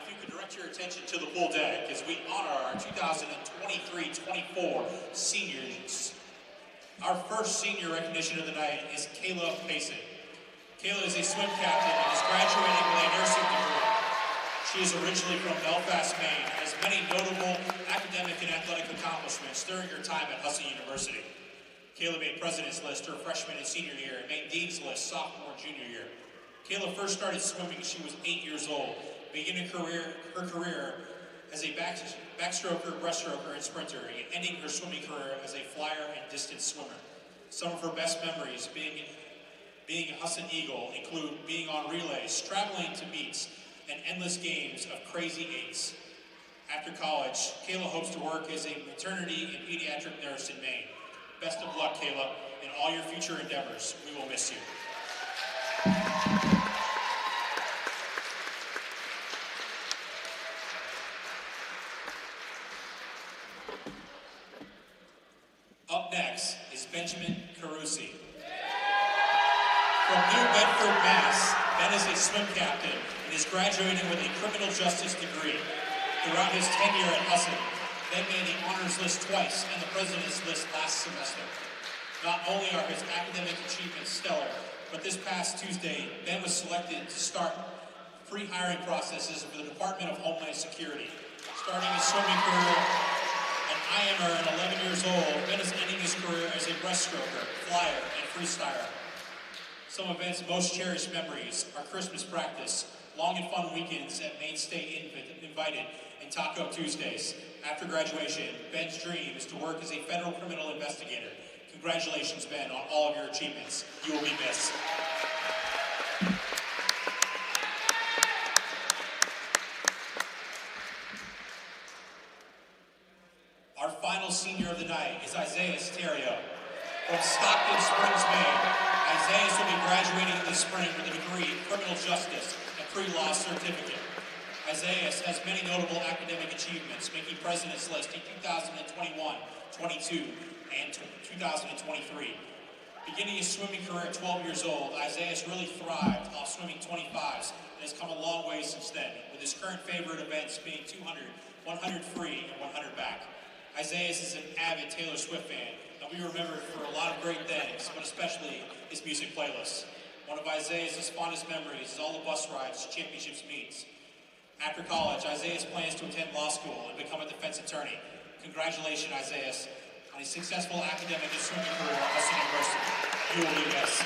If you could direct your attention to the full deck as we honor our 2023-24 seniors. Our first senior recognition of the night is Kayla Payson. Kayla is a swim captain and is graduating with a nursing degree. She is originally from Belfast, Maine, and has many notable academic and athletic accomplishments during her time at Husson University. Kayla made President's List her freshman and senior year and made Dean's List sophomore and junior year. Kayla first started swimming when she was 8 years old, beginning her career as a backstroker, breaststroker, and sprinter, and ending her swimming career as a flyer and distance swimmer. Some of her best memories being a Husson Eagle include being on relays, traveling to meets, and endless games of crazy eights. After college, Kayla hopes to work as a maternity and pediatric nurse in Maine. Best of luck, Kayla, in all your future endeavors. We will miss you. Up next is Benjamin Carusi. From New Bedford, Mass., Ben is a swim captain and is graduating with a criminal justice degree. Throughout his tenure at Husson, Ben made the honors list twice and the president's list last semester. Not only are his academic achievements stellar, but this past Tuesday, Ben was selected to start pre-hiring processes for the Department of Homeland Security. Starting his swimming career at IMR at 11 years old, Ben is ending his career as a breaststroker, flyer, and freestyler. Some of Ben's most cherished memories are Christmas practice, long and fun weekends at Maine State Invited, and Taco Tuesdays. After graduation, Ben's dream is to work as a federal criminal investigator. Congratulations, Ben, on all of your achievements. You will be missed. Our final senior of the night is Isaiah Stereo. From Stockton Springs, Maine, Isaiah will be graduating this spring with a degree in criminal justice and pre-law certificate. Isaiah has many notable academic achievements, making President's List in 2021, 22, and 2023. Beginning his swimming career at 12 years old, Isaiah really thrived off swimming 25s and has come a long way since then, with his current favorite events being 200, 100 free, and 100 back. Isaiah is an avid Taylor Swift fan, and we remember for a lot of great things, but especially his music playlist. One of Isaiah's fondest memories is all the bus rides to championships meets. After college, Isaiah plans to attend law school and become a defense attorney. Congratulations, Isaiah, on a successful academic and swimming career at Husson University. You will be missed.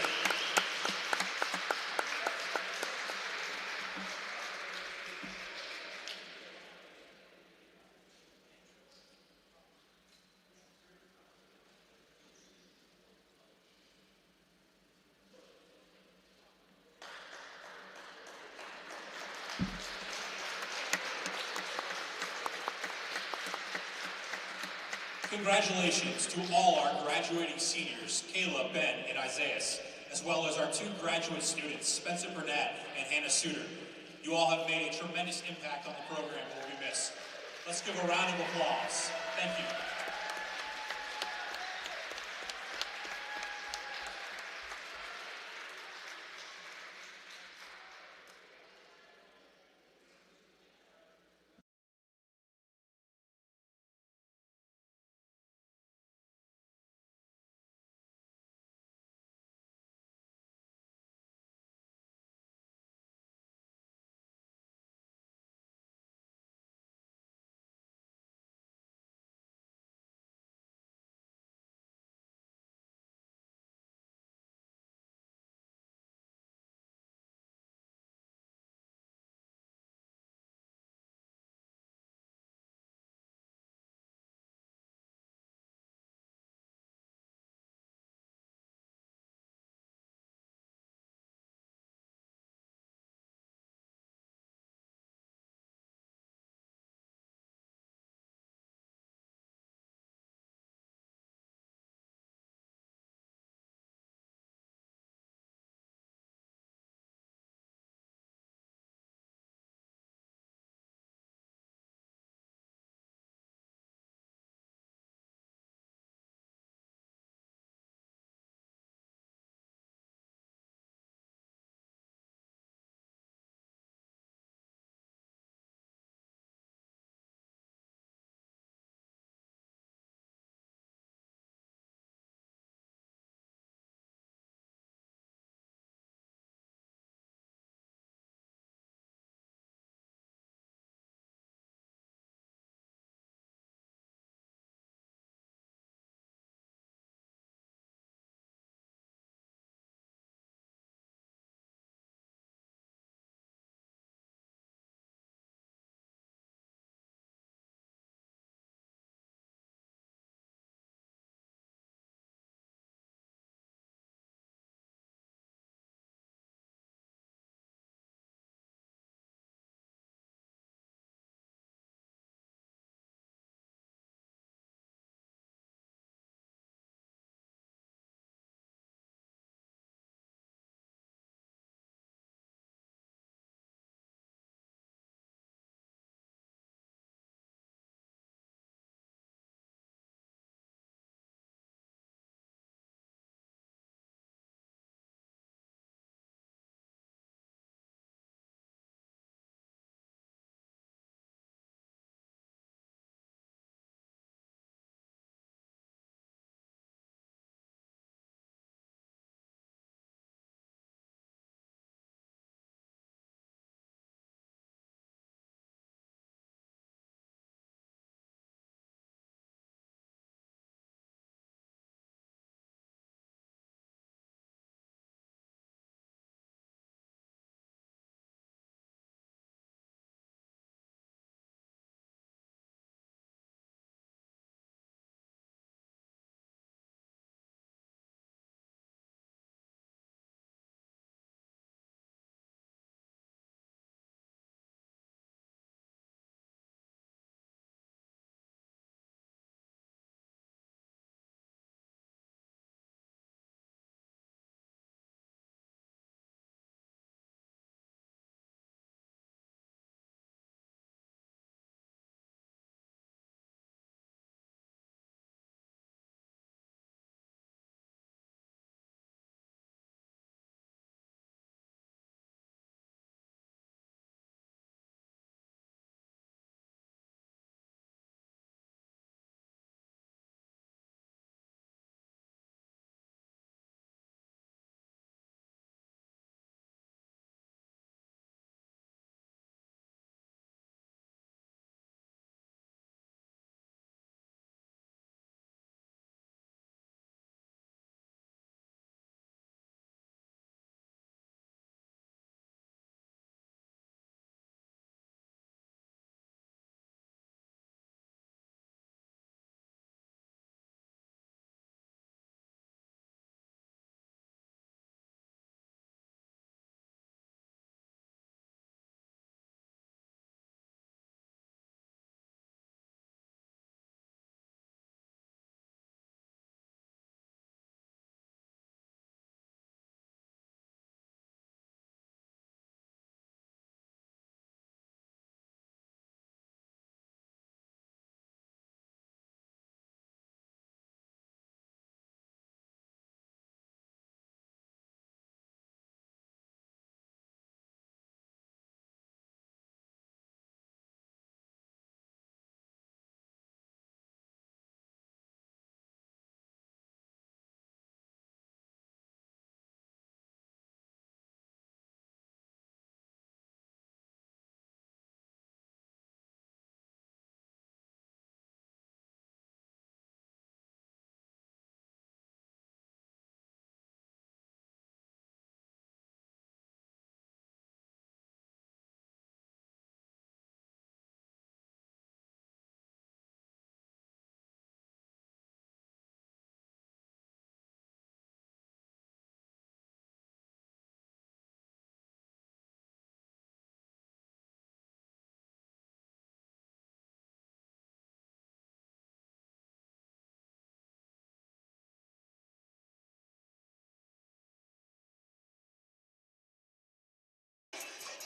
Congratulations to all our graduating seniors, Kayla, Ben, and Isaiah, as well as our two graduate students, Spencer Burnett and Hannah Suter. You all have made a tremendous impact on the program and will be missed. Let's give a round of applause. Thank you.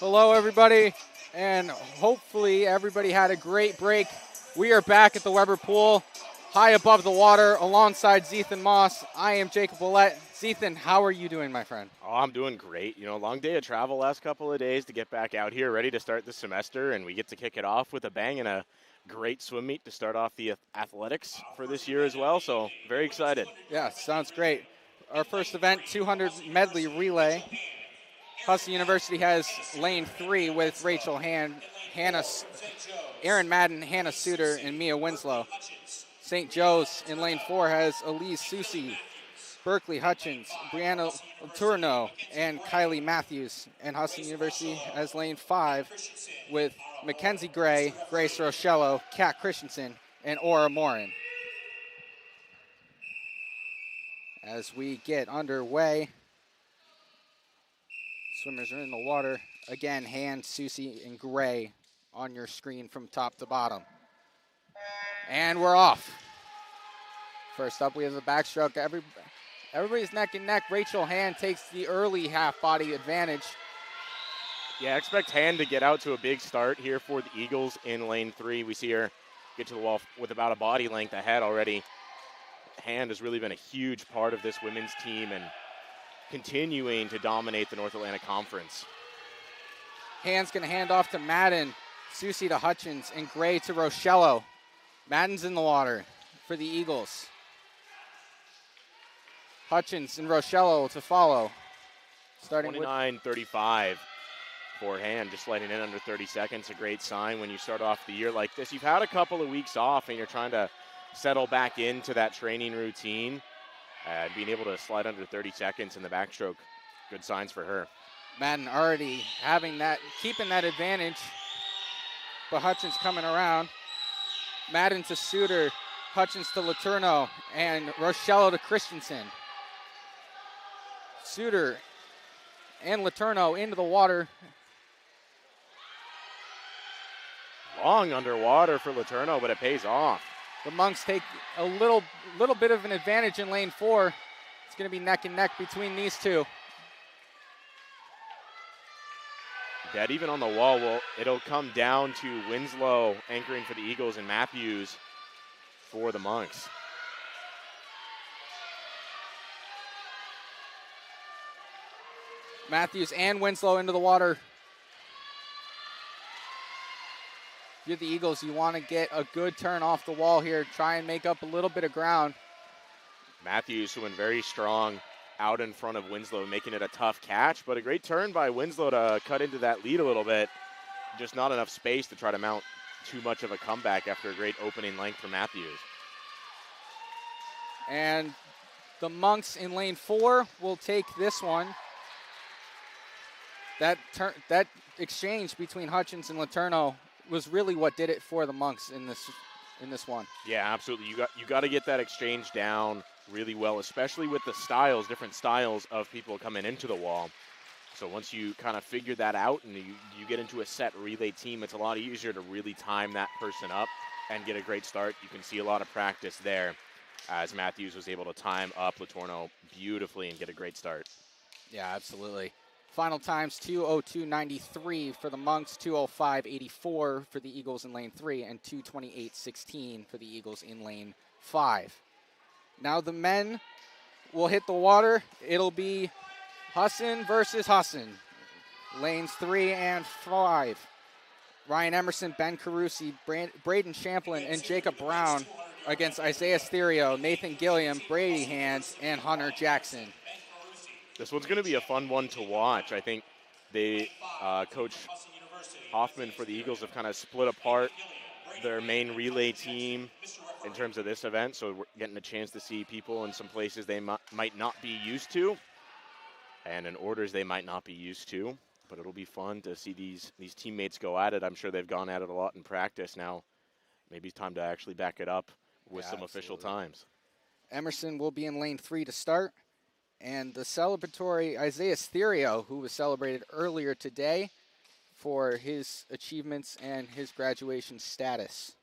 Hello, everybody, and hopefully everybody had a great break. We are back at the Weber Pool, high above the water, alongside Zethan Moss. I am Jacob Willett. Zethan, how are you doing, my friend? Oh, I'm doing great. You know, long day of travel last couple of days to get back out here, ready to start the semester, and we get to kick it off with a bang and a great swim meet to start off the athletics for this year as well, so very excited. Yeah, sounds great. Our first event, 200 medley relay. Husson University has lane 3 with Rachel Aaron Madden, Hannah Suter, and Mia Winslow. St. Joe's in lane 4 has Elise Susi, Berkeley Hutchins, Brianna Letourneau, and Kylie Matthews. And Husson University has lane 5 with Mackenzie Gray, Grace Rochello, Kat Christensen, and Aura Morin. As we get underway, swimmers are in the water. Again, Hand, Susie, and Gray on your screen from top to bottom. And we're off. First up, we have the backstroke. Everybody's neck and neck. Rachel Hand takes the early half-body advantage. Yeah, expect Hand to get out to a big start here for the Eagles in lane 3. We see her get to the wall with about a body length ahead already. Hand has really been a huge part of this women's team and continuing to dominate the North Atlantic Conference. Hand's going to hand off to Madden, Susie to Hutchins, and Gray to Rochello. Madden's in the water for the Eagles. Hutchins and Rochello to follow. Starting 29:35 for Hand, just letting in under 30 seconds. A great sign when you start off the year like this. You've had a couple of weeks off and you're trying to settle back into that training routine. Being able to slide under 30 seconds in the backstroke, good signs for her. Madden already having that, keeping that advantage. But Hutchins coming around. Madden to Suter, Hutchins to Letourneau, and Rochello to Christensen. Suter and Letourneau into the water. Long underwater for Letourneau, but it pays off. The Monks take a little bit of an advantage in lane 4. It's going to be neck and neck between these two. Dead even on the wall. Well, it'll come down to Winslow anchoring for the Eagles and Matthews for the Monks. Matthews and Winslow into the water. If you're the Eagles, you want to get a good turn off the wall here. Try and make up a little bit of ground. Matthews went very strong out in front of Winslow, making it a tough catch, but a great turn by Winslow to cut into that lead a little bit. Just not enough space to try to mount too much of a comeback after a great opening length for Matthews. And the Monks in lane 4 will take this one. That exchange between Hutchins and Letourneau was really what did it for the Monks in this one. Yeah, absolutely. You got to get that exchange down really well, especially with the styles, different styles of people coming into the wall. So once you kind of figure that out and you get into a set relay team, it's a lot easier to really time that person up and get a great start. You can see a lot of practice there as Matthews was able to time up Letourneau beautifully and get a great start. Yeah, absolutely. Final times 2:02.93 for the Monks, 2:05.84 for the Eagles in lane 3, and 2:28.16 for the Eagles in lane 5. Now the men will hit the water. It'll be Husson versus Husson. Lanes 3 and 5. Ryan Emerson, Ben Carusi, Braden Champlin, and Jacob Brown against Isaiah Stereo, Nathan Gilliam, Brady Hands, and Hunter Jackson. This one's going to be a fun one to watch. I think Coach Hoffman for the Eagles have kind of split apart their main relay team in terms of this event, so we're getting a chance to see people in some places they might not be used to and in orders they might not be used to, but it'll be fun to see these teammates go at it. I'm sure they've gone at it a lot in practice. Now maybe it's time to actually back it up with some official times. Emerson will be in lane 3 to start. And the celebratory Isaiah Stereo, who was celebrated earlier today for his achievements and his graduation status.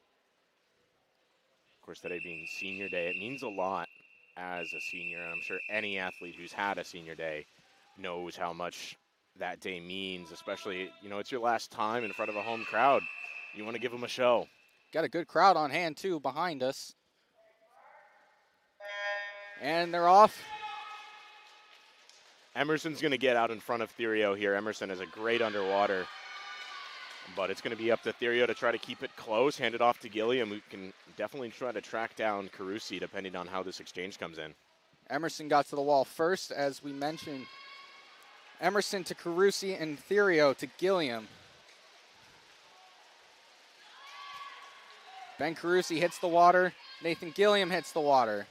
Of course, today being senior day, it means a lot as a senior, and I'm sure any athlete who's had a senior day knows how much that day means, especially, it's your last time in front of a home crowd. You want to give them a show. Got a good crowd on hand, too, behind us. And they're off. Emerson's going to get out in front of Therio here. Emerson is a great underwater. But it's going to be up to Therio to try to keep it close, hand it off to Gilliam, who can definitely try to track down Carusi depending on how this exchange comes in. Emerson got to the wall first, as we mentioned. Emerson to Carusi and Therio to Gilliam. Ben Carusi hits the water. Nathan Gilliam hits the water.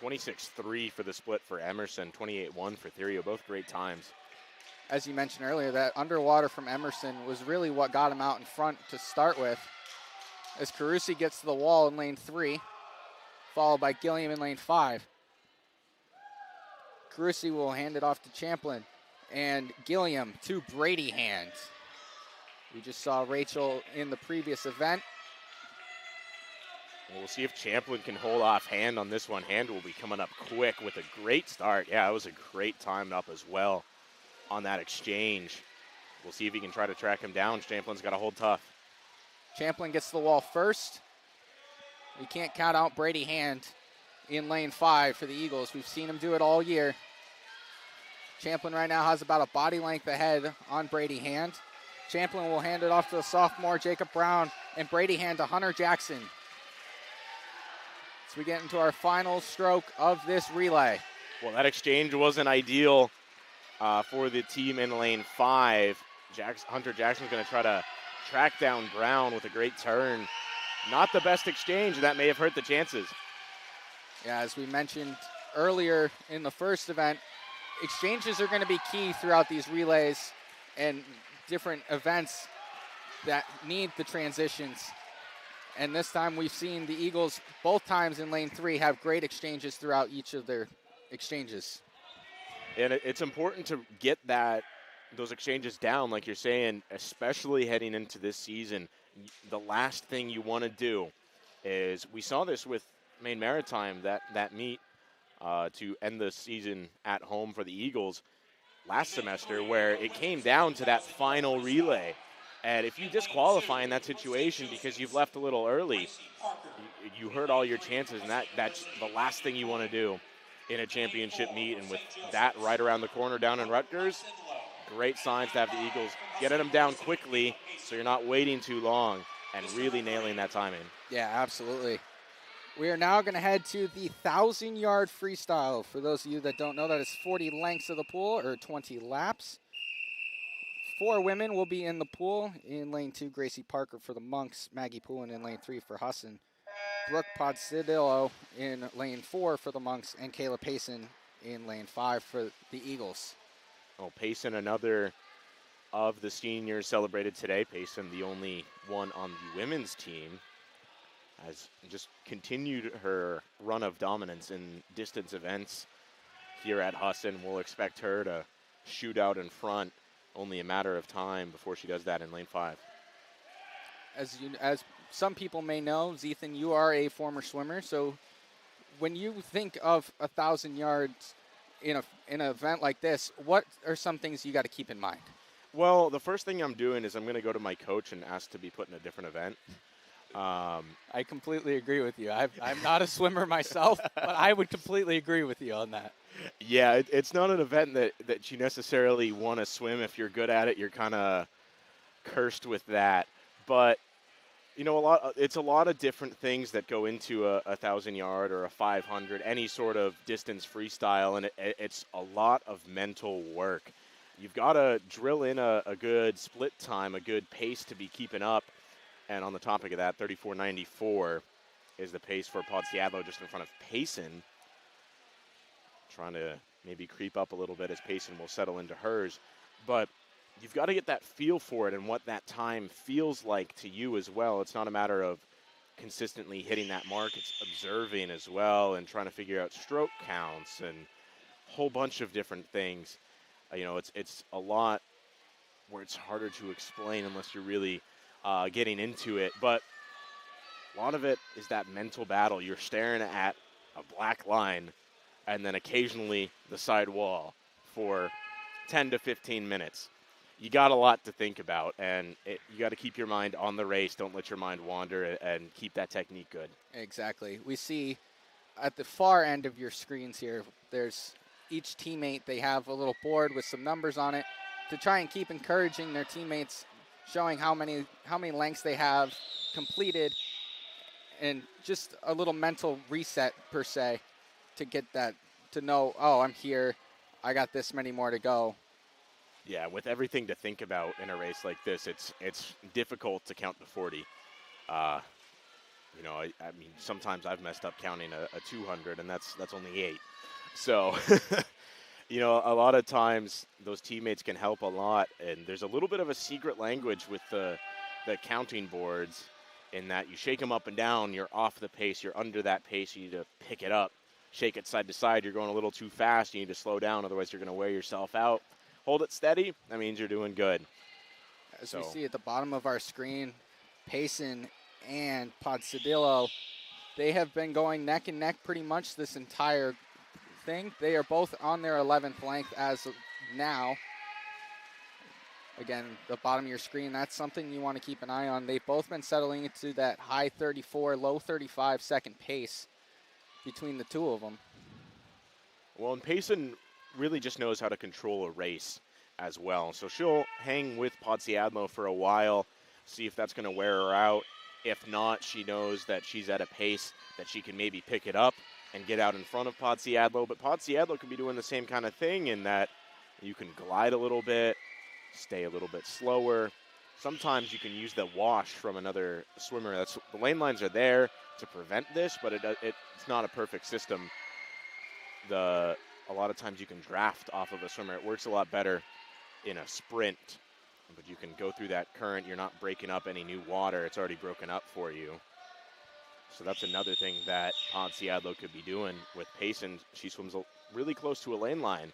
26-3 for the split for Emerson, 28-1 for Therio, both great times. As you mentioned earlier, that underwater from Emerson was really what got him out in front to start with. As Carusi gets to the wall in lane 3, followed by Gilliam in lane 5. Carusi will hand it off to Champlin, and Gilliam to Brady Hand. We just saw Rachel in the previous event. We'll see if Champlin can hold off Hand on this one. Hand will be coming up quick with a great start. Yeah, it was a great time up as well on that exchange. We'll see if he can try to track him down. Champlin's got to hold tough. Champlin gets to the wall first. We can't count out Brady Hand in lane 5 for the Eagles. We've seen him do it all year. Champlin right now has about a body length ahead on Brady Hand. Champlin will hand it off to the sophomore Jacob Brown, and Brady Hand to Hunter Jackson. So we get into our final stroke of this relay. Well, that exchange wasn't ideal for the team in lane 5. Hunter Jackson's going to try to track down Brown with a great turn. Not the best exchange, and that may have hurt the chances. Yeah, as we mentioned earlier in the first event, exchanges are going to be key throughout these relays and different events that need the transitions. And this time we've seen the Eagles both times in lane 3 have great exchanges throughout each of their exchanges. And it's important to get those exchanges down, like you're saying, especially heading into this season. The last thing you want to do is, we saw this with Maine Maritime, that meet to end the season at home for the Eagles last semester, where it came down to that final relay. And if you disqualify in that situation because you've left a little early, you hurt all your chances, and that's the last thing you want to do in a championship meet. And with that right around the corner down in Rutgers, great signs to have the Eagles getting them down quickly so you're not waiting too long and really nailing that timing. Yeah, absolutely. We are now going to head to the 1,000-yard freestyle. For those of you that don't know, that is 40 lengths of the pool, or 20 laps. 4 women will be in the pool. In lane 2, Gracie Parker for the Monks, Maggie Poulin in lane 3 for Husson, Brooke Podsidillo in lane 4 for the Monks, and Kayla Payson in lane 5 for the Eagles. Oh, Payson, another of the seniors celebrated today. Payson, the only one on the women's team, has just continued her run of dominance in distance events here at Husson. We'll expect her to shoot out in front. Only a matter of time before she does that in lane 5. As some people may know, Zethan, you are a former swimmer. So when you think of 1,000 yards in an event like this, what are some things you got to keep in mind? Well, the first thing I'm doing is I'm going to go to my coach and ask to be put in a different event. I completely agree with you. I'm not a swimmer myself, but I would completely agree with you on that. Yeah, it's not an event that you necessarily want to swim. If you're good at it, you're kind of cursed with that. But, it's a lot of different things that go into a 1,000-yard or a 500, any sort of distance freestyle, and it's a lot of mental work. You've got to drill in a good split time, a good pace to be keeping up. And on the topic of that, 34.94 is the pace for Podsiadlo, just in front of Payson. Trying to maybe creep up a little bit as Payson will settle into hers. But you've got to get that feel for it and what that time feels like to you as well. It's not a matter of consistently hitting that mark. It's observing as well and trying to figure out stroke counts and a whole bunch of different things. It's a lot where it's harder to explain unless you're really getting into it. But a lot of it is that mental battle. You're staring at a black line and then occasionally the side wall for 10 to 15 minutes. You got a lot to think about, and you got to keep your mind on the race. Don't let your mind wander, and keep that technique good. Exactly. We see at the far end of your screens here, there's each teammate. They have a little board with some numbers on it to try and keep encouraging their teammates, showing how many lengths they have completed, and just a little mental reset per se to get that, to know, oh, I'm here, I got this many more to go. Yeah, with everything to think about in a race like this, it's difficult to count to 40. I mean, sometimes I've messed up counting a 200, and that's only 8. So, a lot of times those teammates can help a lot, and there's a little bit of a secret language with the counting boards, in that you shake them up and down, you're off the pace, you're under that pace, you need to pick it up. Shake it side to side, you're going a little too fast, you need to slow down, otherwise you're going to wear yourself out. Hold it steady, that means you're doing good. As we see at the bottom of our screen, Payson and Podsadillo, they have been going neck and neck pretty much this entire thing. They are both on their 11th length as of now. Again, the bottom of your screen, that's something you want to keep an eye on. They've both been settling into that high 34, low 35 second pace between the two of them. Well, and Payson really just knows how to control a race as well. So she'll hang with Podsiadlo for a while, see if that's going to wear her out. If not, she knows that she's at a pace that she can maybe pick it up and get out in front of Podsiadlo. But Podsiadlo can be doing the same kind of thing, in that you can glide a little bit, stay a little bit slower. Sometimes you can use the wash from another swimmer. The lane lines are there to prevent this, but it's not a perfect system. A lot of times you can draft off of a swimmer. It works a lot better in a sprint, but you can go through that current. You're not breaking up any new water. It's already broken up for you. So that's another thing that Podsiadlo could be doing with Payson. She swims really close to a lane line.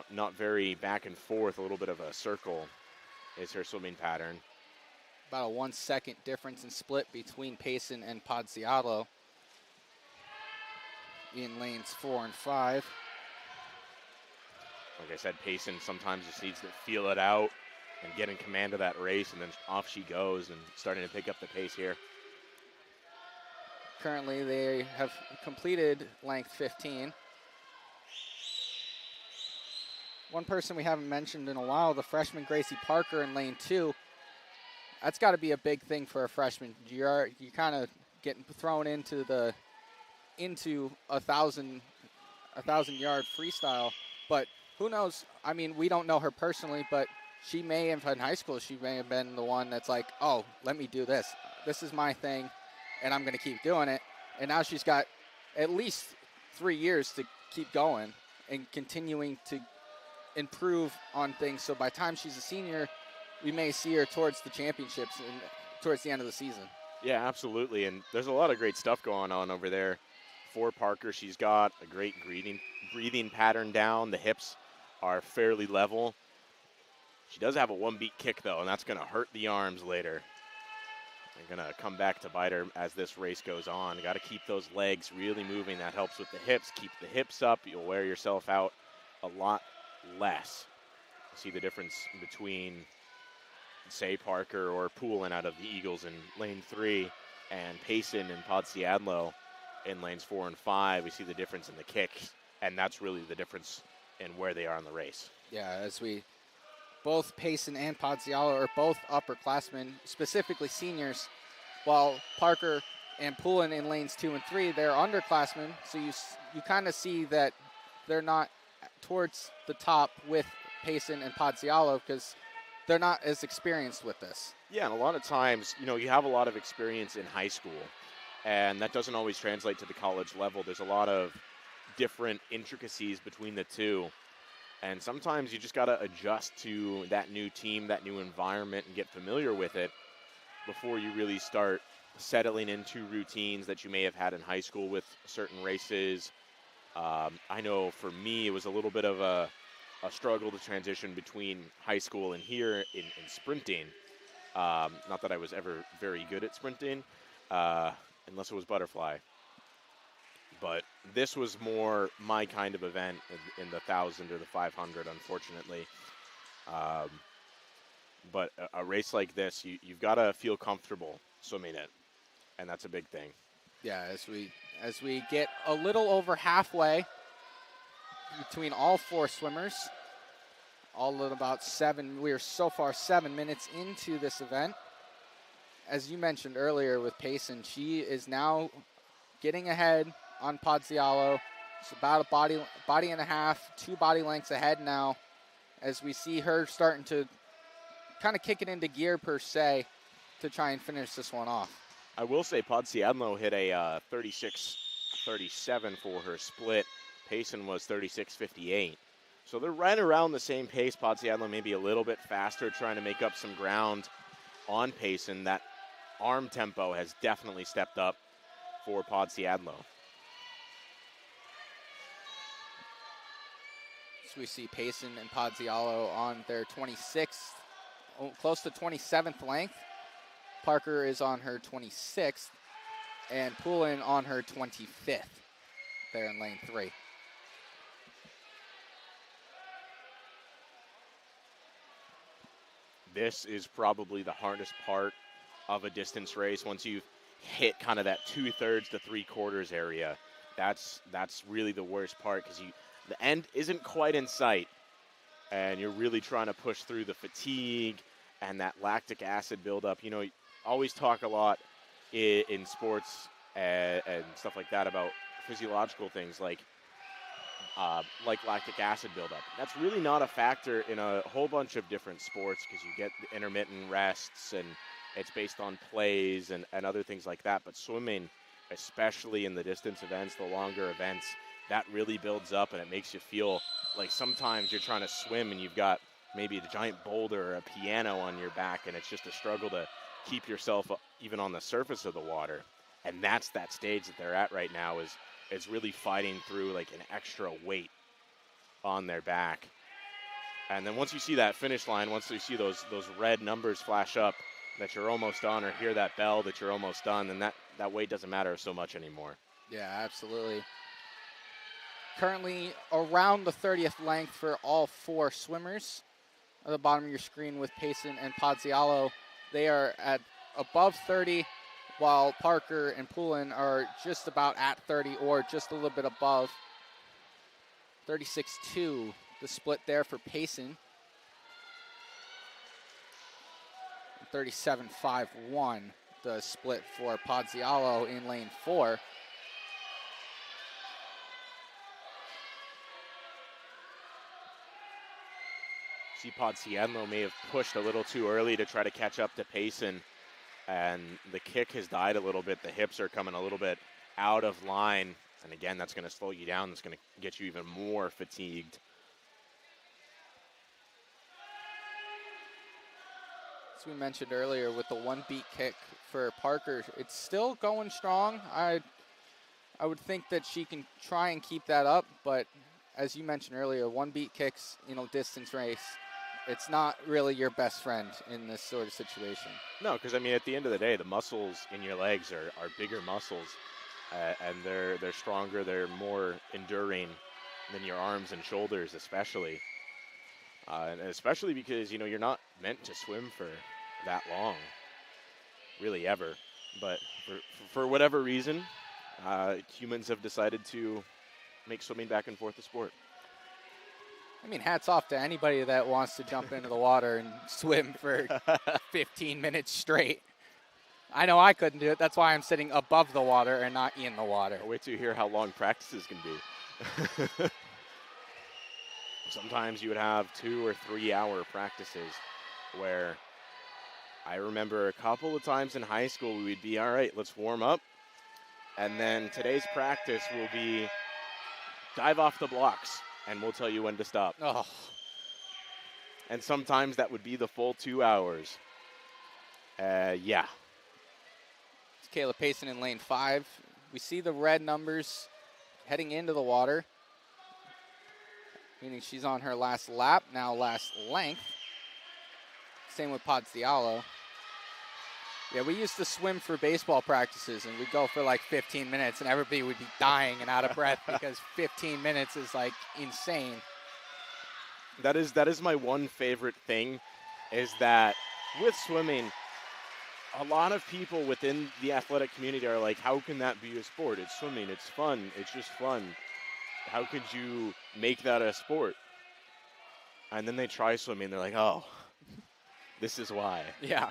Not very back and forth, a little bit of a circle is her swimming pattern. About a 1 second difference in split between Payson and Podsiadlo in lanes 4 and 5. Like I said, Payson sometimes just needs to feel it out and get in command of that race, and then off she goes and starting to pick up the pace here. Currently, they have completed length 15. One person we haven't mentioned in a while, the freshman Gracie Parker in lane 2. That's got to be a big thing for a freshman. You're kind of getting thrown into a 1,000-yard freestyle, but who knows? I mean, we don't know her personally, but she may have, in high school, she may have been the one that's like, oh, let me do this. This is my thing, and I'm going to keep doing it. And now she's got at least 3 years to keep going and continuing to improve on things. So by the time she's a senior, we may see her towards the championships and towards the end of the season. Yeah, absolutely. And there's a lot of great stuff going on over there for Parker. She's got a great breathing pattern down. The hips are fairly level. She does have a one-beat kick, though, and that's going to hurt the arms later. They're going to come back to bite her as this race goes on. Got to keep those legs really moving. That helps with the hips. Keep the hips up. You'll wear yourself out a lot less. See the difference between, say, Parker or Poulin out of the Eagles in lane 3 and Payson and Podsiadlo in lanes 4 and 5. We see the difference in the kicks, and that's really the difference in where they are in the race. Yeah, as both Payson and Podsiadlo are both upperclassmen, specifically seniors, while Parker and Poulin in lanes 2 and 3, they're underclassmen. So you kind of see that they're not towards the top with Payson and Podsiadlo because they're not as experienced with this. Yeah, and a lot of times, you have a lot of experience in high school, and that doesn't always translate to the college level. There's a lot of different intricacies between the two, and sometimes you just got to adjust to that new team, that new environment, and get familiar with it before you really start settling into routines that you may have had in high school with certain races. I know for me, it was a little bit of a struggle to transition between high school and here in sprinting. Not that I was ever very good at sprinting, unless it was butterfly. but this was more my kind of event in the 1,000 or the 500, unfortunately. But a race like this, you've got to feel comfortable swimming it, and that's a big thing. Yeah, as we get a little over halfway between all four swimmers, all at about 7. We are so far 7 minutes into this event. As you mentioned earlier with Payson, she is now getting ahead on Pozziallo. It's about a body and a half, 2 body lengths ahead now, as we see her starting to kind of kick it into gear per se to try and finish this one off. I will say Pozziallo hit a 36:37 for her split. Payson was 36:58. So they're right around the same pace. Pozziallo maybe a little bit faster, trying to make up some ground on Payson. That arm tempo has definitely stepped up for Pozziallo. So we see Payson and Pozziallo on their 26th, close to 27th length. Parker is on her 26th, and Poulin on her 25th there in lane 3. This is probably the hardest part of a distance race. Once you've hit kind of that 2/3 to 3/4 area, that's really the worst part, because the end isn't quite in sight, and you're really trying to push through the fatigue and that lactic acid buildup. You know, always talk a lot in sports and stuff like that about physiological things like lactic acid buildup. That's really not a factor in a whole bunch of different sports, because you get the intermittent rests and it's based on plays and other things like that. But swimming, especially in the distance events, the longer events, that really builds up, and it makes you feel like sometimes you're trying to swim and you've got maybe a giant boulder or a piano on your back, and it's just a struggle to keep yourself even on the surface of the water. And that's that stage that they're at right now, is really fighting through like an extra weight on their back. And then once you see that finish line, once you see those red numbers flash up that you're almost done, or hear that bell that you're almost done, then that weight doesn't matter so much anymore. Yeah, absolutely. Currently around the 30th length for all 4 swimmers. At the bottom of your screen with Payson and Pozziallo, they are at above 30, while Parker and Poulin are just about at 30 or just a little bit above. 36-2, the split there for Payson. 37-5-1, the split for Pozziallo in lane 4. See, Pozziallo may have pushed a little too early to try to catch up to Payson, and the kick has died a little bit. The hips are coming a little bit out of line, and again, that's going to slow you down. It's going to get you even more fatigued. As we mentioned earlier, with the 1-beat kick for Parker, it's still going strong. I would think that she can try and keep that up, but as you mentioned earlier, 1-beat kicks, distance race, it's not really your best friend in this sort of situation. No, because, I mean, at the end of the day, the muscles in your legs are bigger muscles, and they're stronger, they're more enduring than your arms and shoulders, especially. And especially because, you're not meant to swim for that long, really ever. But for whatever reason, humans have decided to make swimming back and forth a sport. I mean, hats off to anybody that wants to jump into the water and swim for 15 minutes straight. I know I couldn't do it. That's why I'm sitting above the water and not in the water. I'll wait till you hear how long practices can be. Sometimes you would have 2 or 3 hour practices, where I remember a couple of times in high school we would be, all right, let's warm up. And then today's practice will be dive off the blocks, and we'll tell you when to stop. Oh. And sometimes that would be the full 2 hours. Yeah. It's Kayla Payson in lane 5. We see the red numbers heading into the water, meaning she's on her last lap, now last length. Same with Pozziallo. Yeah, we used to swim for baseball practices, and we'd go for like 15 minutes, and everybody would be dying and out of breath because 15 minutes is like insane. That is my one favorite thing, is that with swimming, a lot of people within the athletic community are like, how can that be a sport? It's swimming, it's fun, it's just fun. How could you make that a sport? And then they try swimming, they're like, oh, this is why. Yeah.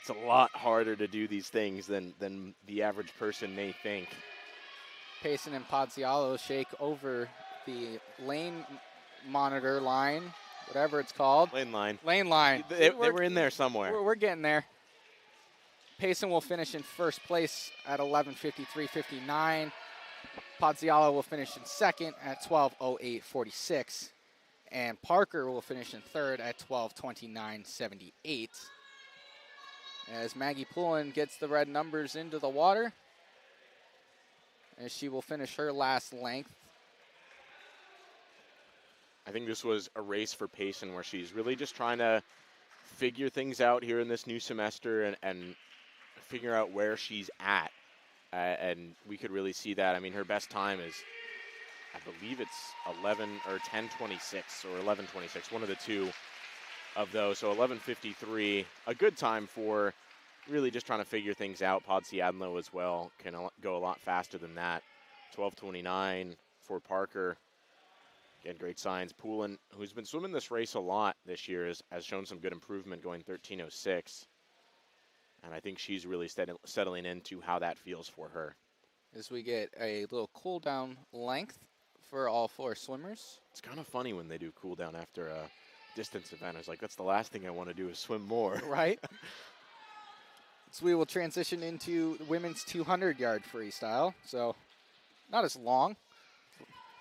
It's a lot harder to do these things than the average person may think. Payson and Pozzialo shake over the lane monitor line, whatever it's called. Lane line. Lane line. They were in there somewhere. We're getting there. Payson will finish in first place at 11:53.59. Pozzialo will finish in second at 12:08.46. And Parker will finish in third at 12:29.78. As Maggie Poulin gets the red numbers into the water, as she will finish her last length. I think this was a race for Payson where she's really just trying to figure things out here in this new semester and figure out where she's at. And we could really see that. I mean, her best time is, I believe it's 11 or 10:26 or 11:26, one of the two of those. So 11:53, a good time for really just trying to figure things out. Podsiadlo as well can go a lot faster than that. 12:29 for Parker. Again, great signs. Poulin, who's been swimming this race a lot this year, has shown some good improvement, going 13:06. And I think she's really settling into how that feels for her. As we get a little cool down length for all four swimmers. It's kind of funny when they do cool down after a distance event. I was like, that's the last thing I want to do is swim more. Right. So we will transition into the women's 200-yard freestyle. So not as long.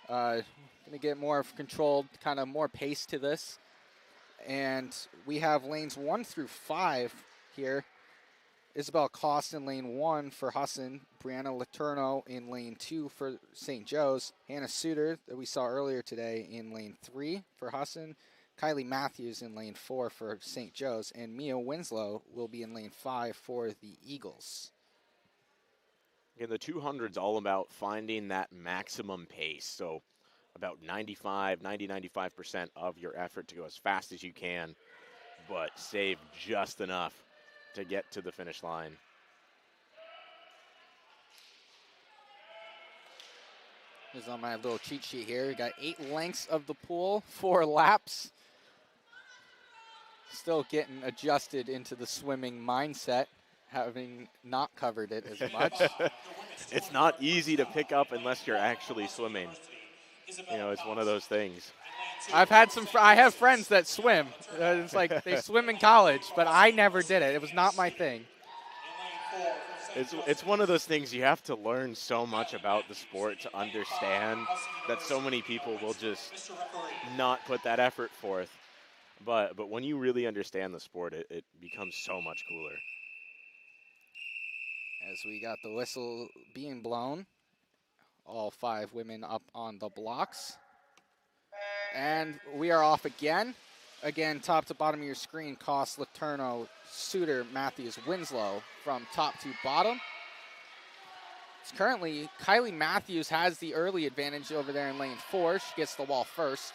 Going to get more controlled, kind of more pace to this. And we have lanes 1 through 5 here. Isabel Cost in lane 1 for Husson. Brianna Letourneau in lane 2 for St. Joe's. Hannah Suter, that we saw earlier today, in lane 3 for Husson. Kylie Matthews in lane 4 for St. Joe's. And Mia Winslow will be in lane 5 for the Eagles. Again, the 200's all about finding that maximum pace. So about 95% of your effort to go as fast as you can, but save just enough to get to the finish line. Here's on my little cheat sheet here. We got 8 lengths of the pool, 4 laps. Still getting adjusted into the swimming mindset, having not covered it as much. It's not easy to pick up unless you're actually swimming. You know, it's one of those things. I have friends that swim. It's like they swim in college, but I never did it. It was not my thing. It's one of those things you have to learn so much about the sport to understand that so many people will just not put that effort forth. But when you really understand the sport, it becomes so much cooler. As we got the whistle being blown, all 5 women up on the blocks. And we are off again. Again, top to bottom of your screen, Cost, Letourneau, Suter, Matthews, Winslow from top to bottom. It's currently, Kylie Matthews has the early advantage over there in lane 4. She gets the wall first.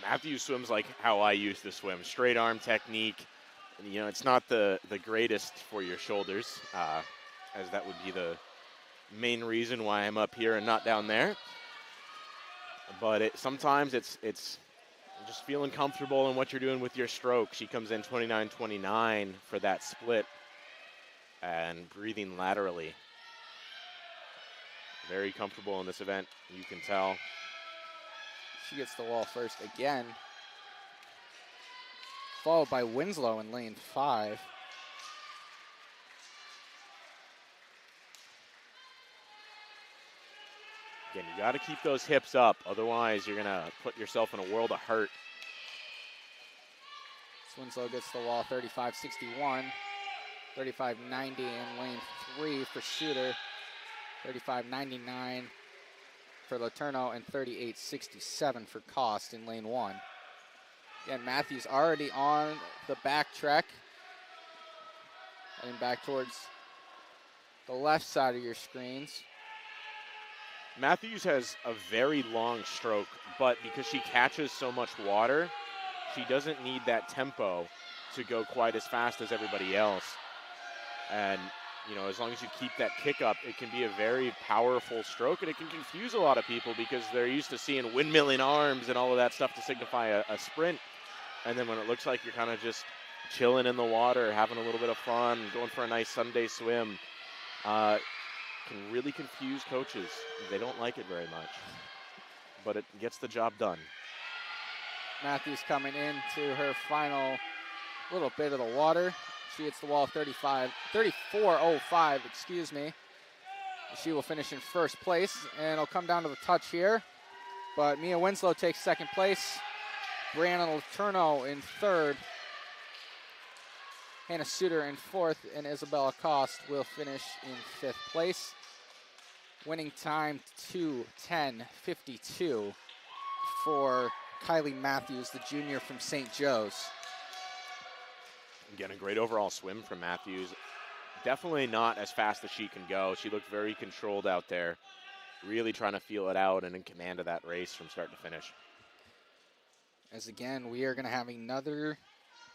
Matthews swims like how I used to swim, straight arm technique. You know, it's not the greatest for your shoulders, as that would be the main reason why I'm up here and not down there. But sometimes it's just feeling comfortable in what you're doing with your stroke. She comes in 29:29 for that split and breathing laterally. Very comfortable in this event, you can tell. She gets the wall first again, followed by Winslow in lane 5. Again, you got to keep those hips up, otherwise you're going to put yourself in a world of hurt. Winslow gets the wall 35.61, 35.90 in lane 3 for Suter, 35.99 for Letourneau, and 38.67 for Cost in lane 1. Again, Matthews already on the back trek. Heading back towards the left side of your screens. Matthews has a very long stroke, but because she catches so much water, she doesn't need that tempo to go quite as fast as everybody else. And, you know, as long as you keep that kick up, it can be a very powerful stroke, and it can confuse a lot of people because they're used to seeing windmilling arms and all of that stuff to signify a sprint. And then when it looks like you're kind of just chilling in the water, having a little bit of fun, going for a nice Sunday swim, can really confuse coaches. They don't like it very much, but it gets the job done. Matthews coming into her final little bit of the water. She hits the wall 34.05, excuse me. She will finish in first place, and it'll come down to the touch here. But Mia Winslow takes second place. Brianna Letourneau in third. Hannah Suter in fourth, and Isabella Cost will finish in fifth place. Winning time 2:10.52 for Kylie Matthews, the junior from St. Joe's. Again, a great overall swim from Matthews. Definitely not as fast as she can go. She looked very controlled out there, really trying to feel it out and in command of that race from start to finish. As again, we are going to have another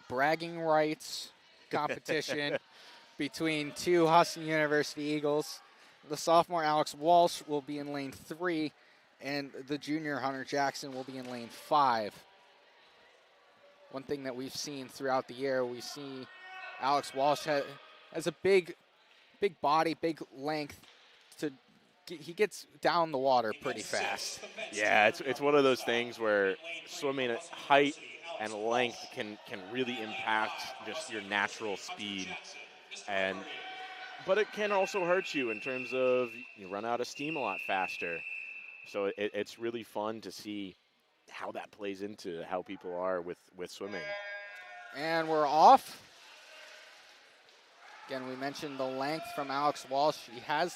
bragging rights competition between two Husson University Eagles. The sophomore Alex Walsh will be in lane 3, and the junior Hunter Jackson will be in lane 5. One thing that we've seen throughout the year, we see Alex Walsh has a big body, big length. He gets down the water pretty fast. Yeah, it's one of those things where swimming at height and length can really impact just your natural speed. But it can also hurt you in terms of you run out of steam a lot faster. So it's really fun to see how that plays into how people are with swimming. And we're off. Again, we mentioned the length from Alex Walsh. She has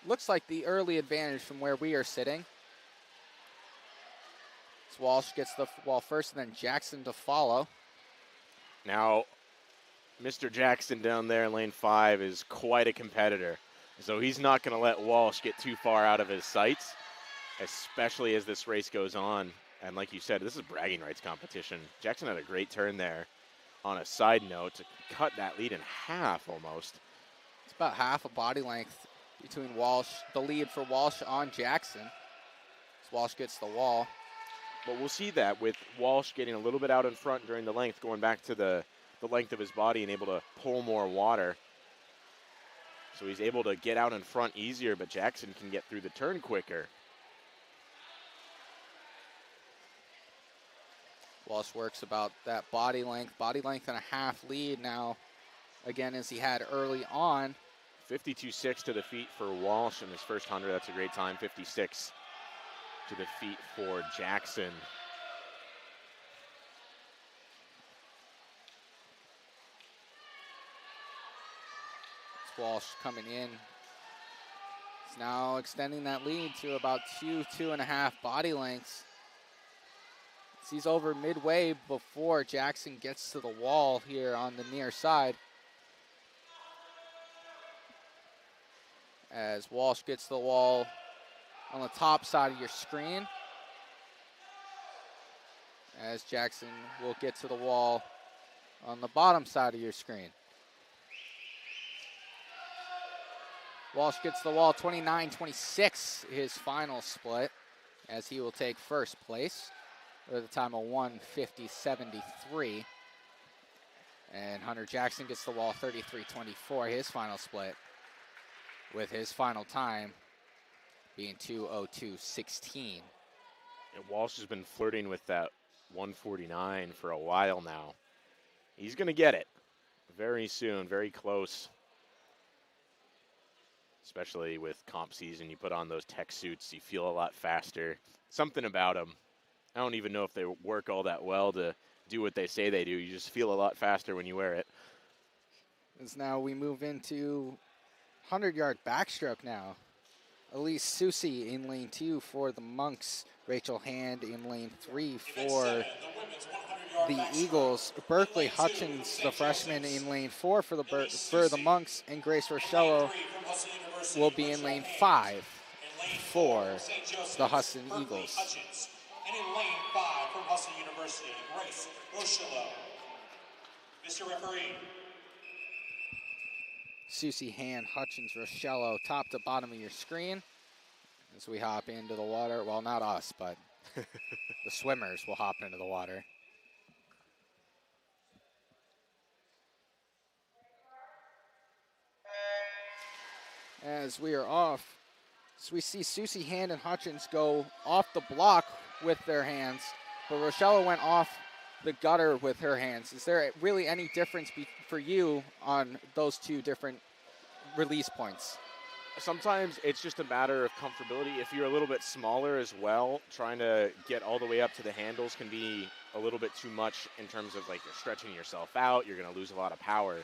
looks like the early advantage from where we are sitting. So Walsh gets the wall first, and then Jackson to follow. Now, Mr. Jackson down there in lane 5 is quite a competitor. So he's not going to let Walsh get too far out of his sights, especially as this race goes on. And like you said, this is bragging rights competition. Jackson had a great turn there on a side note to cut that lead in half almost. It's about half a body length between Walsh, the lead for Walsh on Jackson. As Walsh gets the wall. But we'll see that with Walsh getting a little bit out in front during the length, going back to the length of his body and able to pull more water. So he's able to get out in front easier, but Jackson can get through the turn quicker. Walsh works about that body length and a half lead now, again, as he had early on. 52.6 to the feet for Walsh in his first 100. That's a great time. 56 to the feet for Jackson. It's Walsh coming in. He's now extending that lead to about 2.5 body lengths. He's over midway before Jackson gets to the wall here on the near side. As Walsh gets to the wall on the top side of your screen. As Jackson will get to the wall on the bottom side of your screen. Walsh gets to the wall 29-26, his final split, as he will take first place with a time of 1:50.73. And Hunter Jackson gets the wall 33-24, his final split, with his final time being 2:02.16. And Walsh has been flirting with that 149 for a while now. He's going to get it very soon, very close. Especially with comp season, you put on those tech suits, you feel a lot faster. Something about them. I don't even know if they work all that well to do what they say they do. You just feel a lot faster when you wear it. As now we move into 100-yard backstroke now. Elise Susi in lane 2 for the Monks. Rachel Hand in lane 3 for the Eagles. Berkeley Hutchins, the freshman, in lane 4 for the Monks, and Grace Rochello will be in lane 5 for the Husson Eagles. And in lane 5 from Husson University, Grace Rochello. Mr. Referee. Susie Hand, Hutchins, Rochello, top to bottom of your screen. As we hop into the water, well, not us, but the swimmers will hop into the water. As we are off, so we see Susie Hand and Hutchins go off the block with their hands, but Rochello went off the gutter with her hands. Is there really any difference for you on those two different release points? Sometimes it's just a matter of comfortability. If you're a little bit smaller as well, trying to get all the way up to the handles can be a little bit too much in terms of like you're stretching yourself out, you're going to lose a lot of power.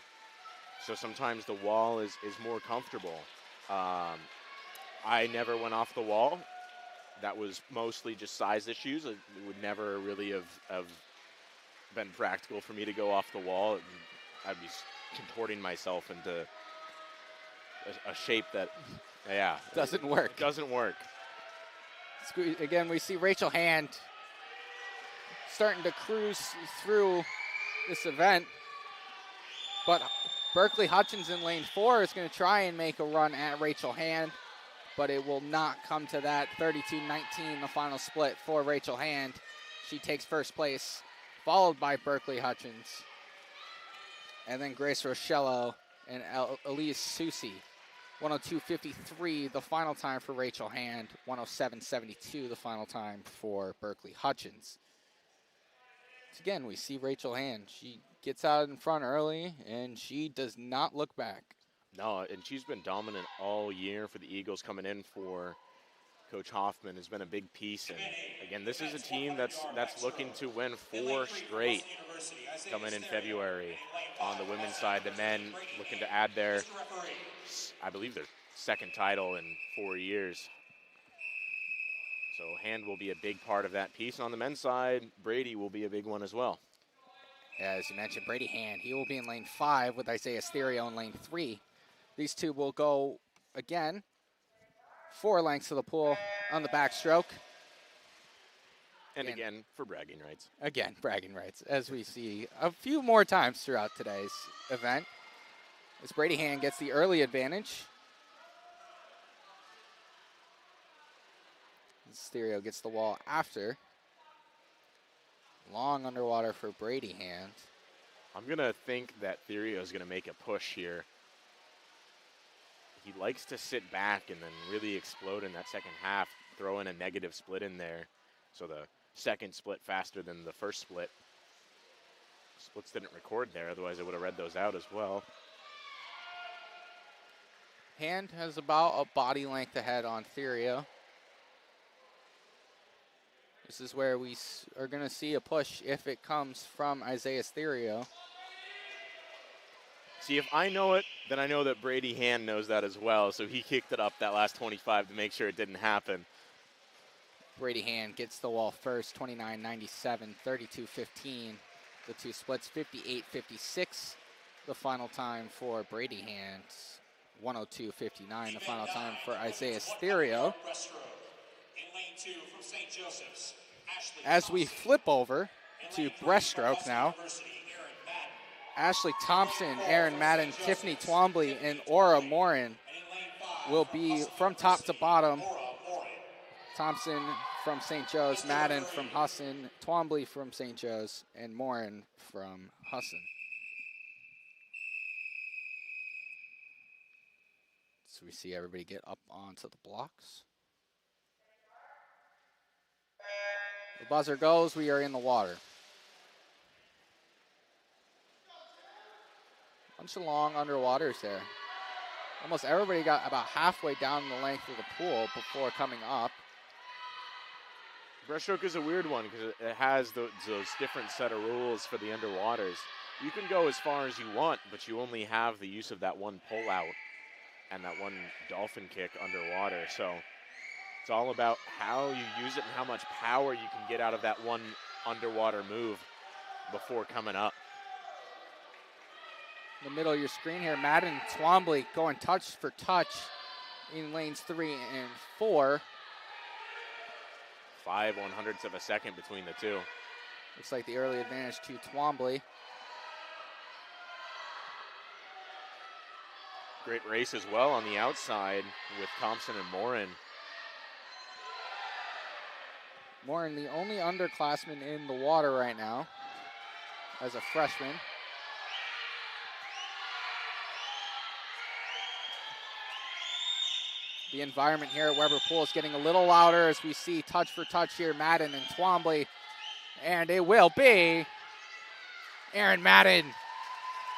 So sometimes the wall is more comfortable. I never went off the wall. That was mostly just size issues. It would never really have been practical for me to go off the wall. I'd be contorting myself into a shape that, doesn't work. Doesn't work. Again, we see Rachel Hand starting to cruise through this event, but Berkeley Hutchins in lane 4 is going to try and make a run at Rachel Hand, but it will not come to that. 32-19, the final split for Rachel Hand. She takes first place, followed by Berkeley Hutchins, and then Grace Rochello and Elise Susie. 102.53, the final time for Rachel Hand. 107.72, the final time for Berkeley Hutchins. So again, we see Rachel Hand. She gets out in front early, and she does not look back. No, and she's been dominant all year for the Eagles. Coming in for Coach Hoffman has been a big piece. And again, this is a team that's looking to win 4 straight coming in February on the women's side. The men looking to add their, I believe, their second title in 4 years. So Hand will be a big part of that piece. And on the men's side, Brady will be a big one as well. As you mentioned, Brady Hand, he will be in lane 5 with Isaiah Stereo in lane 3. These two will go, again, 4 lengths of the pool on the backstroke. And again, for bragging rights. Again, bragging rights, as we see a few more times throughout today's event. As Brady Hand gets the early advantage. Stereo gets the wall after. Long underwater for Brady Hand. I'm going to think that Therio is going to make a push here. He likes to sit back and then really explode in that second half, throw in a negative split in there. So the second split faster than the first split. Splits didn't record there, otherwise I would have read those out as well. Hand has about a body length ahead on Therio. This is where we are going to see a push if it comes from Isaiah Stereo. See, if I know it, then I know that Brady Hand knows that as well. So he kicked it up that last 25 to make sure it didn't happen. Brady Hand gets the wall first, 29.97, 32.15. The two splits, 58.56. The final time for Brady Hand, 102.59. The final time for Isaiah Stereo. As we flip over to breaststroke now, Ashley Thompson, Erin Madden, Tiffany Twombly, and Aura Morin will be from top to bottom. Thompson from St. Joe's, Madden from Husson, Twombly from St. Joe's, and Morin from Husson. So we see everybody get up onto the blocks. The buzzer goes, we are in the water. Bunch of long underwaters there. Almost everybody got about halfway down the length of the pool before coming up. Breaststroke is a weird one because it has those different set of rules for the underwaters. You can go as far as you want, but you only have the use of that one pull out and that one dolphin kick underwater. So it's all about how you use it and how much power you can get out of that one underwater move. before coming up. In the middle of your screen here, Madden Twombly going touch for touch in lanes 3 and 4. 5/100ths of a second between the two. Looks like the early advantage to Twombly. Great race as well on the outside with Thompson and Morin. Morin, the only underclassman in the water right now as a freshman. The environment here at Weber Pool is getting a little louder as we see touch for touch here, Madden and Twombly. And it will be Erin Madden.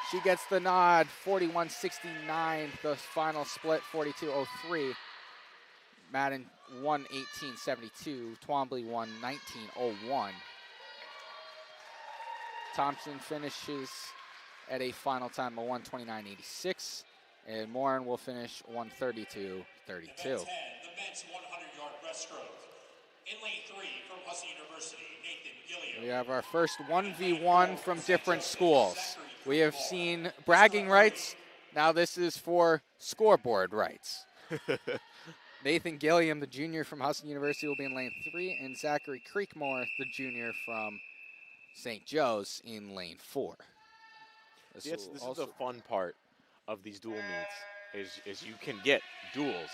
She gets the nod, 41-69, the final split, 42-03. Madden won 18-72, Twombly won 19-01. Thompson finishes at a final time of 129.86, and Morin will finish 132.32. The men's 100-yard breaststroke. In lane 3 from Husson University, Nathan Gilliam. We have our first 1v1 from different schools. We have seen bragging rights. Now this is for scoreboard rights. Nathan Gilliam, the junior from Husson University, will be in lane 3, and Zachary Creekmore, the junior from St. Joe's, in lane 4. This is the fun part of these dual meets, is you can get duels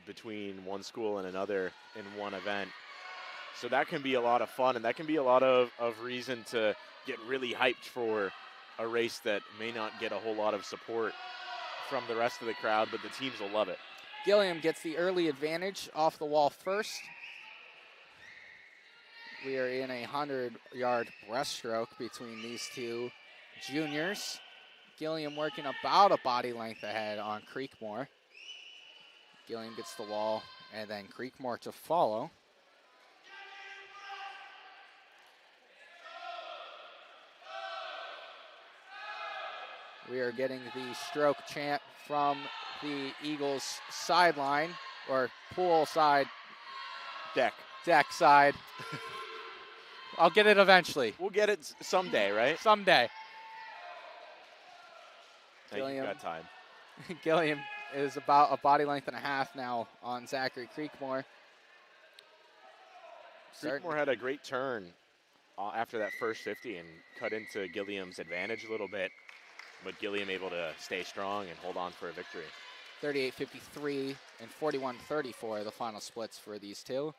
between one school and another in one event. So that can be a lot of fun, and that can be a lot of reason to get really hyped for a race that may not get a whole lot of support from the rest of the crowd, but the teams will love it. Gilliam gets the early advantage off the wall first. We are in a 100-yard breaststroke between these two juniors. Gilliam working about a body length ahead on Creekmore. Gilliam gets the wall, and then Creekmore to follow. We are getting the stroke chant from the Eagles sideline, or pool side. Deck side. I'll get it eventually. We'll get it someday, right? Someday. Gilliam. Got time. Gilliam is about a body length and a half now on Zachary Creekmore. Creekmore had a great turn after that first 50 and cut into Gilliam's advantage a little bit, but Gilliam able to stay strong and hold on for a victory. 38-53 and 41-34 the final splits for these two.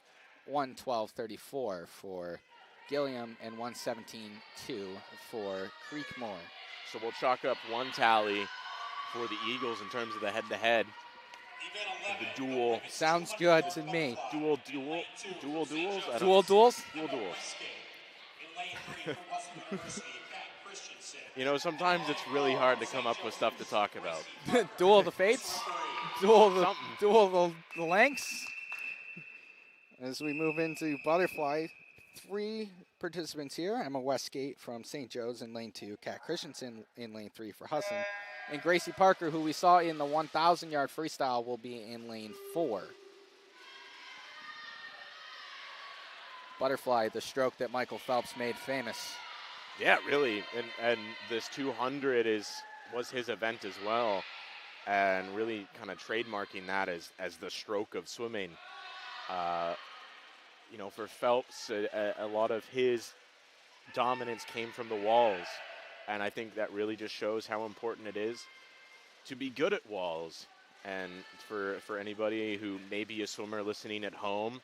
112-34 for Gilliam and 117-2 for Creekmore. So we'll chalk up one tally for the Eagles in terms of the head-to-head. The dual. Sounds good to me. Dual duels? Dual duels? Dual duels. You know, sometimes it's really hard to come up with stuff to talk about. Duel of the fates? Duel of the lengths? As we move into butterfly, 3 participants here. Emma Westgate from St. Joe's in lane 2, Kat Christensen in lane 3 for Husson, and Gracie Parker, who we saw in the 1,000-yard freestyle, will be in lane 4. Butterfly, the stroke that Michael Phelps made famous. Yeah, really, and this 200 was his event as well, and really kind of trademarking that as the stroke of swimming. You know, for Phelps, a lot of his dominance came from the walls, and I think that really just shows how important it is to be good at walls. And for anybody who may be a swimmer listening at home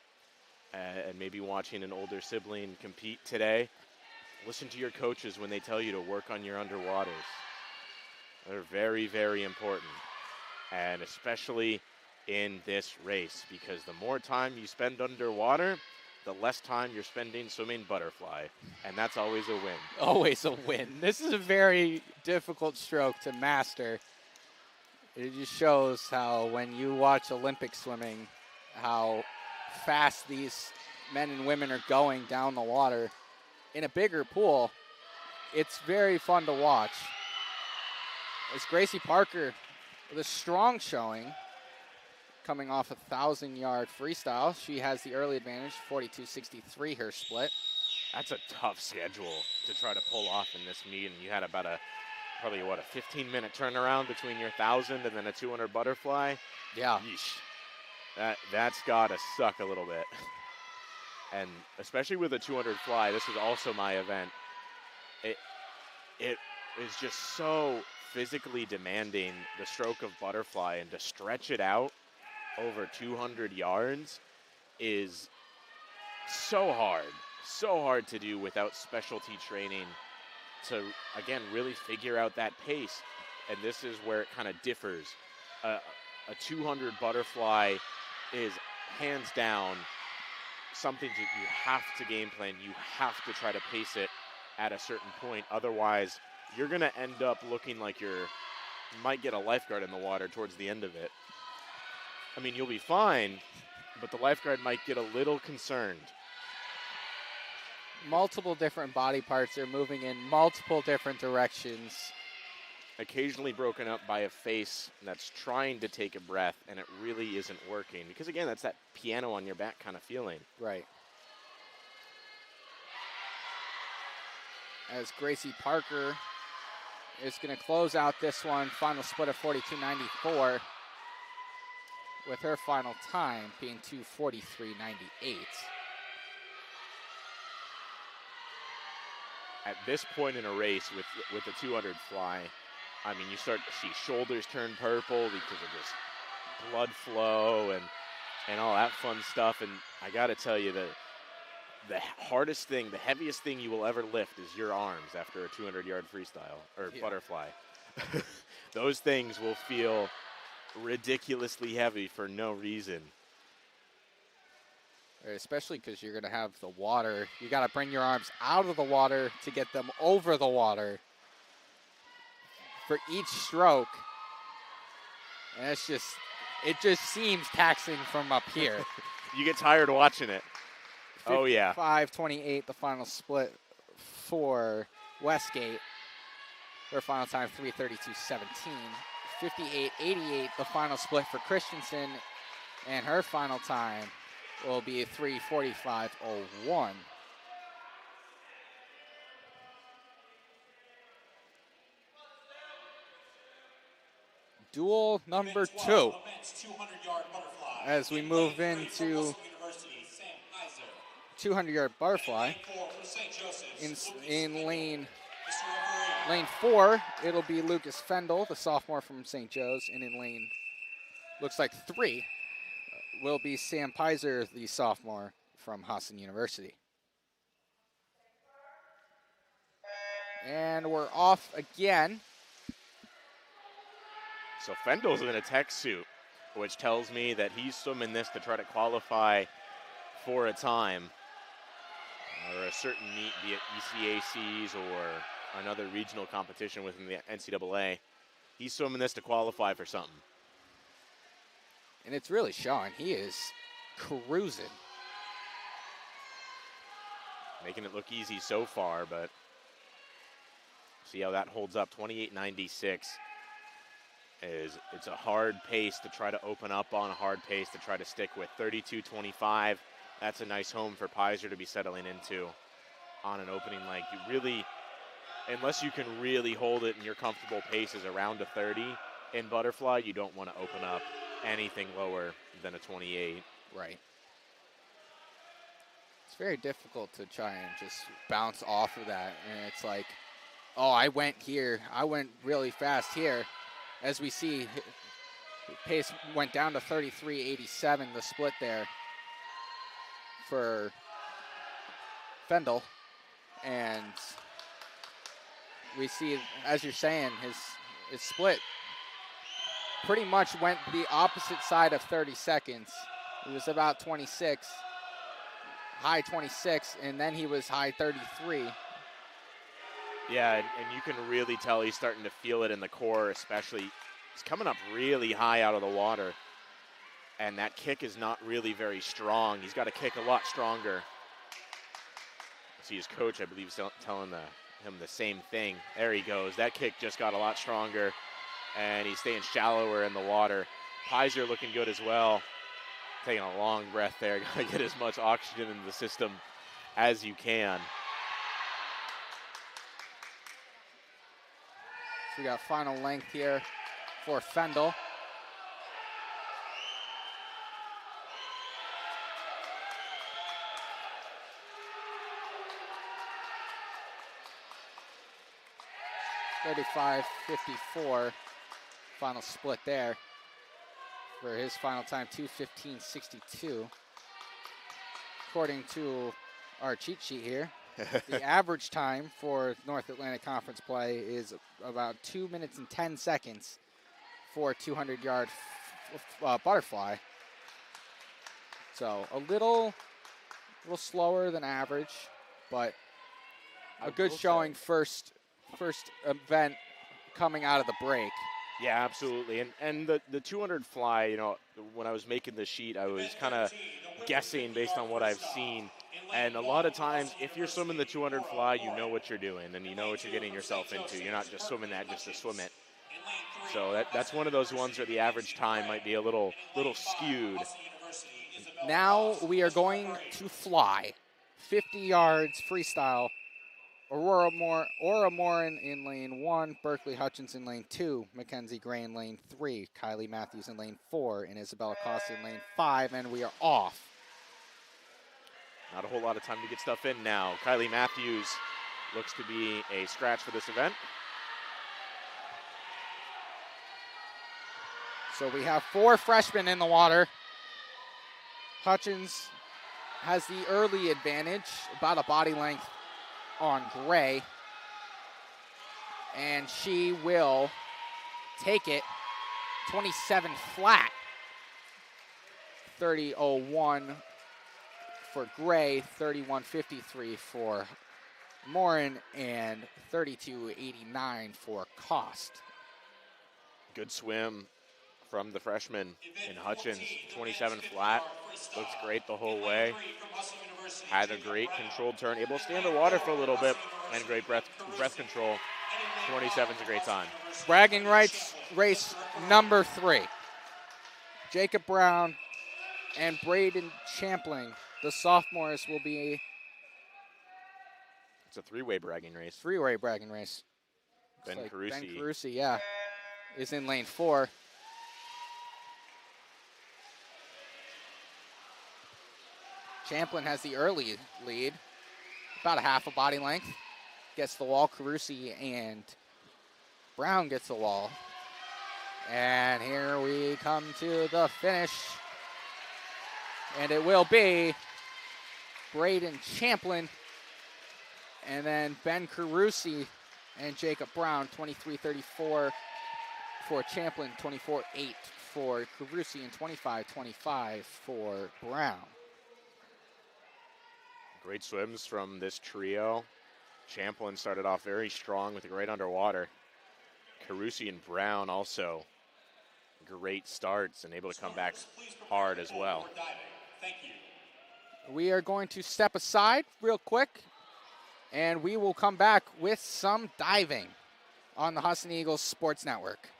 and maybe watching an older sibling compete today, listen to your coaches when they tell you to work on your underwaters. They're very, very important, and especially in this race, because the more time you spend underwater, the less time you're spending swimming butterfly, and that's always a win. Always a win. This is a very difficult stroke to master. It just shows how when you watch Olympic swimming, how fast these men and women are going down the water. In a bigger pool, it's very fun to watch. As Gracie Parker with a strong showing, coming off a 1,000-yard freestyle. She has the early advantage, 42-63 her split. That's a tough schedule to try to pull off in this meet, and you had about probably a 15-minute turnaround between your 1,000 and then a 200 butterfly. Yeah. Yeesh. That's got to suck a little bit. And especially with a 200 fly, this is also my event. It is just so physically demanding, the stroke of butterfly, and to stretch it out over 200 yards is so hard to do without specialty training to, again, really figure out that pace. And this is where it kind of differs. A 200 butterfly is hands down something that you have to game plan. You have to try to pace it at a certain point. Otherwise, you're going to end up looking like you might get a lifeguard in the water towards the end of it. I mean, you'll be fine, but the lifeguard might get a little concerned. Multiple different body parts are moving in multiple different directions. Occasionally broken up by a face that's trying to take a breath, and it really isn't working. Because, again, that's that piano on your back kind of feeling. Right. As Gracie Parker is going to close out this one, final split of 42.94, with her final time being 2:43.98. At this point in a race with the 200 fly, I mean, you start to see shoulders turn purple because of just blood flow and all that fun stuff. And I got to tell you, the hardest thing, the heaviest thing you will ever lift is your arms after a 200-yard freestyle or butterfly. Those things will feel ridiculously heavy for no reason. Especially because you're going to have the water. You got to bring your arms out of the water to get them over the water for each stroke. And it just seems taxing from up here. You get tired watching it. Oh, yeah. 5:28, the final split for Westgate. Her final time, 3:32.17. 58.88, the final split for Christensen. And her final time will be 3:45.01. Duel number 2. As we move into 200-yard butterfly. In lane 4, it'll be Lucas Fendel, the sophomore from St. Joe's, and in lane, looks like 3, will be Sam Pizer, the sophomore from Husson University. And we're off again. So Fendel's in a tech suit, which tells me that he's swimming this to try to qualify for a time or a certain meet, be it ECACs or another regional competition within the NCAA. He's swimming this to qualify for something. And it's really showing. He is cruising. Making it look easy so far, but see how that holds up. 28.96 it's a hard pace to try to open up on, a hard pace to try to stick with. 32.25, that's a nice home for Pizer to be settling into on an opening leg. You really, unless you can really hold it and your comfortable pace is around a 30 in butterfly, you don't want to open up anything lower than a 28. Right. It's very difficult to try and just bounce off of that. And it's like, oh, I went here. I went really fast here. As we see, pace went down to 33.87, the split there for Fendel. And we see, as you're saying, his split pretty much went the opposite side of 30 seconds. He was about 26, high 26, and then he was high 33. Yeah, and you can really tell he's starting to feel it in the core, especially. He's coming up really high out of the water, and that kick is not really very strong. He's got to kick a lot stronger. See his coach, I believe, is telling him the same thing. There he goes. That kick just got a lot stronger, and he's staying shallower in the water. Pizer looking good as well. Taking a long breath there. Got to get as much oxygen into the system as you can. So we got final length here for Fendel. .35.54, final split there for his final time, 2:15.62. According to our cheat sheet here, the average time for North Atlantic Conference play is about 2 minutes and 10 seconds for a 200-yard butterfly. So a little slower than average, but a good showing first event coming out of the break. Yeah, absolutely. And the 200 fly, you know, when I was making the sheet, I was kind of guessing based on what I've seen. And a lot of times, if you're swimming the 200 fly, you know what you're doing and you know what you're getting yourself into. You're not just swimming that just to swim it. So that's one of those ones where the average time might be a little skewed. Now we are going to fly 50 yards freestyle. Aurora Morin in lane 1, Berkeley Hutchins in lane 2, Mackenzie Gray in lane 3, Kylie Matthews in lane 4, and Isabella Costa in lane 5, and we are off. Not a whole lot of time to get stuff in now. Kylie Matthews looks to be a scratch for this event. So we have 4 freshmen in the water. Hutchins has the early advantage, about a body length on Gray, and she will take it 27 flat. 30.01 for Gray, 31.53 for Morin, and 32.89 for Cost. Good swim from the freshman in Hutchins, 27 flat. Looks great the whole way. Had a great controlled turn, able to stay underwater for a little bit, and great breath control. 27 is a great time. Bragging rights race number 3. Jacob Brown and Braden Champling, the sophomores, will be It's a three-way bragging race. Three-way bragging race. Ben like Carusi. Ben Carusi, yeah, is in lane 4. Champlin has the early lead, about a half a body length. Gets the wall. Carusi and Brown gets the wall. And here we come to the finish. And it will be Braden Champlin and then Ben Carusi and Jacob Brown, 23.34 for Champlin, 24.8 for Carusi, and 25.25 for Brown. Great swims from this trio. Champlin started off very strong with a great underwater. Carusi and Brown also great starts and able to come back hard as well. We are going to step aside real quick, and we will come back with some diving on the Husson Eagles Sports Network.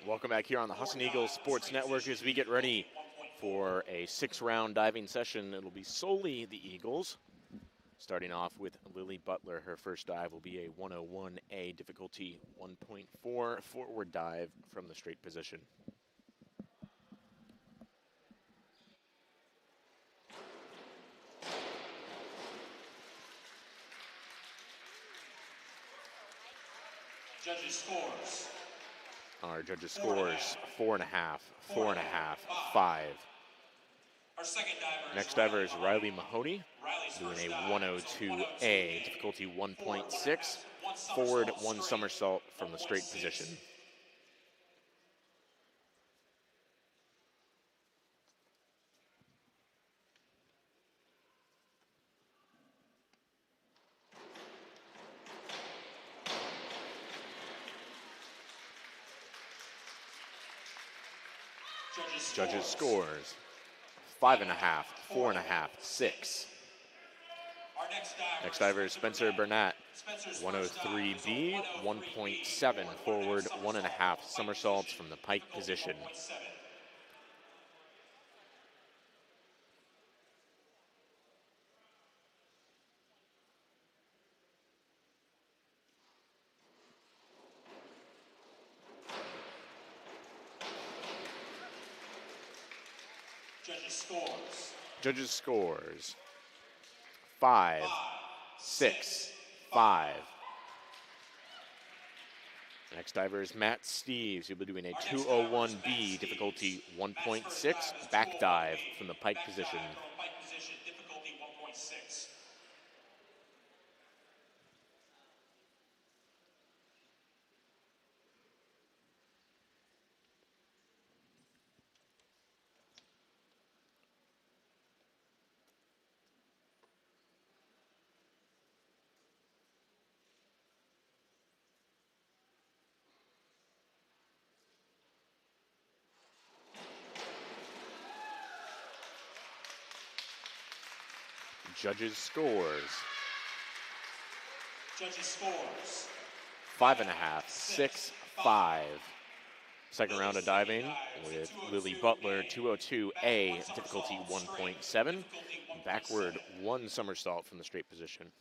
Welcome back here on the Husson Eagles Sports Network as we get ready for a 6-round diving session. It'll be solely the Eagles. Starting off with Lily Butler. Her first dive will be a 101A, difficulty 1.4, forward dive from the straight position. Judges scores. Our judges scores 4.5, 4.5, 5. Our second diver. Next diver is Riley Mahoney, doing a 102A, difficulty 1.6, forward 1 somersault from the straight position. Judges scores 5.5, 4.5, 6. Next diver is Spencer Burnett, 103B, 1.7, forward 1.5 somersaults from the pike position. Judges scores 5, 6, 5. Next diver is Matt Steves. He'll be doing a 201B, difficulty 1.6, back dive from the pike position. Judges scores 5.5, 6, 5. Second round of diving with Lily Butler, 202A, difficulty 1.7, backward 1 somersault from the straight position.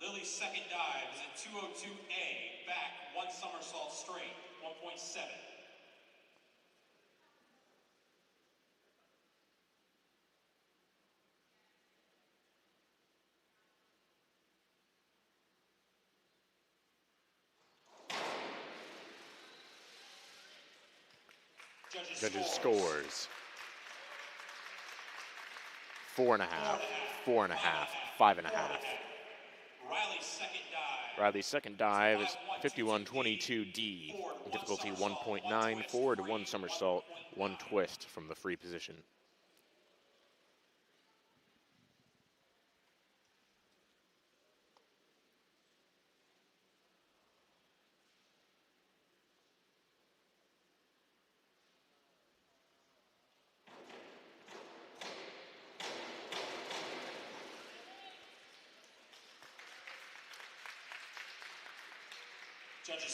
Lily's second dive is a 202A, back 1 somersault straight, 1.7. Judges scores 4.5, 4.5, 5.5. Riley's second dive is 5122D, difficulty 1.9, forward 1 somersault, 1 twist from the free position.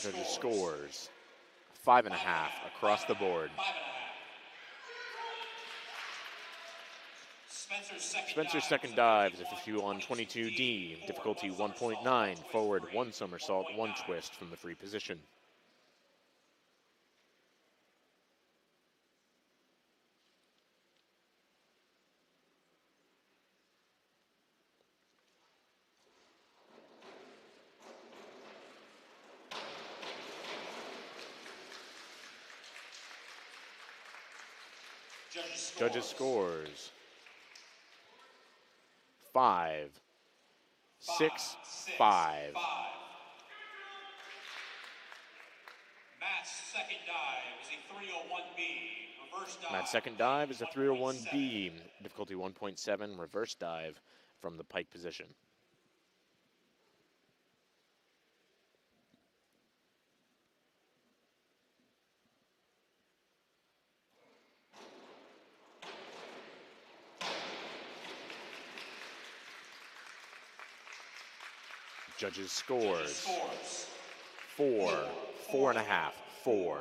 Judges scores 5.5 across the board. Spencer's second dive is a 5122D, difficulty 1.9, forward 1 somersault, 1 twist from the free position. Judges scores 5, 6, 5. Matt's second dive is a 301B, difficulty 1.7, reverse dive from the pike position. Judges scores. 4, 4.5, 4.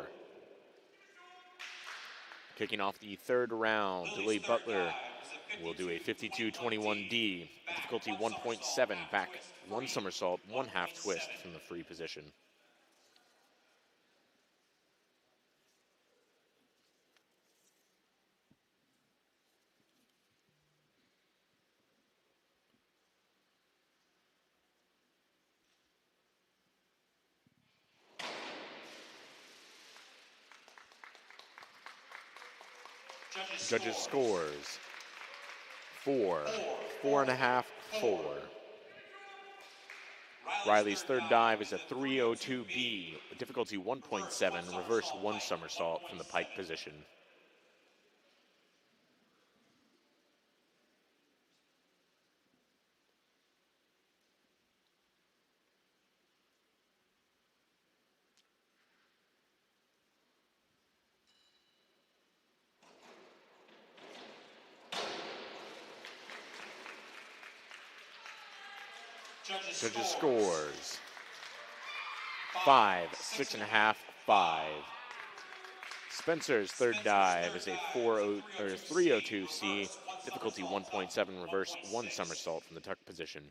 Kicking off the third round, Lily Butler will do a 52-21D, difficulty 1.7, back 1 somersault, 1 half twist from the free position. Judges scores. 4, 4.5, 4. Riley's third dive is a 302B, difficulty 1.7, reverse 1 somersault from the pike position. Judges scores. 5, 6.5, 5. Spencer's third dive is a 302C, difficulty 1.7, reverse 1 somersault from the tuck position.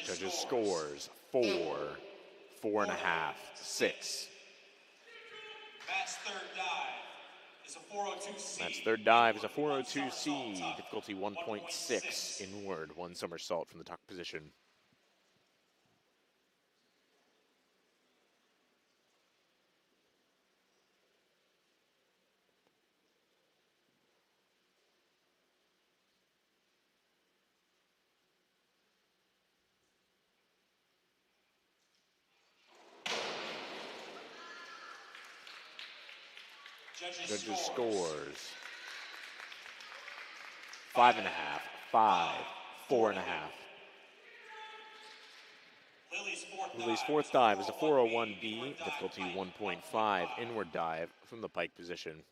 Judges scores. 4, 4.5, 6. Matt's third dive is a 402C. Matt's third dive is a 402C, difficulty 1.6, inward 1 somersault from the tuck position. Judges scores. 5.5, 5, 4.5. Lily's fourth dive is a 401B, difficulty 1.5, inward dive from the pike position.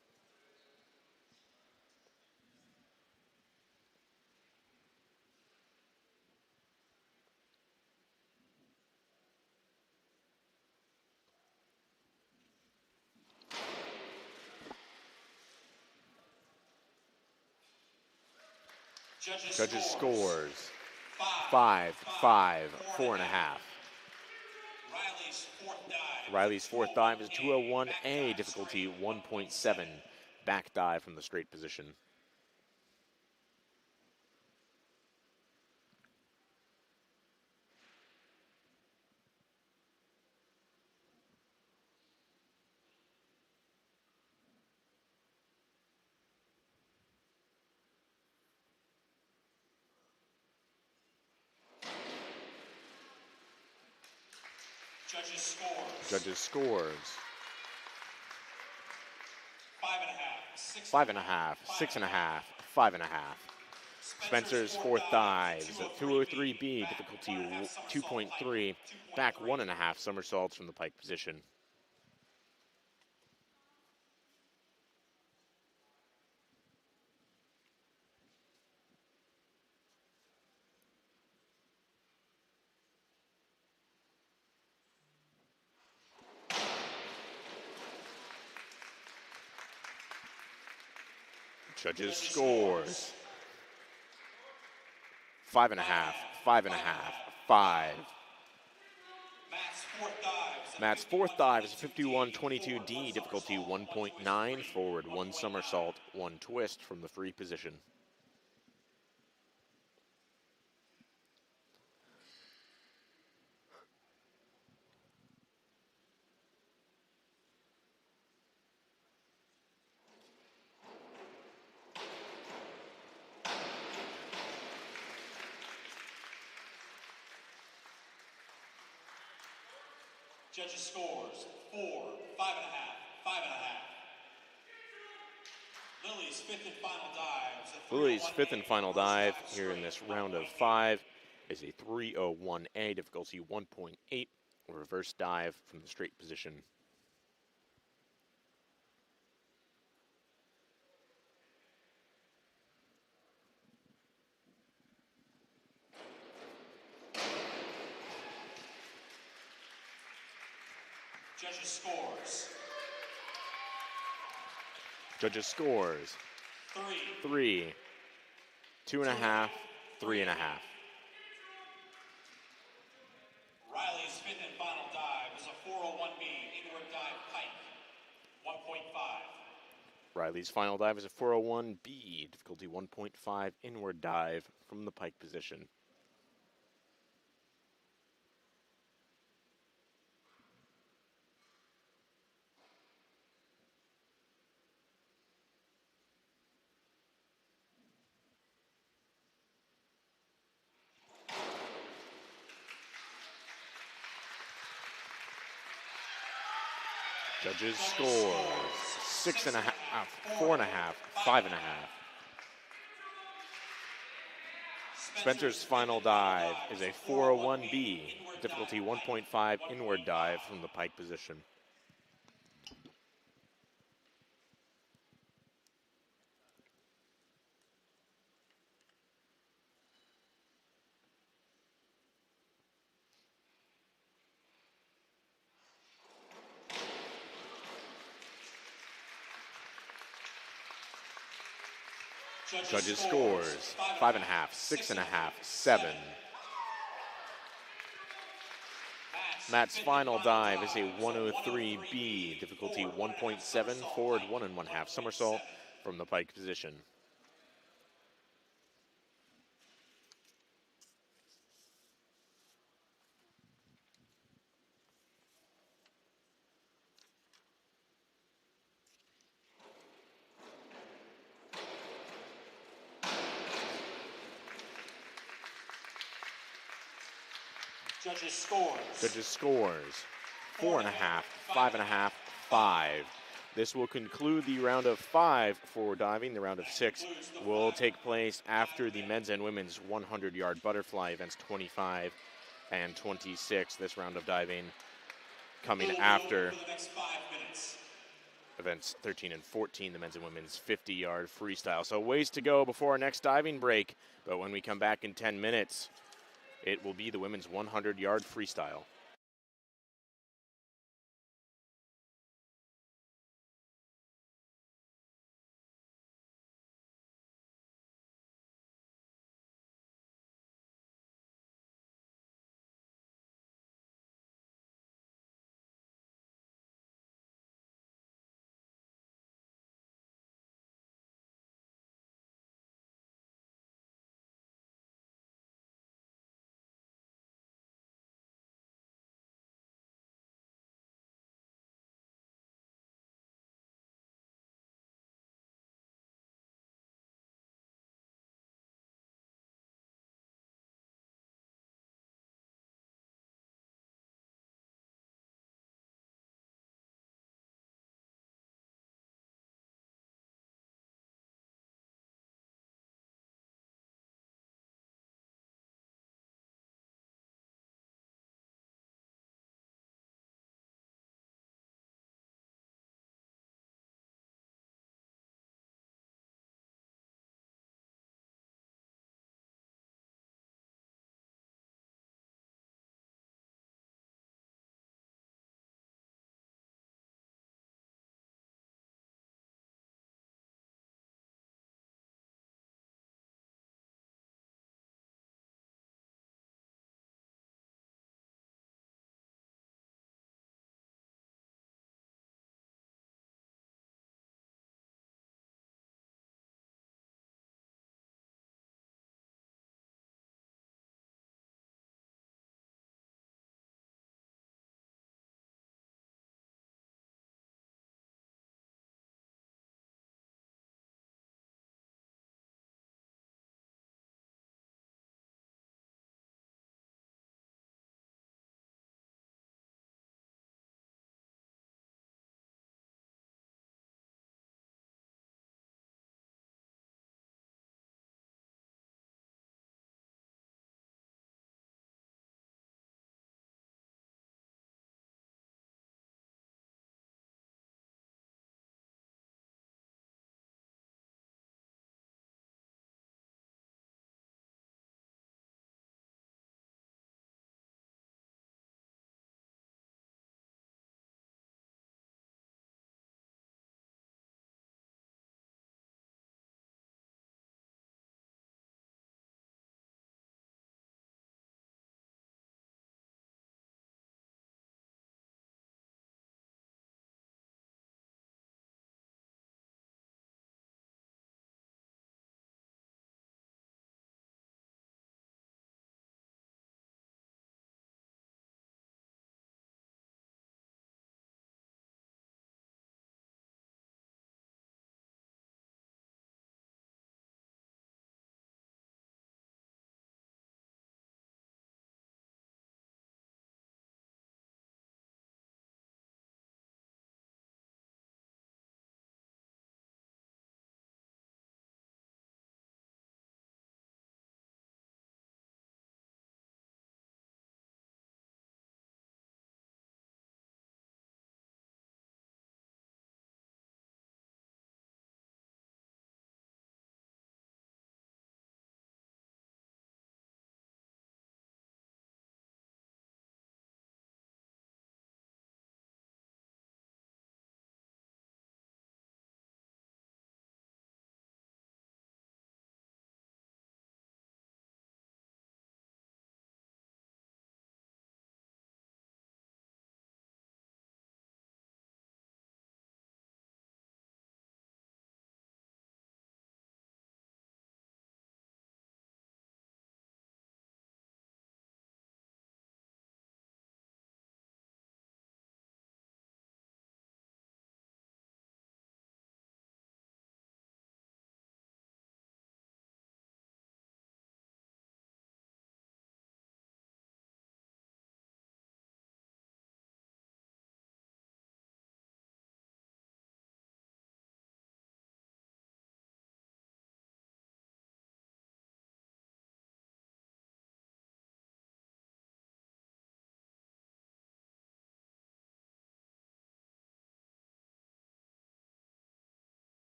Judges scores. 5, 5, 4.5. Riley's fourth dive is 201A, difficulty 1.7, back dive from the straight position. Judges scores. 5.5, 6.5, 5.5. Spencer's fourth dive is a 203B, difficulty 2.3, back 1.5 somersaults from the pike position. Judges scores. 5.5, 5.5, 5. Matt's fourth dive is a 51-22D, difficulty 1.9, forward 1 somersault, 1 twist from the free position. Judges scores 4, 5.5, 5.5. Lily's fifth and final dive. Lily's fifth and final dive here in this round of 5 is a 301A, difficulty 1.8, reverse dive from the straight position. Judges scores. Judges scores. 3, 2.5, 3.5. Riley's fifth and final dive is a 401B inward dive pike, 1.5. Riley's final dive is a 401B, difficulty 1.5, inward dive from the pike position. Judges scores 6.5, 4.5, 5.5. Spencer's final dive is a 401B, difficulty 1.5, inward dive from the pike position. Judges scores 5.5, 6.5, 7. Matt's final dive is a 103B, difficulty 1.7, forward 1.5 somersault from the pike position. Judges scores. Judges scores 4.5, 5.5, 5. This will conclude the round of 5 for diving. The round of 6 will take place after the men's and women's 100-yard butterfly events 25 and 26. This round of diving coming after events 13 and 14, the men's and women's 50-yard freestyle. So ways to go before our next diving break, but when we come back in 10 minutes, it will be the women's 100-yard freestyle.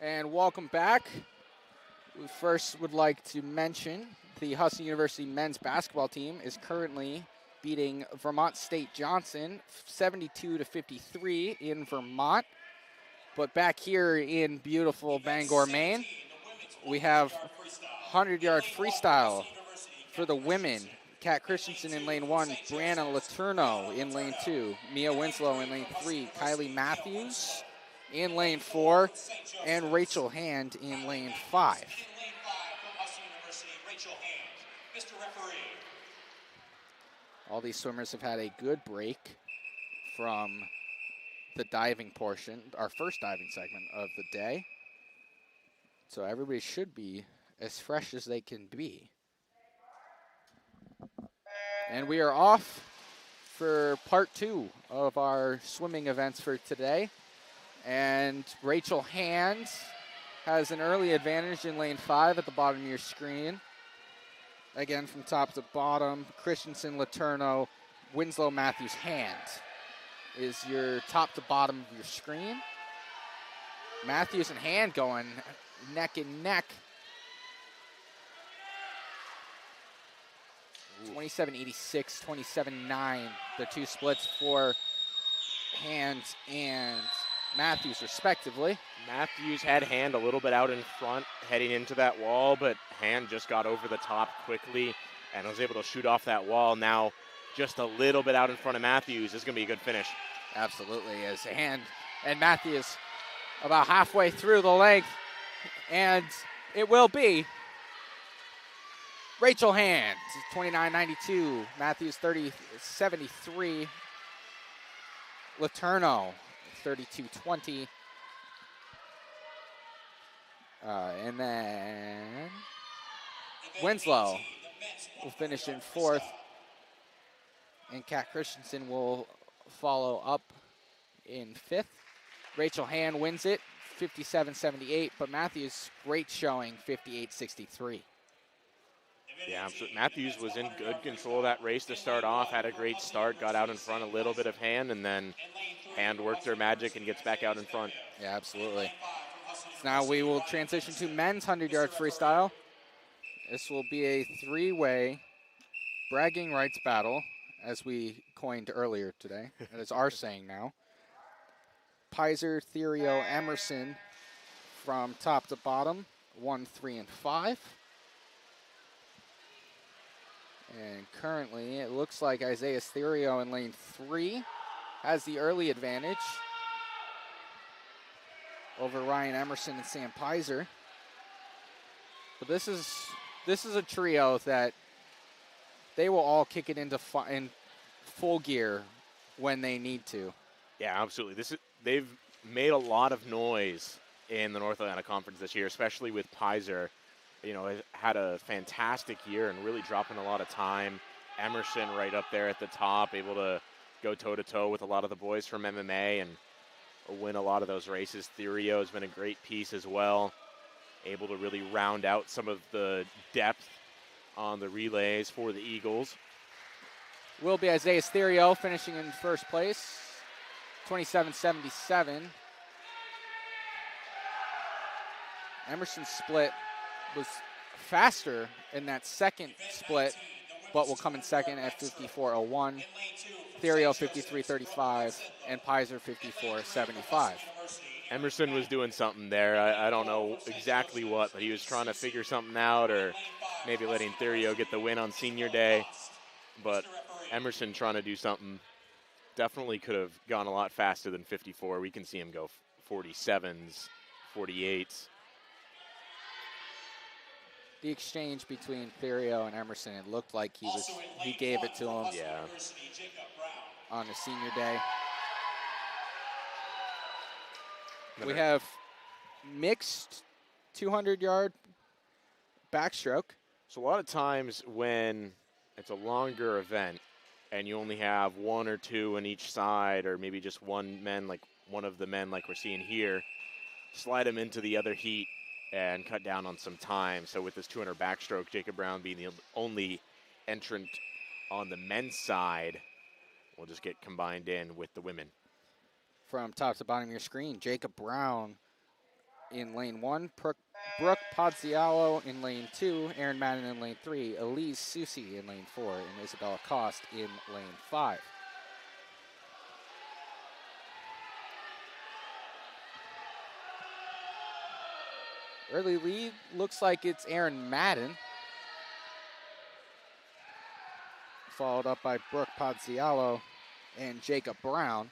And welcome back. We first would like to mention the Husson University men's basketball team is currently beating Vermont State Johnson 72-53 in Vermont. But back here in beautiful Bangor, Maine, we have 100-yard freestyle for the women. Kat Christensen in lane 1, Brianna Letourneau in lane 2, Mia Winslow in lane 3, Kylie Matthews in lane 4, and Rachel Hand in lane 5. All these swimmers have had a good break from the diving portion, our first diving segment of the day. So everybody should be as fresh as they can be. And we are off for part 2 of our swimming events for today. And Rachel Hand has an early advantage in lane 5 at the bottom of your screen. Again, from top to bottom, Christensen, Letourneau, Winslow, Matthews, Hand is your top to bottom of your screen. Matthews and Hand going neck and neck. 27-86, 27-9, the two splits for Hand and Matthews respectively. Matthews had Hand a little bit out in front heading into that wall, but Hand just got over the top quickly and was able to shoot off that wall. Now just a little bit out in front of Matthews is going to be a good finish. Absolutely, as Hand and Matthews about halfway through the length, and it will be Rachel Hand, 29.92, Matthews 30.73, Letourneau 32.20, and then Winslow will finish in 4th, and Kat Christensen will follow up in 5th. Rachel Hand wins it, 57.78, but Matthews, great showing, 58.63. Yeah, absolutely. Matthews was in good control of that race to start off, had a great start, got out in front a little bit of Hand, and then Hand worked her magic and gets back out in front. Yeah, absolutely. So now we will transition to men's 100-yard freestyle. This will be a 3-way bragging rights battle, as we coined earlier today. That is our saying now. Pizer, Therio, Emerson from top to bottom, 1, 3, and 5. And currently, it looks like Isaiah Therio in lane 3 has the early advantage over Ryan Emerson and Sam Pizer. But this is a trio that they will all kick it into in full gear when they need to. Yeah, absolutely. They've made a lot of noise in the North Atlantic Conference this year, especially with Pizer. You know, had a fantastic year and really dropping a lot of time. Emerson right up there at the top, able to go toe-to-toe with a lot of the boys from MMA and win a lot of those races. Therio has been a great piece as well, able to really round out some of the depth on the relays for the Eagles. Will be Isaiah Therio finishing in first place, 27.77. Emerson's split was faster in that second split, but will come in second at 54.01. Therio 53.35 and Pizer 54.75. Emerson was doing something there. I don't know exactly what, but he was trying to figure something out, or maybe letting Therio get the win on senior day. But Emerson trying to do something definitely could have gone a lot faster than 54. We can see him go 47s, 48s. The exchange between Therio and Emerson, it looked like he gave it to him. Yeah. On the senior day. We have mixed 200-yard backstroke. So a lot of times when it's a longer event and you only have one or two on each side, or maybe just one of the men like we're seeing here, slide them into the other heat and cut down on some time. So with this 200 backstroke, Jacob Brown being the only entrant on the men's side, we'll just get combined in with the women. From top to bottom of your screen, Jacob Brown in lane 1, Brooke Pozziallo in lane 2, Aaron Madden in lane 3, Elise Susi in lane 4, and Isabella Cost in lane 5. Early lead looks like it's Aaron Madden, followed up by Brooke Pozziallo and Jacob Brown.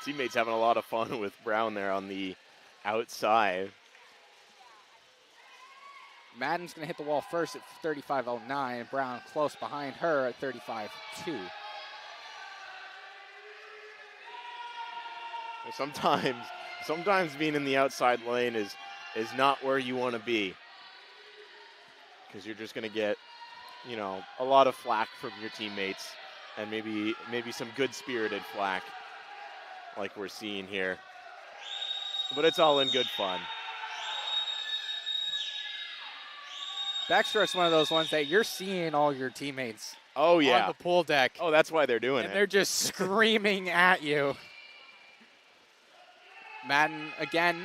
Teammates having a lot of fun with Brown there on the outside. Madden's going to hit the wall first at 35.09. Brown close behind her at 35.2. Sometimes being in the outside lane is not where you want to be, because you're just going to get, a lot of flack from your teammates, and maybe some good-spirited flack like we're seeing here. But it's all in good fun. Backstroke's one of those ones that you're seeing all your teammates on the pool deck. Oh, that's why they're doing it. And they're just screaming at you. Madden, again,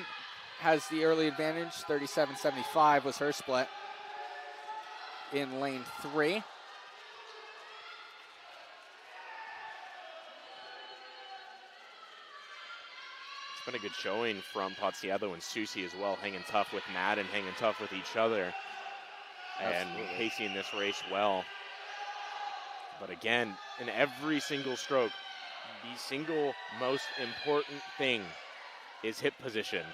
has the early advantage. 37.75 was her split in lane 3. It's been a good showing from Pozziallo and Susi as well, hanging tough with Madden, hanging tough with each other, and pacing this race well. But again, in every single stroke, the single most important thing is hip position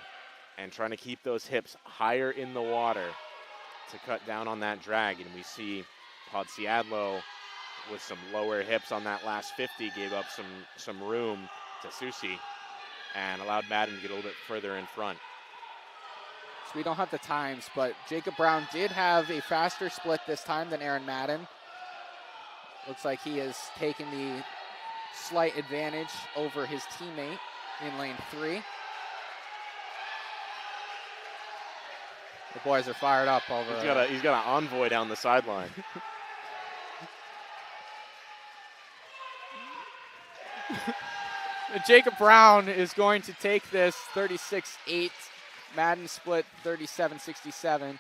and trying to keep those hips higher in the water to cut down on that drag. And we see Pozziallo with some lower hips on that last 50 gave up some room to Susi and allowed Madden to get a little bit further in front. So we don't have the times, but Jacob Brown did have a faster split this time than Aaron Madden. Looks like he has taken the slight advantage over his teammate in lane 3. The boys are fired up over. He's got an envoy down the sideline. Jacob Brown is going to take this 36-8. Madden split 37-67.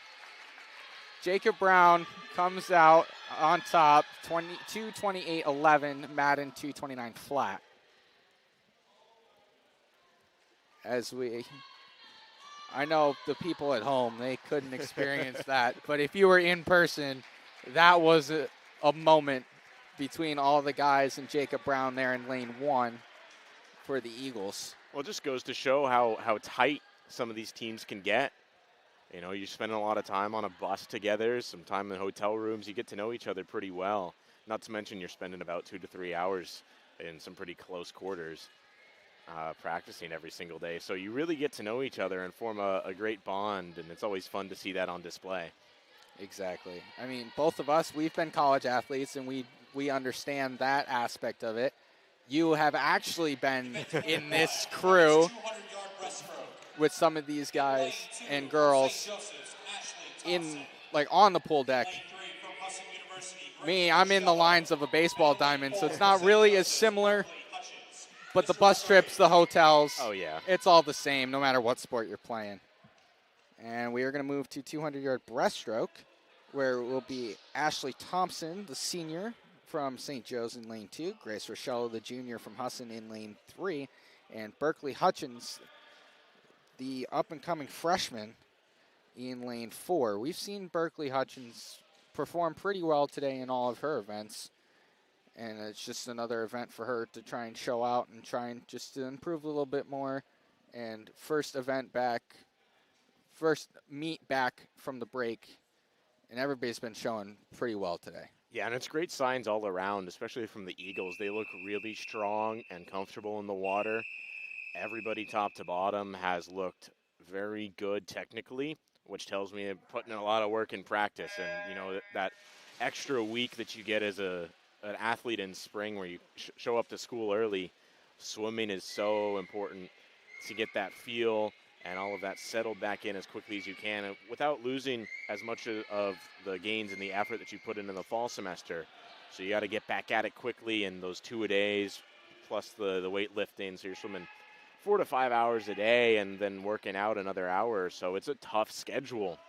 Jacob Brown comes out on top, 2:28.11. Madden 2:29 flat. I know the people at home, they couldn't experience that. But if you were in person, that was a moment between all the guys and Jacob Brown there in lane 1 for the Eagles. Well, it just goes to show how tight some of these teams can get. You're spending a lot of time on a bus together, some time in hotel rooms. You get to know each other pretty well. Not to mention you're spending about 2 to 3 hours in some pretty close quarters. Practicing every single day. So you really get to know each other and form a great bond, and it's always fun to see that on display. Exactly. I mean, both of us, we've been college athletes, and we understand that aspect of it. You have actually been in this crew with some of these guys and girls on the pool deck. Me, I'm in the lines of a baseball diamond, so it's not really as similar. But the bus trips, the hotels, it's all the same no matter what sport you're playing. And we are going to move to 200-yard breaststroke, where it will be Ashley Thompson, the senior from St. Joe's in lane 2, Grace Rochelle, the junior from Husson in lane 3, and Berkeley Hutchins, the up-and-coming freshman in lane 4. We've seen Berkeley Hutchins perform pretty well today in all of her events. And it's just another event for her to try and show out and try and just to improve a little bit more. And first meet back from the break. And everybody's been showing pretty well today. Yeah, and it's great signs all around, especially from the Eagles. They look really strong and comfortable in the water. Everybody top to bottom has looked very good technically, which tells me they're putting in a lot of work in practice. And, that extra week that you get as an athlete in spring where you show up to school early, swimming is so important to get that feel and all of that settled back in as quickly as you can without losing as much of the gains and the effort that you put into the fall semester. So you got to get back at it quickly in those 2-a-days, plus the weightlifting. So you're swimming 4 to 5 hours a day and then working out another hour or so. It's a tough schedule.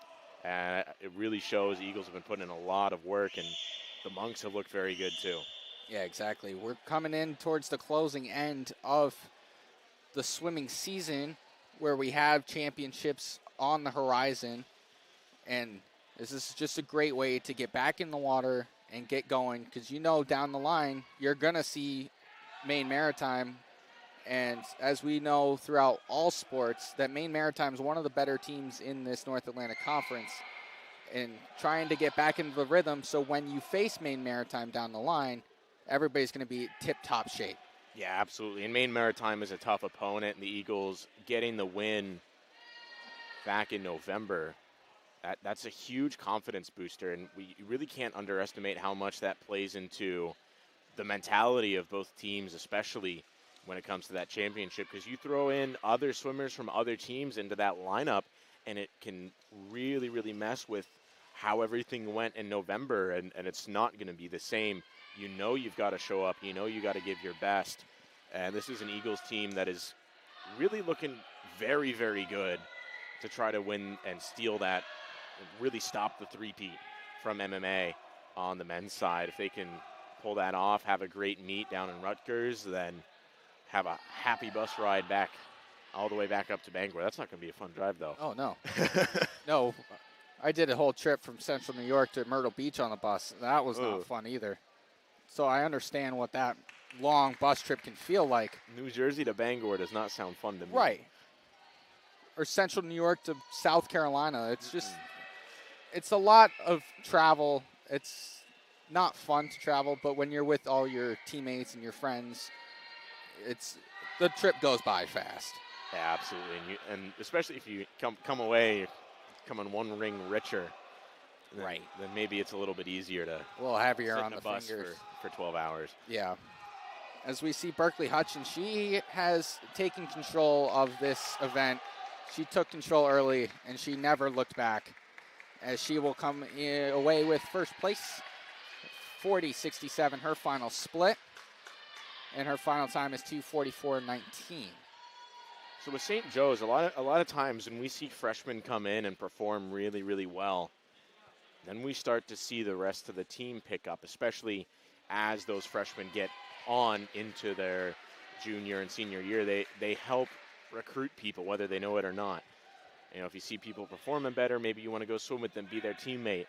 And it really shows the Eagles have been putting in a lot of work, and the Monks have looked very good too. Yeah, exactly. We're coming in towards the closing end of the swimming season where we have championships on the horizon. And this is just a great way to get back in the water and get going, because you know down the line you're going to see Maine Maritime. And as we know throughout all sports, that Maine Maritime is one of the better teams in this North Atlantic Conference, and trying to get back into the rhythm so when you face Maine Maritime down the line, everybody's going to be tip-top shape. Yeah, absolutely. And Maine Maritime is a tough opponent, and the Eagles getting the win back in November, that's a huge confidence booster, and you really can't underestimate how much that plays into the mentality of both teams, especially when it comes to that championship, because you throw in other swimmers from other teams into that lineup, and it can really, really mess with how everything went in November, and it's not going to be the same. You know you've got to show up. You know you got to give your best. And this is an Eagles team that is really looking very, very good to try to win and steal that, and really stop the three-peat from MMA on the men's side. If they can pull that off, have a great meet down in Rutgers, then have a happy bus ride back all the way back up to Bangor. That's not going to be a fun drive, though. Oh, no. No, I did a whole trip from central New York to Myrtle Beach on the bus. That was not fun either. So I understand what that long bus trip can feel like. New Jersey to Bangor does not sound fun to me. Right. Or central New York to South Carolina. It's just, it's a lot of travel. It's not fun to travel, but when you're with all your teammates and your friends, the trip goes by fast. Yeah, absolutely. And especially if you come away, coming one ring richer, right? Then maybe it's a little bit easier to heavier sit on in the bus fingers for 12 hours. Yeah. As we see Berkeley Hutchins, she has taken control of this event. She took control early, and she never looked back, as she will come away with first place, 40-67, her final split. And her final time is 2:44.19. So with St. Joe's, a lot of times when we see freshmen come in and perform really, really well, then we start to see the rest of the team pick up, especially as those freshmen get on into their junior and senior year. They help recruit people, whether they know it or not. You know, if you see people performing better, maybe you want to go swim with them, be their teammate.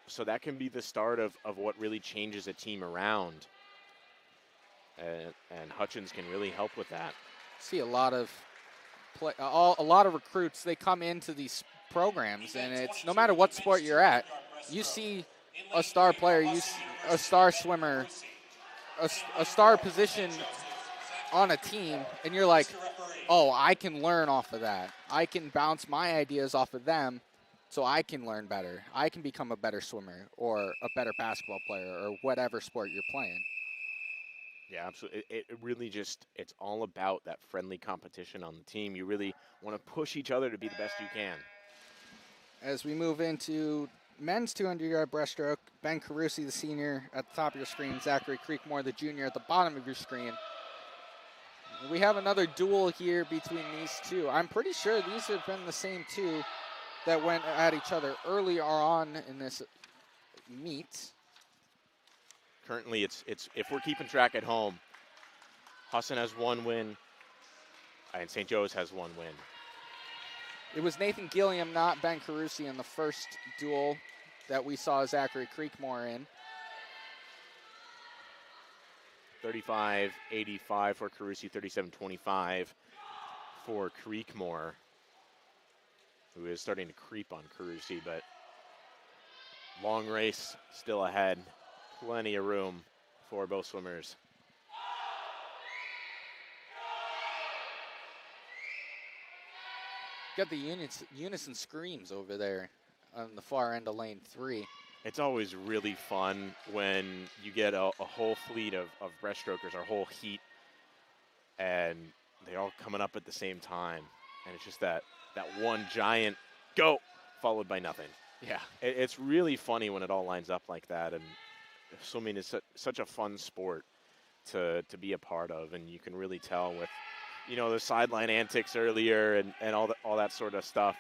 So that can be the start of what really changes a team around. And Hutchins can really help with that. See a lot of a lot of recruits. They come into these programs, and it's no matter what sport you're at, you see a star player, a star swimmer, a star position on a team, and you're like, oh, I can learn off of that. I can bounce my ideas off of them, so I can learn better. I can become a better swimmer or a better basketball player or whatever sport you're playing. Yeah, absolutely. It really just, it's all about that friendly competition on the team. You really want to push each other to be the best you can. As we move into men's 200-yard breaststroke, Ben Carusi, the senior, at the top of your screen, Zachary Creekmore, the junior, at the bottom of your screen. We have another duel here between these two. I'm pretty sure these have been the same two that went at each other earlier on in this meet. Currently, it's if we're keeping track at home, Husson has one win, and St. Joe's has one win. It was Nathan Gilliam, not Ben Carusi, in the first duel that we saw Zachary Creekmore in. 35-85 for Carusi, 37-25 for Creekmore, who is starting to creep on Carusi, but long race still ahead. Plenty of room for both swimmers. Got the unison screams over there on the far end of lane 3. It's always really fun when you get a whole fleet of breaststrokers, our whole heat, and they're all coming up at the same time. And it's just that one giant go followed by nothing. Yeah. It's really funny when it all lines up like that. And swimming is such a fun sport. to be a part of, and you can really tell with, the sideline antics earlier and all that sort of stuff.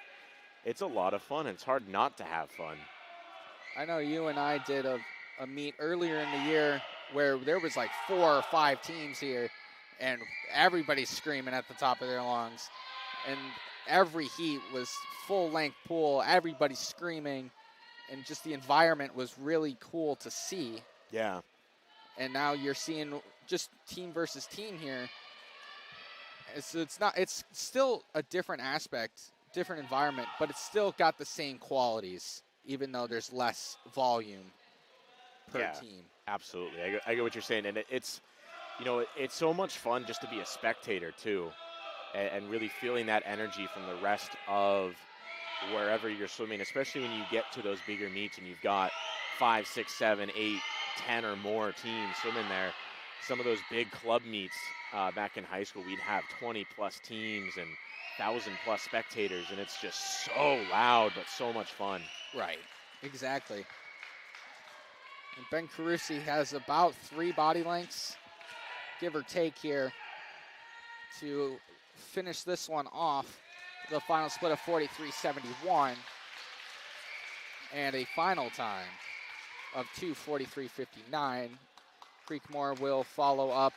It's a lot of fun. It's hard not to have fun. I know you and I did a meet earlier in the year where there was like 4 or 5 teams here, and everybody's screaming at the top of their lungs. And every heat was full-length pool, everybody screaming, and just the environment was really cool to see. Yeah. And now you're seeing just team versus team here. It's still a different aspect, different environment, but it's still got the same qualities, even though there's less volume per team. Absolutely. I get what you're saying, and it's so much fun just to be a spectator too, and really feeling that energy from the rest of wherever you're swimming, especially when you get to those bigger meets and you've got 5, 6, 7, 8, 10 or more teams swimming there. Some of those big club meets back in high school, we'd have 20-plus teams and 1,000-plus spectators, and it's just so loud but so much fun. Right, exactly. And Ben Carusi has about 3 body lengths, give or take here, to finish this one off. The final split of 43.71 and a final time of 2:43.59. Creekmore will follow up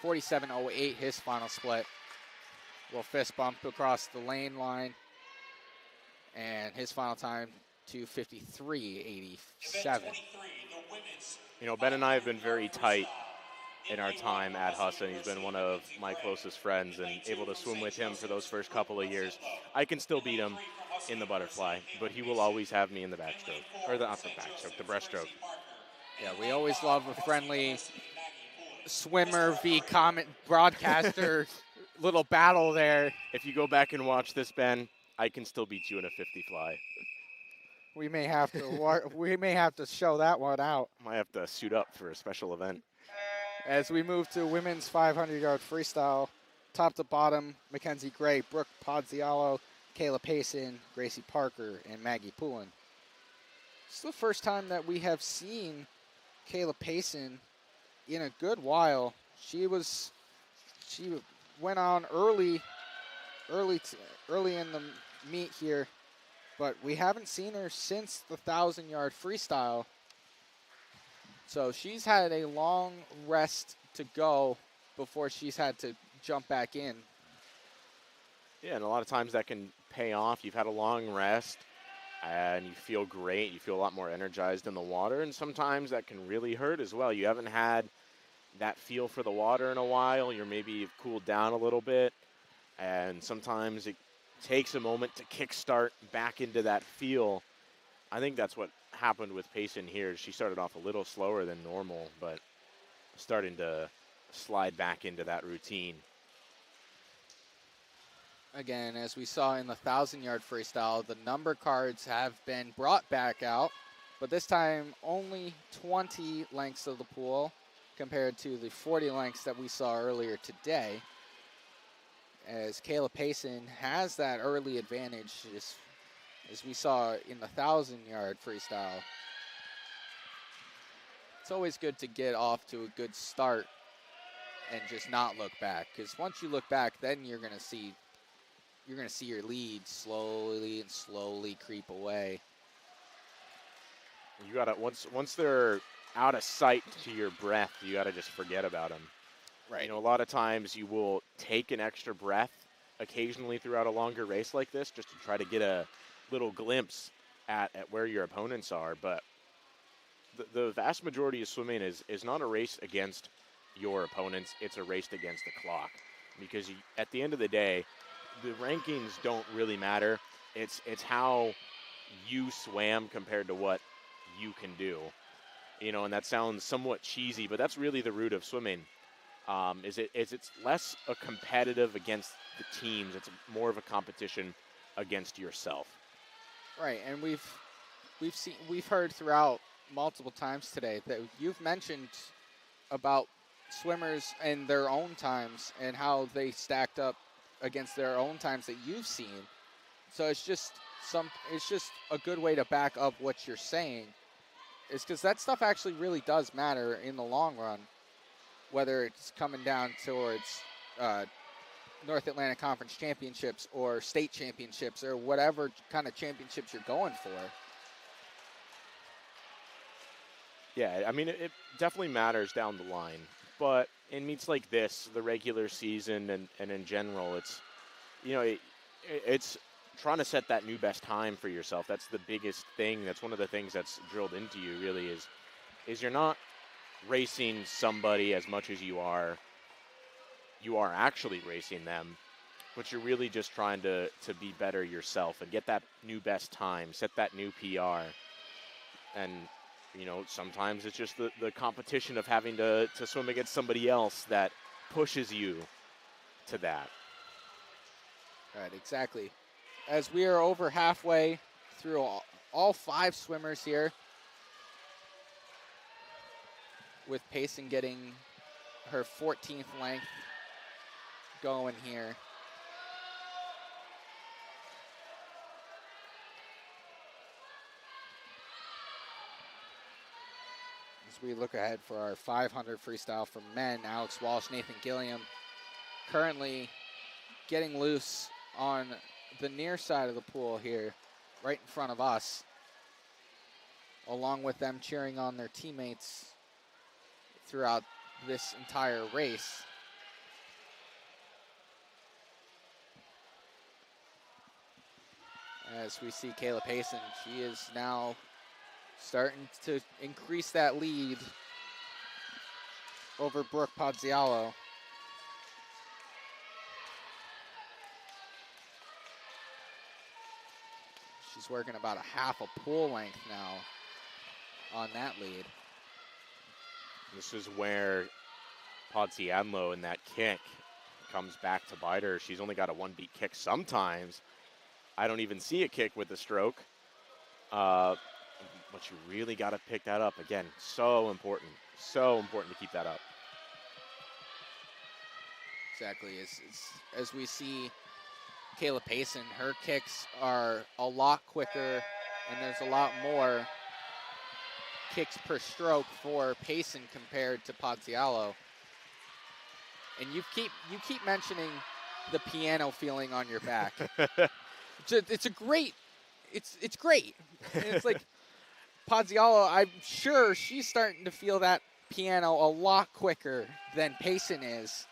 47.08, his final split. Will fist bump across the lane line, and his final time 2:53.87. Ben and I have been very tight in our time at Husson. He's been one of my closest friends, and able to swim with him for those first couple of years. I can still beat him in the butterfly, but he will always have me in the backstroke, or not the backstroke, the breaststroke. Yeah, we always love a friendly swimmer v. comment broadcaster little battle there. If you go back and watch this, Ben, I can still beat you in a 50 fly. We may have to show that one out. Might have to suit up for a special event. As we move to women's 500-yard freestyle, top to bottom, Mackenzie Gray, Brooke Podzialo, Kayla Payson, Gracie Parker, and Maggie Poulin. It's the first time that we have seen Kayla Payson in a good while. She went on early in the meet here, but we haven't seen her since the 1,000-yard freestyle. So she's had a long rest to go before she's had to jump back in. Yeah, and a lot of times that can pay off. You've had a long rest, and you feel great. You feel a lot more energized in the water, and sometimes that can really hurt as well. You haven't had that feel for the water in a while. You've cooled down a little bit, and sometimes it takes a moment to kickstart back into that feel. I think that's what happened with Payson here. She started off a little slower than normal, but starting to slide back into that routine. Again, as we saw in the 1,000-yard freestyle, the number cards have been brought back out, but this time only 20 lengths of the pool compared to the 40 lengths that we saw earlier today, as Kayla Payson has that early advantage as we saw in the 1,000-yard freestyle. It's always good to get off to a good start and just not look back, because once you look back, then you're going to see your lead slowly creep away. You gotta once they're out of sight to your breath, you gotta just forget about them. Right. A lot of times you will take an extra breath occasionally throughout a longer race like this, just to try to get a little glimpse at where your opponents are. But the vast majority of swimming is not a race against your opponents. It's a race against the clock, because at the end of the day, the rankings don't really matter. It's how you swam compared to what you can do. And that sounds somewhat cheesy, but that's really the root of swimming. It's less a competitive against the teams. It's more of a competition against yourself. Right, and we've heard throughout multiple times today that you've mentioned about swimmers and their own times and how they stacked up against their own times that you've seen. So it's just a good way to back up what you're saying, is because that stuff actually really does matter in the long run. whether it's coming down towards North Atlantic Conference championships or state championships or whatever kind of championships you're going for. Yeah, I mean, it definitely matters down the line. But in meets like this, the regular season and in general, it's, you know, it's trying to set that new best time for yourself. That's the biggest thing. That's one of the things that's drilled into you, really, is you're not racing somebody as much as you are actually racing them, but you're really just trying to be better yourself and get that new best time, set that new PR. And, you know, sometimes it's just the competition of having to swim against somebody else that pushes you to that. Right, exactly. As we are over halfway through all 5 swimmers here, with Payson getting her 14th length going here. As we look ahead for our 500 freestyle for men, Alex Walsh, Nathan Gilliam currently getting loose on the near side of the pool here, right in front of us, along with them cheering on their teammates throughout this entire race. As we see Kayla Payson, she is now starting to increase that lead over Brooke Pazziallo. She's working about a half a pool length now on that lead. This is where Pazziallo in that kick comes back to bite her. She's only got a 1-beat kick sometimes. I don't even see a kick with the stroke. But you really got to pick that up. Again, so important to keep that up. Exactly. As we see Kayla Payson, her kicks are a lot quicker, and there's a lot more kicks per stroke for Payson compared to Pazziallo. And you keep mentioning the piano feeling on your back. It's great. And it's like Pazziallo, I'm sure she's starting to feel that piano a lot quicker than Payson is,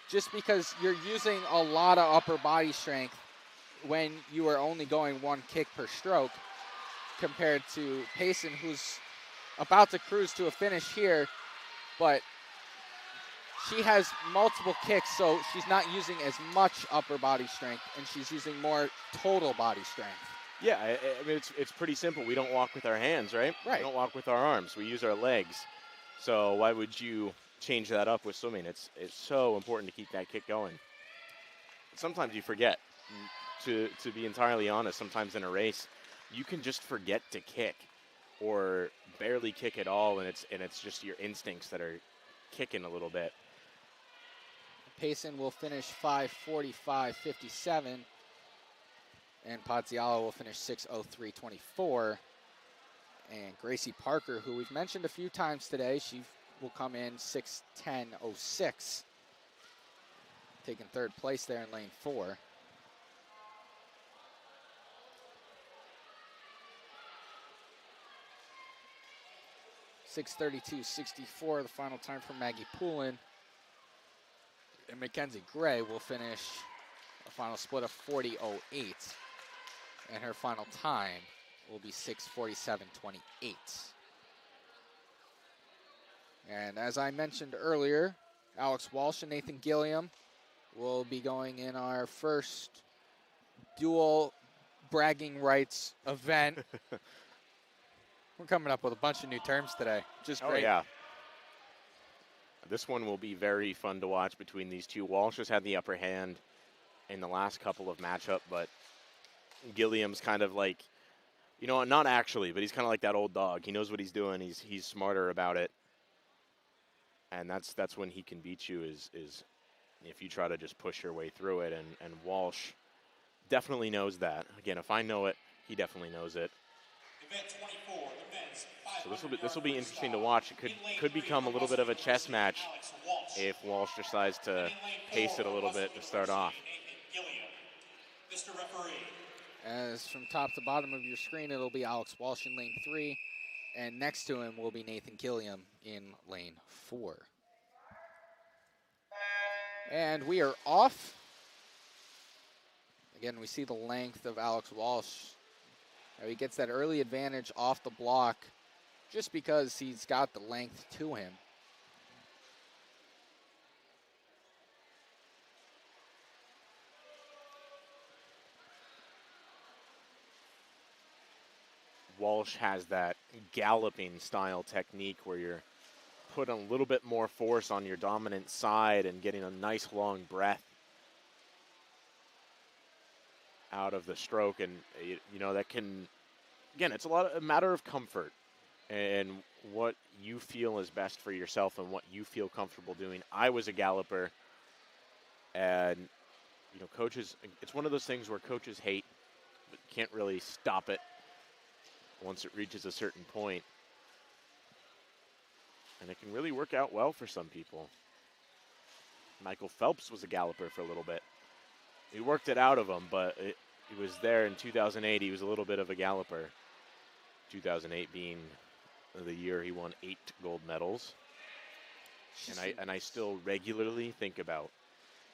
just because you're using a lot of upper body strength when you are only going 1 kick per stroke, compared to Payson, who's about to cruise to a finish here, but she has multiple kicks, so she's not using as much upper body strength, and she's using more total body strength. Yeah, I mean, it's pretty simple. We don't walk with our hands, right? Right. We don't walk with our arms. We use our legs. So why would you change that up with swimming? It's so important to keep that kick going. Sometimes you forget. To be entirely honest, sometimes in a race, you can just forget to kick or barely kick at all, and it's just your instincts that are kicking a little bit. Payson will finish 5:45.57, and Pazziallo will finish 6:03.24. And Gracie Parker, who we've mentioned a few times today, she will come in 6:10.06, taking 3rd place there in lane 4. (6:32.64) the final time for Maggie Poulin. And Mackenzie Gray will finish a final split of 40.08. And her final time will be 6:47.28. And as I mentioned earlier, Alex Walsh and Nathan Gilliam will be going in our first dual bragging rights event. We're coming up with a bunch of new terms today. Just great. Oh, yeah. This one will be very fun to watch between these two. Walsh has had the upper hand in the last couple of matchup, but Gilliam's kind of like, you know, not actually, but he's kind of like that old dog. He knows what he's doing. He's smarter about it. And that's when he can beat you is if you try to just push your way through it. And Walsh definitely knows that. Again, if I know it, he definitely knows it. Event 24, the men's 500 So this will be interesting to watch. It could become a little bit of a chess match if Walsh decides to pace it a little bit to start off. As from top to bottom of your screen, it'll be Alex Walsh in lane 3, and next to him will be Nathan Gilliam in lane 4. And we are off. Again, we see the length of Alex Walsh. Now he gets that early advantage off the block just because he's got the length to him. Walsh has that galloping style technique where you're putting a little bit more force on your dominant side and getting a nice long breath out of the stroke. And, you know, that can, again, it's a matter of comfort and what you feel is best for yourself and what you feel comfortable doing. I was a galloper, and, you know, coaches, it's one of those things where coaches hate, but can't really stop it once it reaches a certain point. And it can really work out well for some people. Michael Phelps was a galloper for a little bit. He worked it out of him, but he was there in 2008. He was a little bit of a galloper. 2008 being the year he won 8 gold medals. And I still regularly think about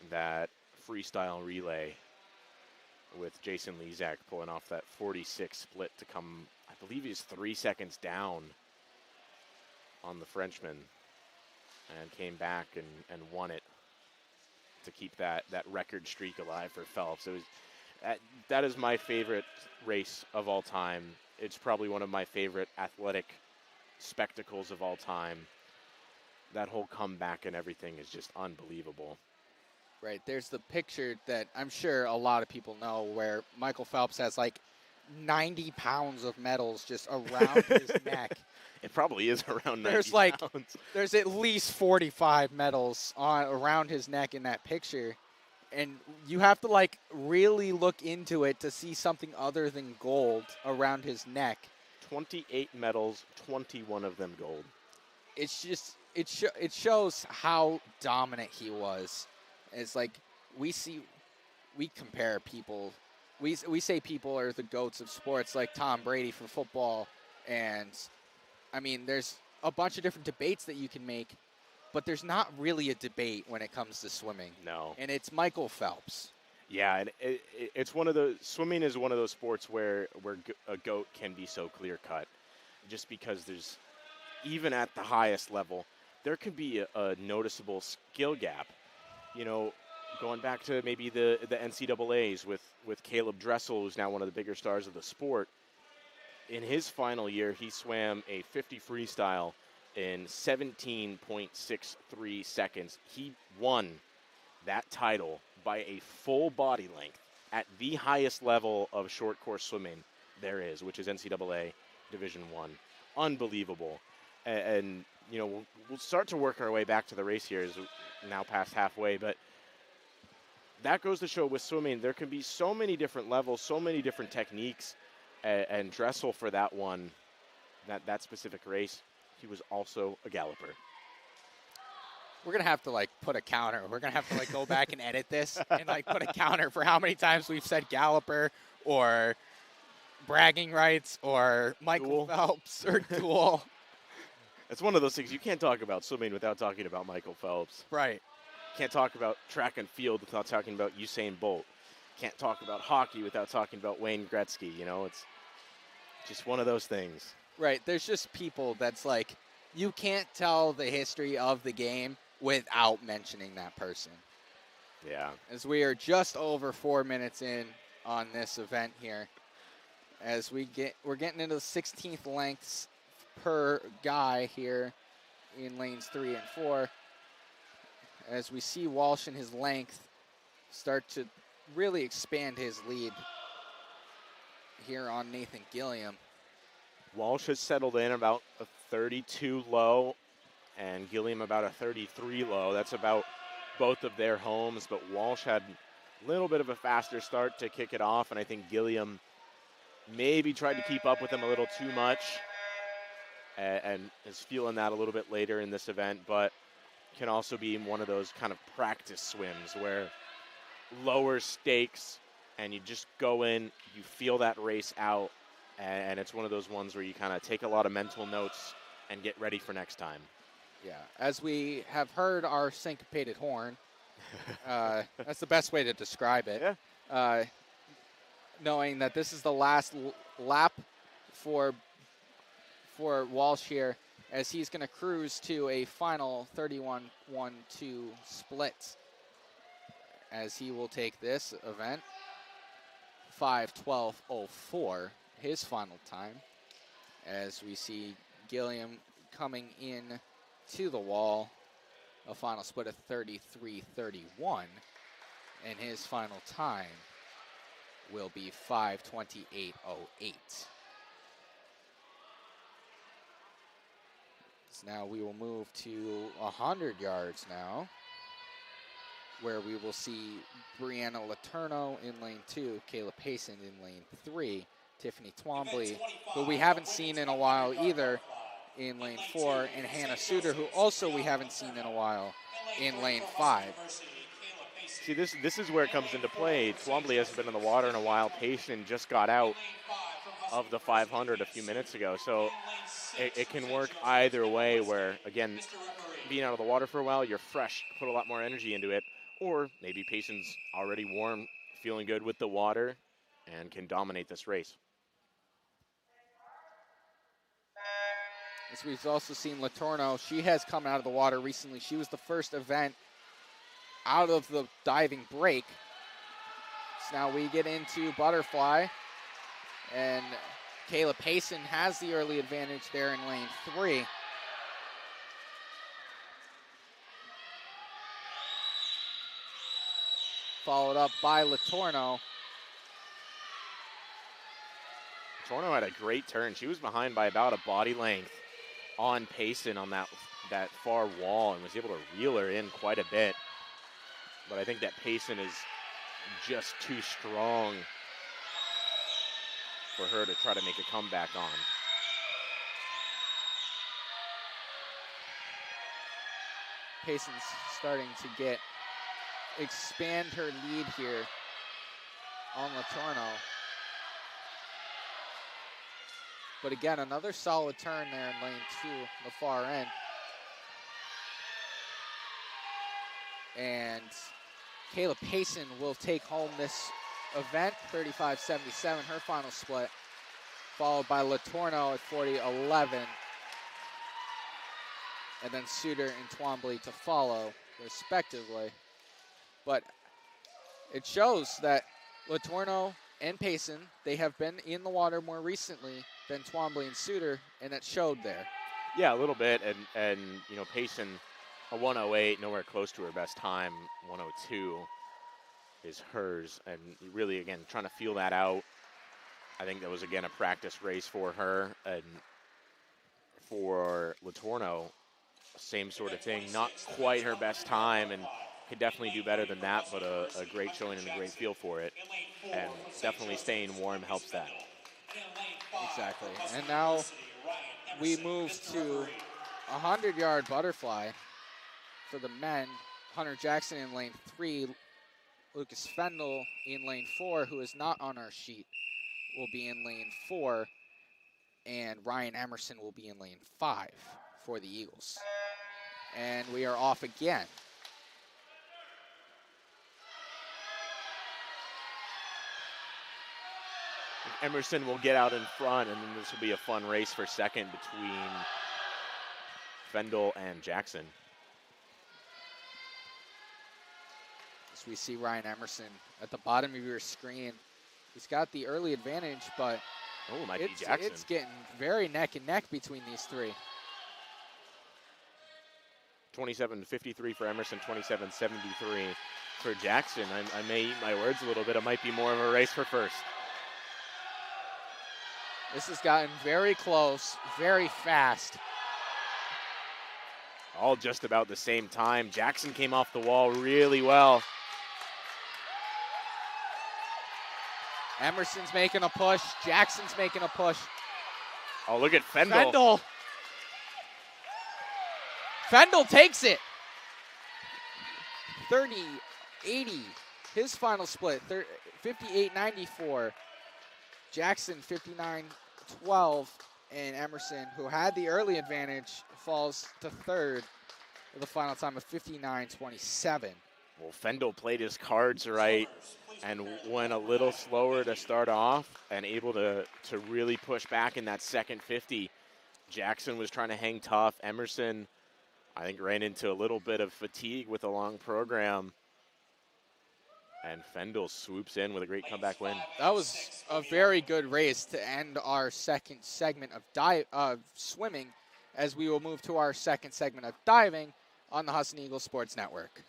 that freestyle relay with Jason Lezak pulling off that 46 split to come, I believe he's 3 seconds down on the Frenchman, and came back and won it to keep that record streak alive for Phelps. It was that is my favorite race of all time. It's probably one of my favorite athletic spectacles of all time. That whole comeback and everything is just unbelievable. Right, there's the picture that I'm sure a lot of people know where Michael Phelps has like 90 pounds of medals just around his neck. It probably is around 90 There's pounds. There's at least 45 medals around his neck in that picture. And you have to like really look into it to see something other than gold around his neck. 28 medals, 21 of them gold. It's just, it shows how dominant he was. It's like we compare people. We say people are the GOATs of sports, like Tom Brady for football. And, I mean, there's a bunch of different debates that you can make, but there's not really a debate when it comes to swimming. No. And it's Michael Phelps. Yeah, and it's one of the, swimming is one of those sports where a GOAT can be so clear-cut. Just because there's, even at the highest level, there can be a noticeable skill gap. You know, going back to maybe the NCAAs with Caleb Dressel, who's now one of the bigger stars of the sport. In his final year, he swam a 50 freestyle in 17.63 seconds. He won that title by a full body length at the highest level of short course swimming there is, which is NCAA Division I. Unbelievable. And you know, we'll start to work our way back to the race here as we're now past halfway, but that goes to show with swimming, there can be so many different levels, so many different techniques, and Dressel for that one, that specific race, he was also a galloper. We're going to have to, like, put a counter. We're going to have to, like, go back and edit this and, like, put a counter for how many times we've said galloper or bragging rights or Michael Phelps or duel. It's one of those things, you can't talk about swimming without talking about Michael Phelps. Right. Can't talk about track and field without talking about Usain Bolt. Can't talk about hockey without talking about Wayne Gretzky. You know, it's just one of those things. Right. There's just people that's like, you can't tell the history of the game without mentioning that person. Yeah. As we are just over 4 minutes in on this event here, as we're getting into the 16th lengths per guy here in lanes 3 and 4, as we see Walsh and his length start to really expand his lead here on Nathan Gilliam. Walsh has settled in about a 32 low and Gilliam about a 33 low. That's about both of their homes, but Walsh had a little bit of a faster start to kick it off, and I think Gilliam maybe tried to keep up with him a little too much and is feeling that a little bit later in this event, but can also be one of those kind of practice swims where lower stakes and you just go in, you feel that race out, and it's one of those ones where you kind of take a lot of mental notes and get ready for next time. Yeah, as we have heard our syncopated horn, that's the best way to describe it. Yeah. Knowing that this is the last lap for Walsh here, as he's going to cruise to a final 31-1-2 split, as he will take this event 5:12.04, his final time, as we see Gilliam coming in to the wall, a final split of 33-31, and his final time will be 5:28.08. So now we will move to 100 yards now, where we will see Brianna Letourneau in lane 2, Kayla Payson in lane 3, Tiffany Twombly, who we haven't seen in a while either, in lane 4, and Hannah Suter, who also we haven't seen in a while, in lane 5. See, this is where it comes into play. Twombly hasn't been in the water in a while. Payson just got out of the 500 a few minutes ago, so it can work either way, where, again, being out of the water for a while, you're fresh, put a lot more energy into it, or maybe Payson's already warm, feeling good with the water, and can dominate this race. As we've also seen Letourneau, she has come out of the water recently. She was the first event out of the diving break. So now we get into butterfly, and Kayla Payson has the early advantage there in lane 3. Followed up by Letourneau. Letourneau had a great turn. She was behind by about a body length on Payson on that far wall and was able to reel her in quite a bit. But I think that Payson is just too strong for her to try to make a comeback on. Payson's starting to expand her lead here on Letourneau. But again, another solid turn there in lane 2, the far end. And Kayla Payson will take home this event, 35-77, her final split, followed by Letourneau at 40-11. And then Suter and Twombly to follow, respectively. But it shows that Letourneau and Payson, they have been in the water more recently than Twombly and Suter, and it showed there. Yeah, a little bit, and you know, Payson, a 1:08, nowhere close to her best time. 1:02 is hers, and really, again, trying to feel that out. I think that was, again, a practice race for her, and for Letourneau, same sort of thing. Not quite her best time, and could definitely do better than that, but a great showing and a great feel for it. And definitely staying warm helps that. Exactly. And now we move to 100-yard butterfly for the men. Hunter Jackson in lane 3. Lucas Fendel in lane 4, who is not on our sheet, will be in lane 4. And Ryan Emerson will be in lane 5 for the Eagles. And we are off again. Emerson will get out in front, and then this will be a fun race for second between Fendel and Jackson. As we see Ryan Emerson at the bottom of your screen. He's got the early advantage, but oh, might be Jackson. It's getting very neck and neck between these three. 27:53 for Emerson, 27:73 for Jackson. I may eat my words a little bit. It might be more of a race for first. This has gotten very close, very fast. All just about the same time. Jackson came off the wall really well. Emerson's making a push. Jackson's making a push. Oh, look at Fendel. Fendel Fendel takes it. 30-80. His final split, 58-94. Jackson 59-12. And Emerson, who had the early advantage, falls to third with a final time of 59-27. Well, Fendel played his cards right and went a little slower to start off and able to really push back in that second 50. Jackson was trying to hang tough. Emerson, I think, ran into a little bit of fatigue with a long program. And Fendel swoops in with a great comeback win. That was a very good race to end our second segment of swimming, as we will move to our second segment of diving on the Husson Eagles Sports Network.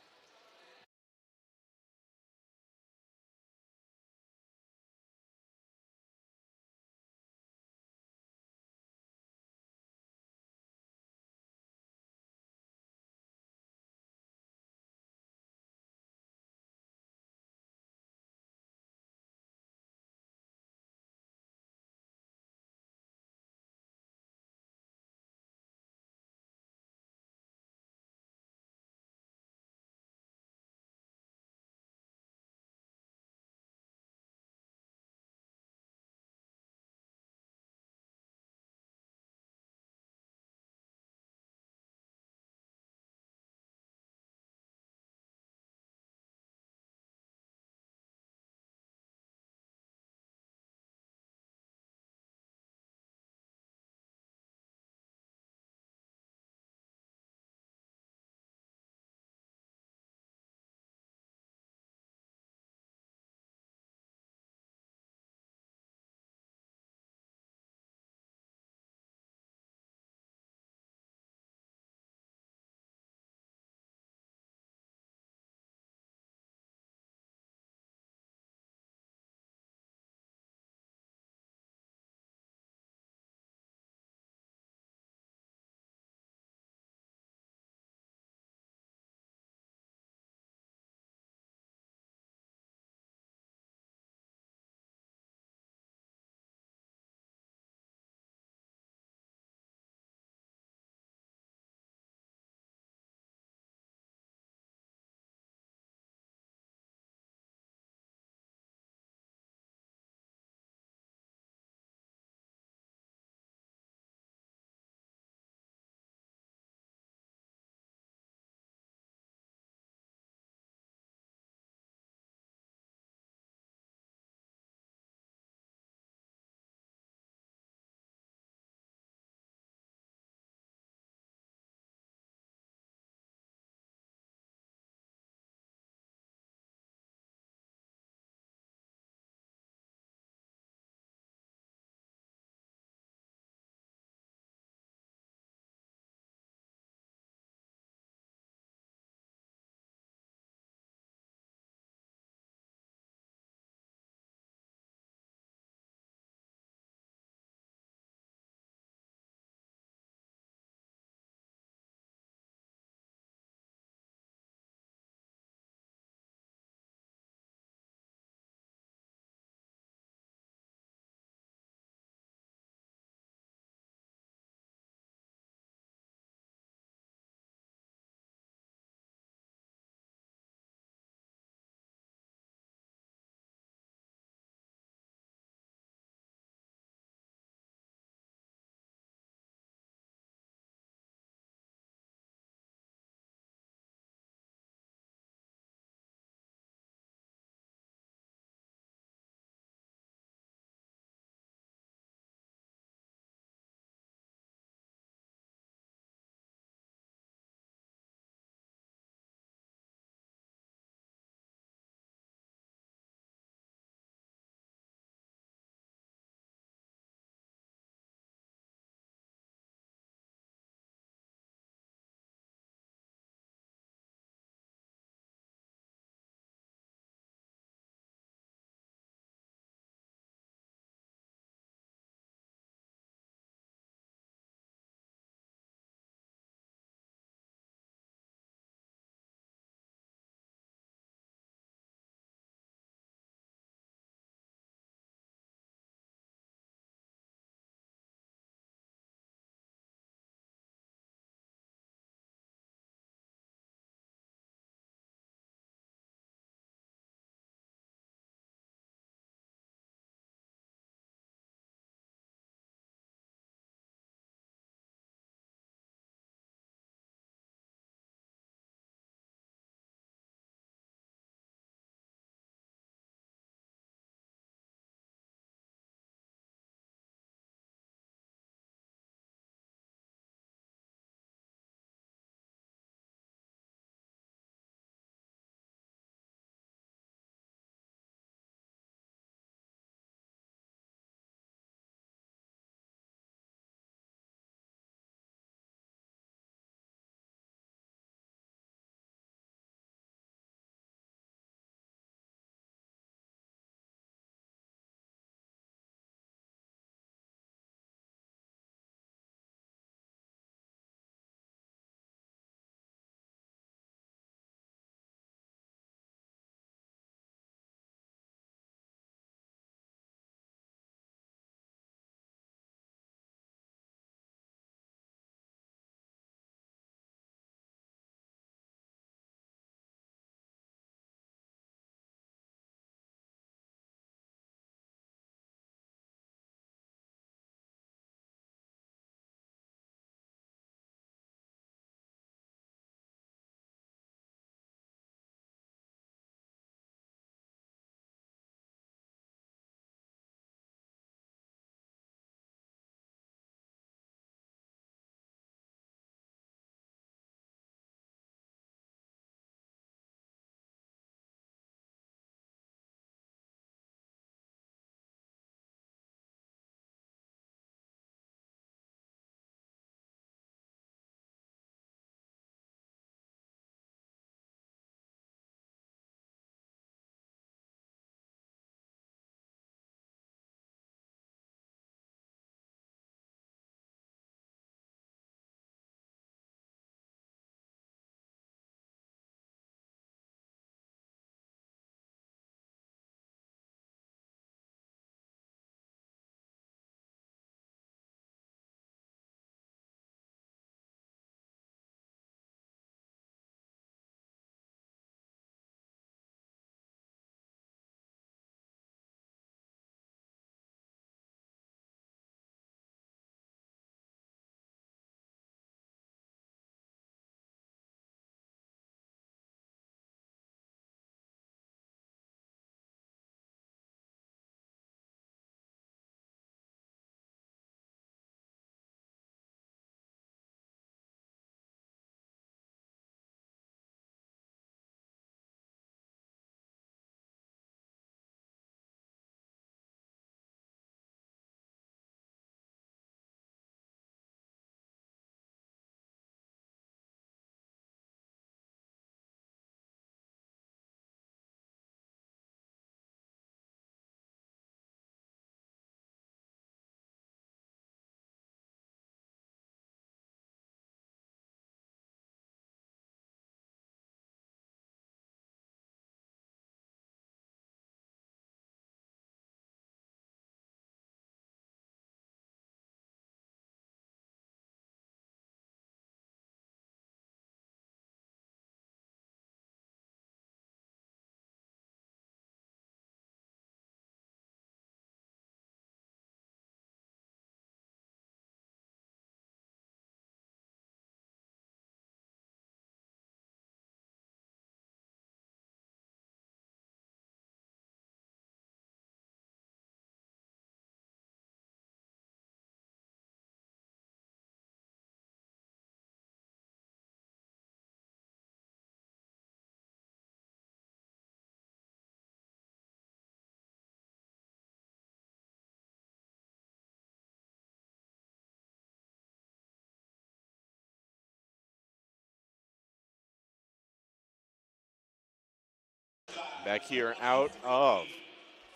Back here out of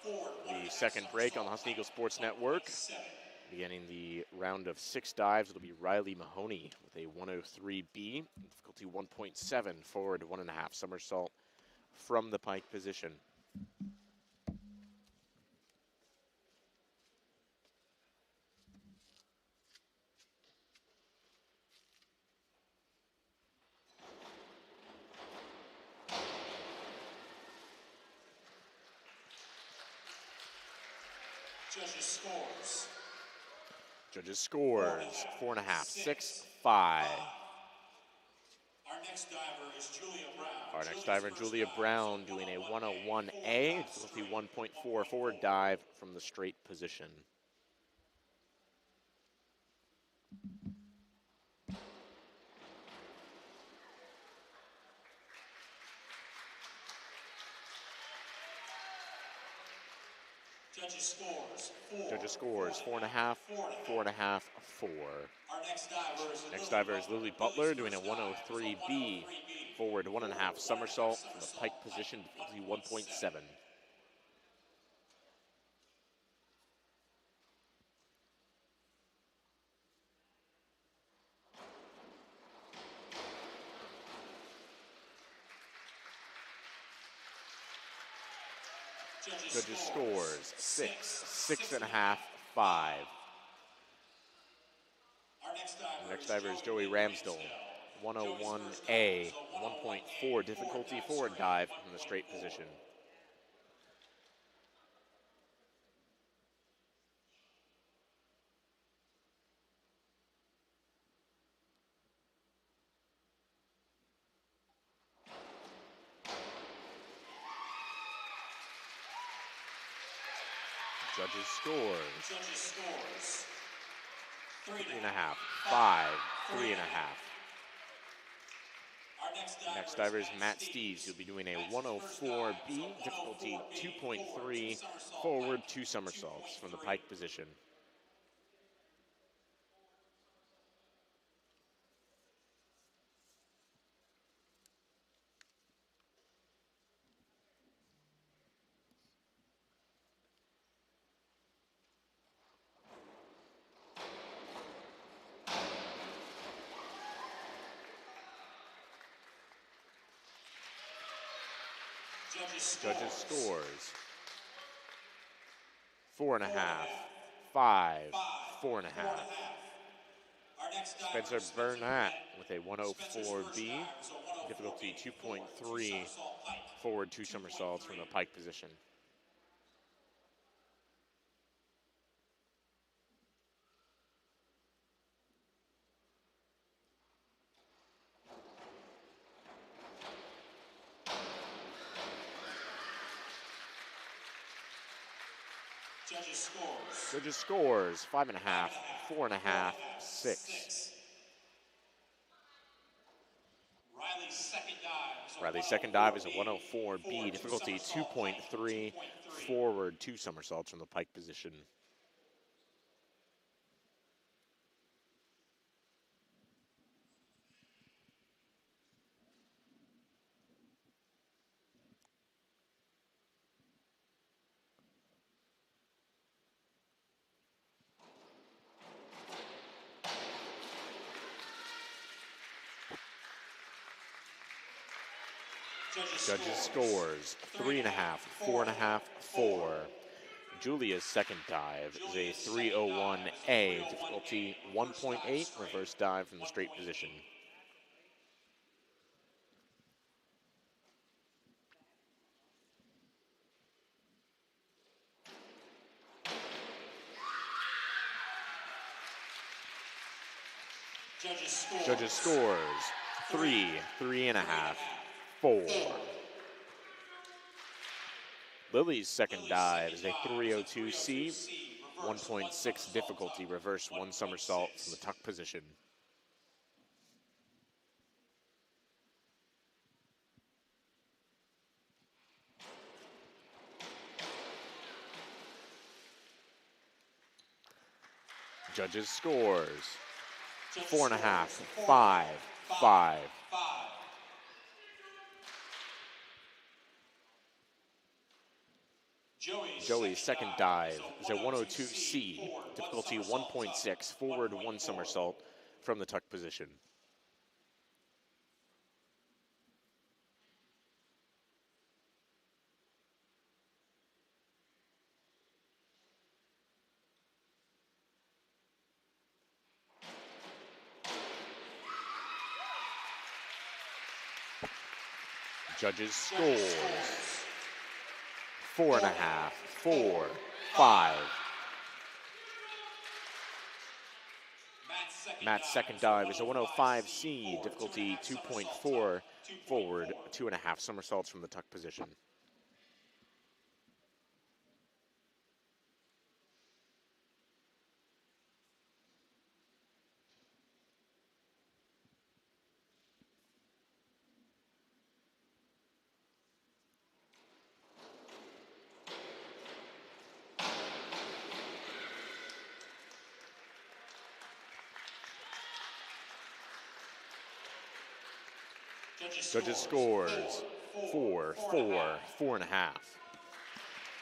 the second break on the Husson Eagles Sports Network. Beginning the round of 6 dives, it'll be Riley Mahoney with a 103B, difficulty 1.7, forward 1.5 somersault from the pike position. Judges scores 4.5, 6, 5. Our next diver, Julia Brown, doing a 101A, difficulty 1.4, forward dive from the straight position. Judges scores 4.5, 4.5, 4. Next diver is Lily Butler doing a 103B, forward 1.5 somersault from the pike position, difficulty 1.7. Judges scores 6, 6.5, 5. Next diver is Joey Ramsdell, 101A, 1.4 difficulty, forward dive from the straight position. Judges scores 3.5, 5, 3.5. Next diver is Matt Steves. He'll be doing a 104B, difficulty 2.3, forward 2 somersaults from the pike position. Judges scores 4.5, 5, 4.5. Spencer Burnett with a 104B, difficulty 2.3, forward 2 somersaults from the pike position. Judges scores 5.5, 4.5, 6. Riley's second dive is a 104B, difficulty 2.3, forward 2 somersaults from the pike position. Judges scores 3.5, 4.5, 4. Julia's second dive is a 301A, difficulty 1.8, reverse dive from the straight position. Judges scores 3, 3.5, 4. Lily's second dive is a 302C, 1.6 difficulty, reverse 1 somersault from the tuck position. Judges scores 4.5, 5, 5. Joey's second dive is a 102C, difficulty 1.6, forward one somersault from the tuck position. Judges scores 4.5, 4, 5. Matt's second dive is a 105C, difficulty 2.4, forward 2.5 somersaults from the tuck position. Judges scores 4, 4, 4.5.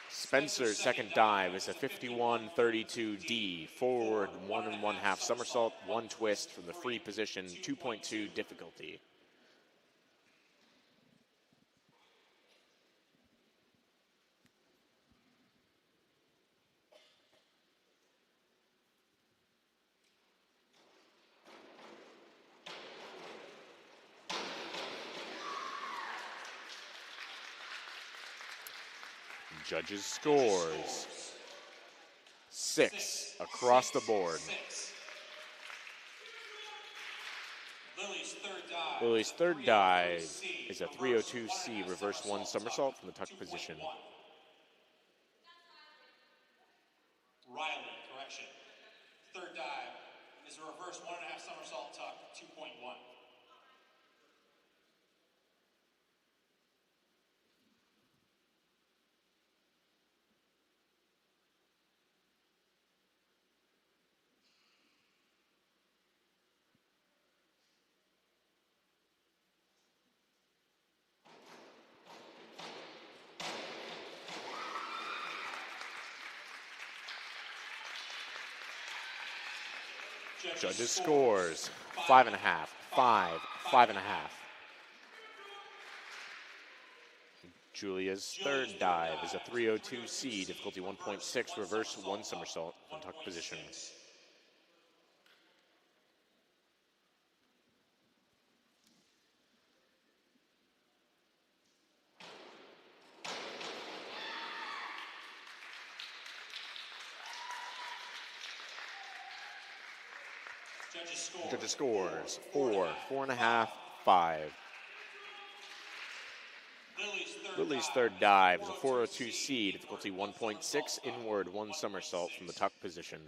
Spencer's second dive is a 51-32D, forward 1.5 somersault, one twist from the free position, 2.2 difficulty. Judges scores 6 across the board. Lily's third dive is a 302C, reverse one somersault from the tuck position. Riley, correction. Third dive is a reverse 1.5 somersault tuck, 2.1. Judges scores 5.5, 5, 5.5. Julia's third dive is a 302C, difficulty 1.6, reverse one somersault from tuck position. Judges scores 4, 4.5, 5. Lily's third dive is a 402C, difficulty 1.6, inward one somersault from the tuck position.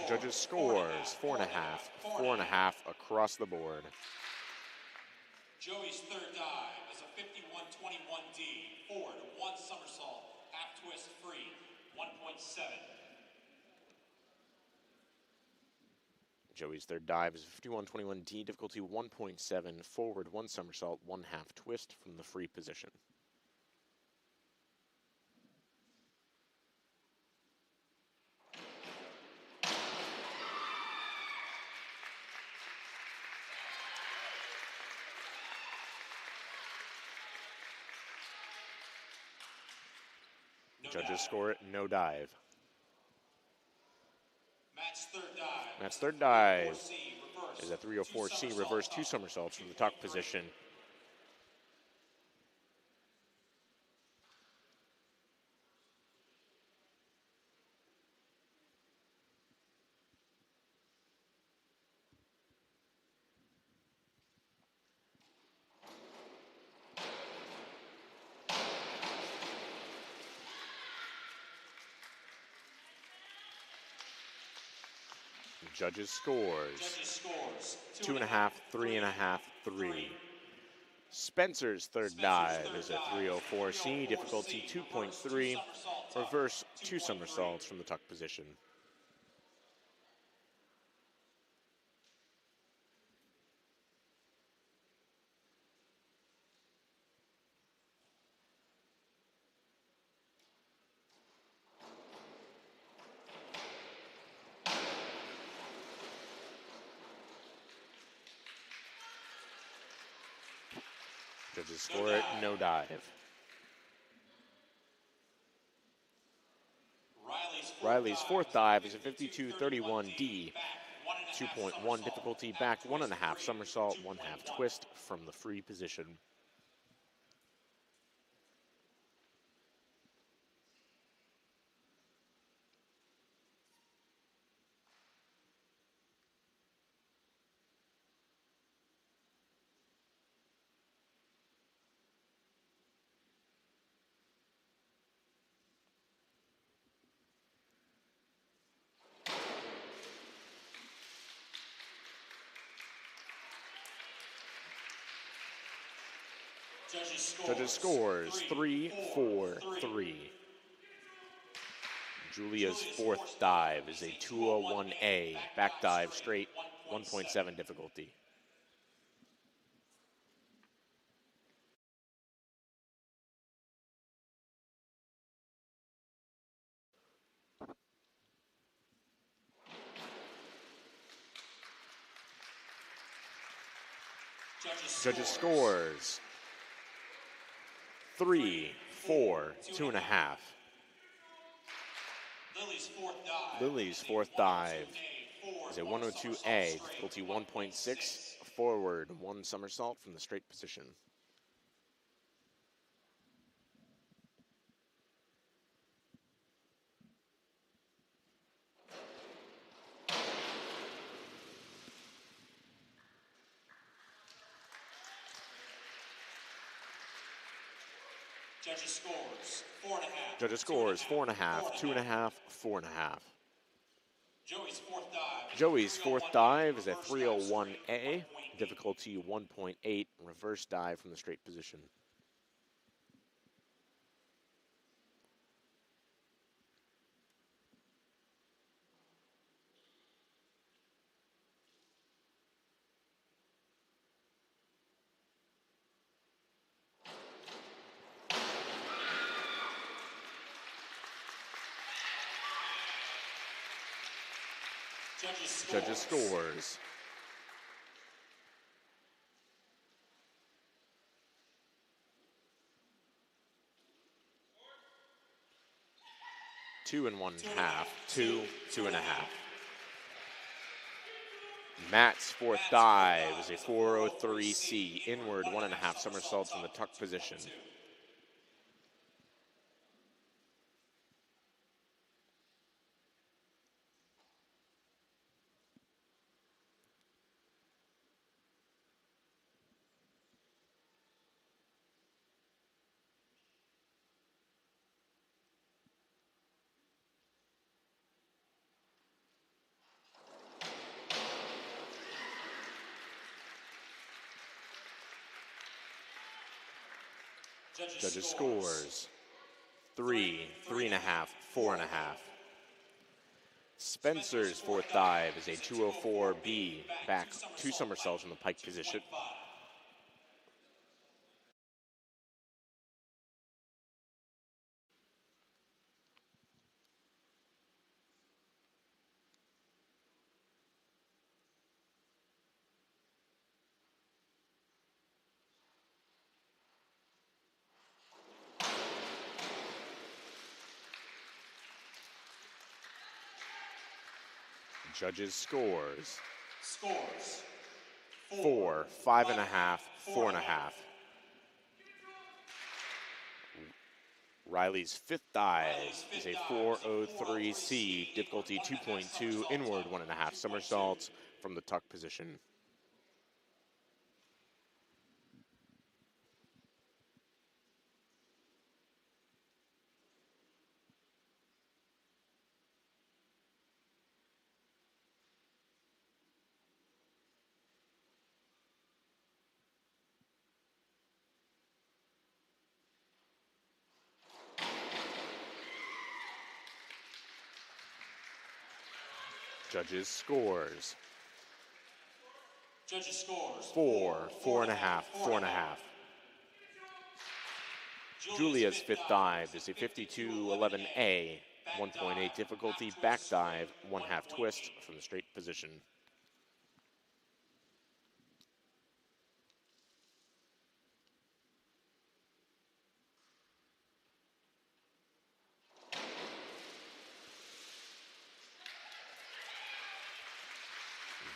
Judges scores 4.5, 4.5 across the board. Joey's third dive is a 51-21D, forward one somersault, half twist free, 1.7. Joey's third dive is a 51-21D, difficulty 1.7, forward one somersault, one half twist from the free position. Judges score it, no dive. Matt's third dive is a 304C, reverse two somersaults from the tuck position. Judges scores 2.5, 3.5, 3. Spencer's third dive is a 304C, difficulty 2.3, reverse 2 somersaults from the tuck position. Judges score it, no dive. Riley's fourth dive is a 52-31D, 2.1 difficulty, back 1.5 somersault, 1/2 twist from the free position. Judges scores 3-4-3. Julia's fourth dive is a 201A, back dive straight, 1.7 difficulty. Judges scores 3-4, 2.5. Lily's fourth dive is a 102A, difficulty 1.6, forward 1 somersault from the straight position. Judges scores 4.5, 2.5, 4.5. Joey's fourth dive is a 301A, difficulty 1.8, reverse dive from the straight position. Judges scores 2 1/2, 2, 2.5. Matt's fourth dive is a 403C, inward 1.5 somersaults from the tuck position. Judges scores 3, 3.5, 4.5. Spencer's fourth dive is a 204B, back 2 somersaults from the pike position. Judges scores 4, 5.5, 4.5. Riley's fifth dive is a 403C, difficulty 2.2, inward 1.5 somersaults from the tuck position. Judges scores. Judges scores. 4, 4.5, 4.5. Julia's fifth dive is a 52-11A, 1.8 difficulty, back dive, 1/2 twist from the straight position.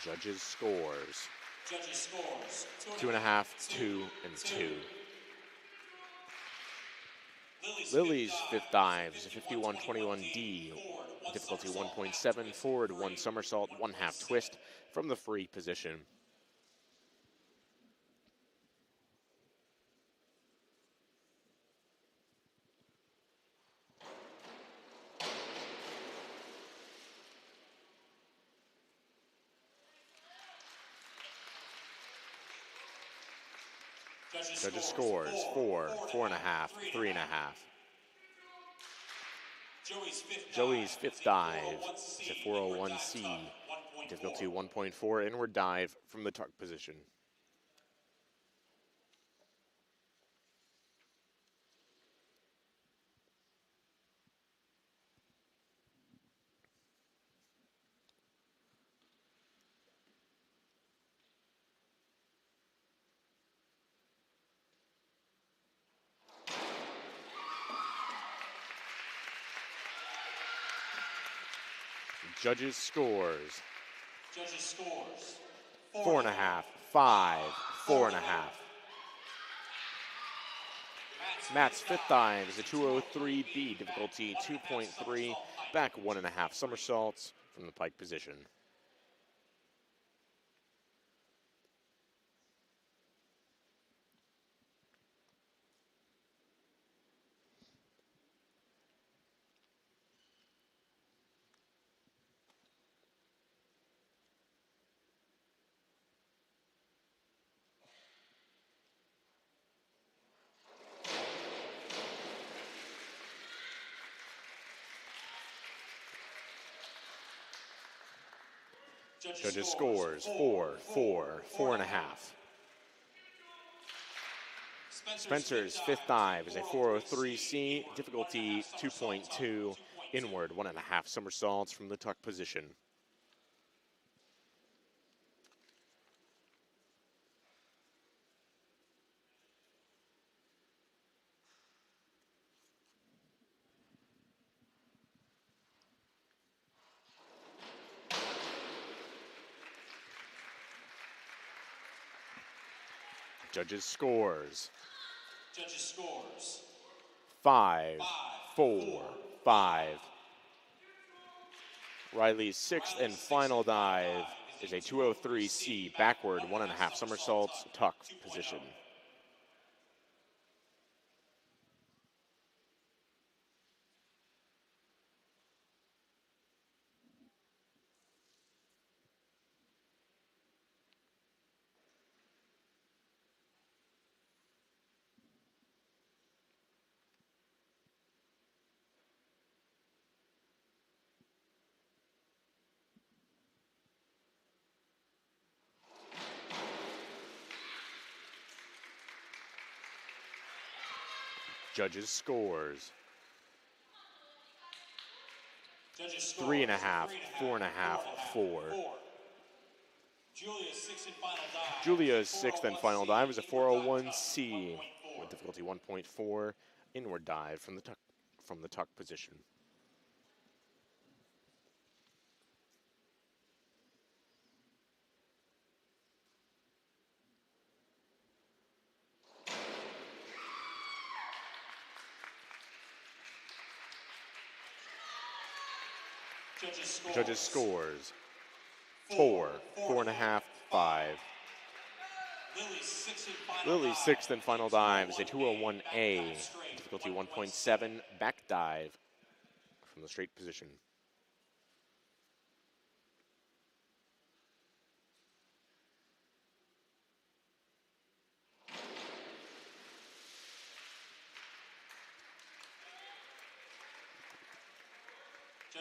Judges scores. Judges scores. 2.5, 2, and 2. Lily's fifth dive is a 51-21D, difficulty 1.7, forward 1 somersault, 1/2 twist from the free position. Judges scores. 4, 4.5, 3.5. Joey's fifth dive is a 401C, difficulty 1.4, inward dive from the tuck position. Judges scores. Judges scores. 4.5, 5, 4.5. Matt's fifth dive is a 203B, difficulty 2.3, back 1.5 somersaults from the pike position. Judges scores. 4, 4, 4.5. Spencer's fifth dive is a 403C, difficulty 2.2, inward 1.5 somersaults from the tuck position. Judges scores. Judges scores. 5, 4, 5. Riley's sixth and final dive is a 203C, backward 1.5 somersaults, tuck position. Judges scores. 3.5, 4.5, 4. Julia's sixth and final dive is a 401C with difficulty 1.4, inward dive from the tuck position. Judges scores. 4, 4.5, 5. Lily's sixth and final dive is a 201A, difficulty 1.7, back dive from the straight position.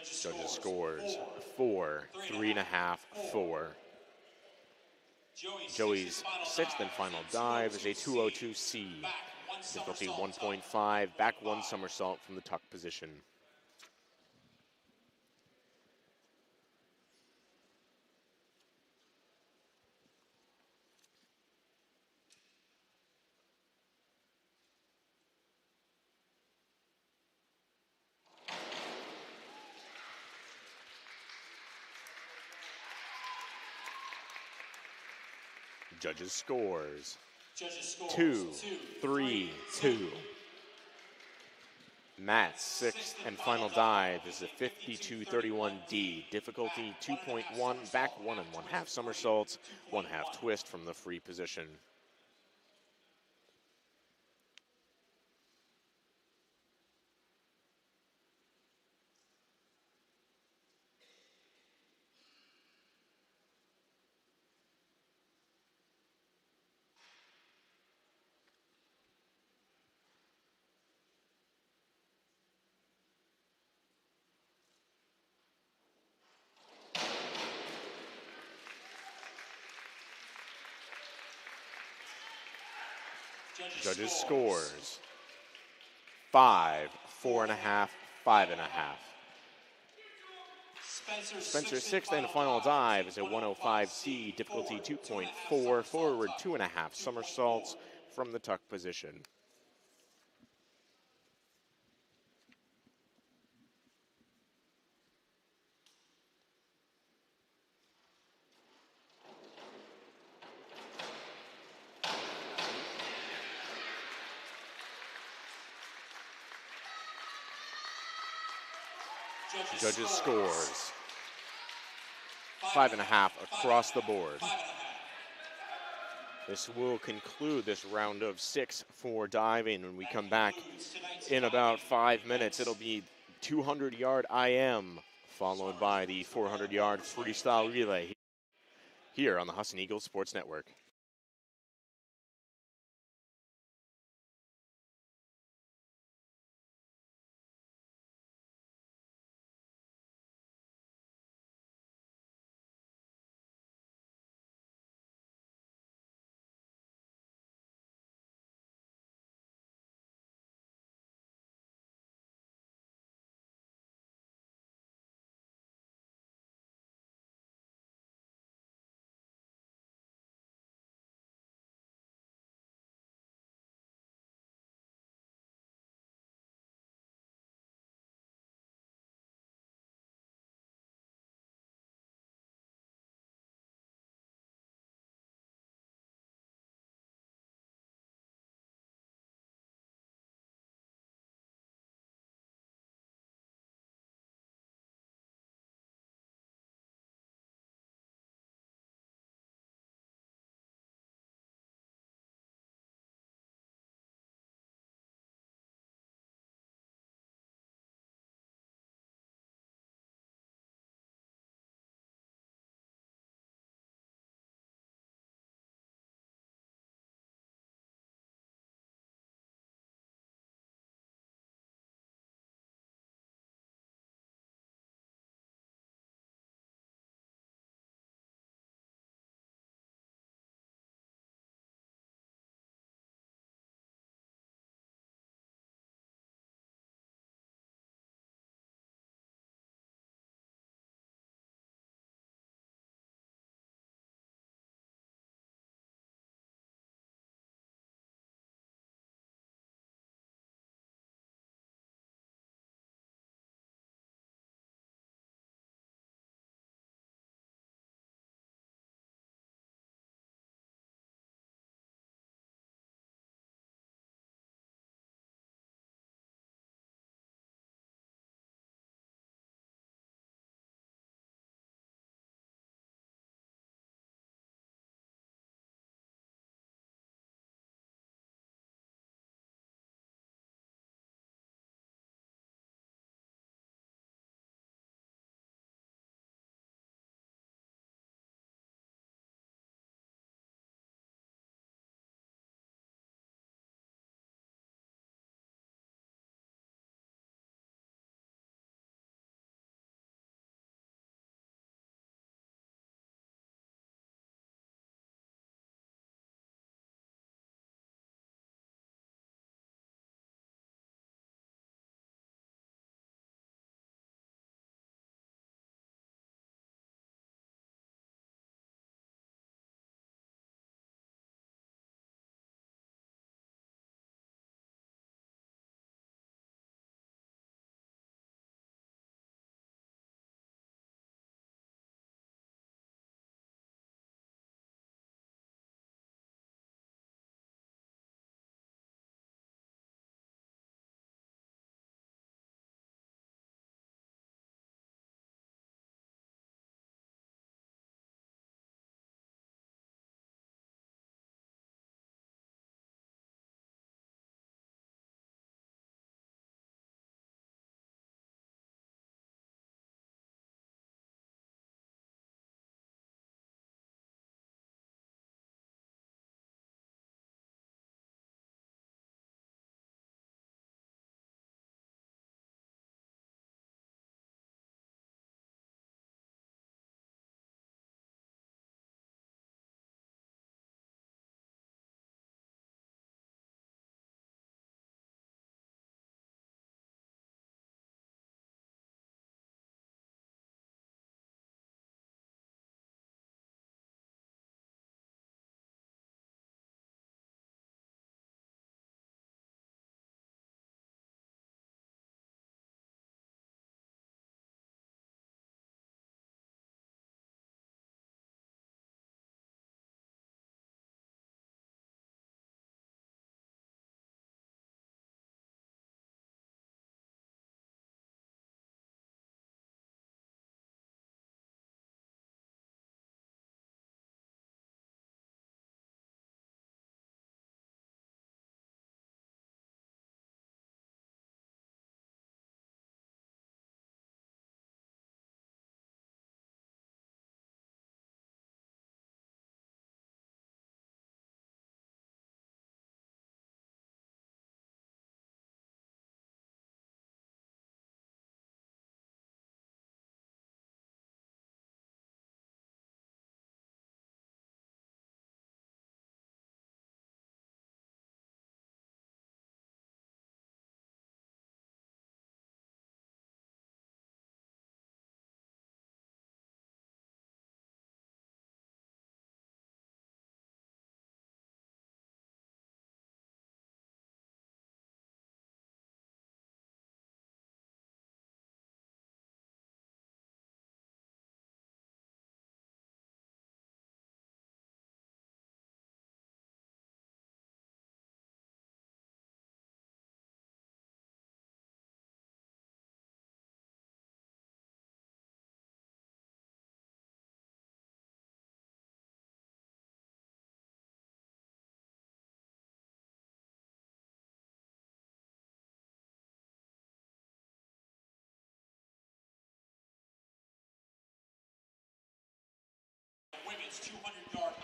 Judges scores 4, 3.5, 4. Joey's sixth and final dive is a 202C. Difficulty 1.5, back one somersault from the tuck position. Judges scores 2, 3, 2. Matt's sixth and final dive is a 52-31D. Difficulty 2.1, back 1.5 somersaults, 1/2 twist from the free position. Judges scores 5, 4.5, 5.5. Spencer's sixth and final dive is a 105C, difficulty 2.4, forward 2.5 somersaults from the tuck position. Judges scores 5.5 across the board. This will conclude this round of 6 for diving. When we come back in about 5 minutes, it'll be 200-yard IM, followed by the 400-yard freestyle relay here on the Husson Eagles Sports Network.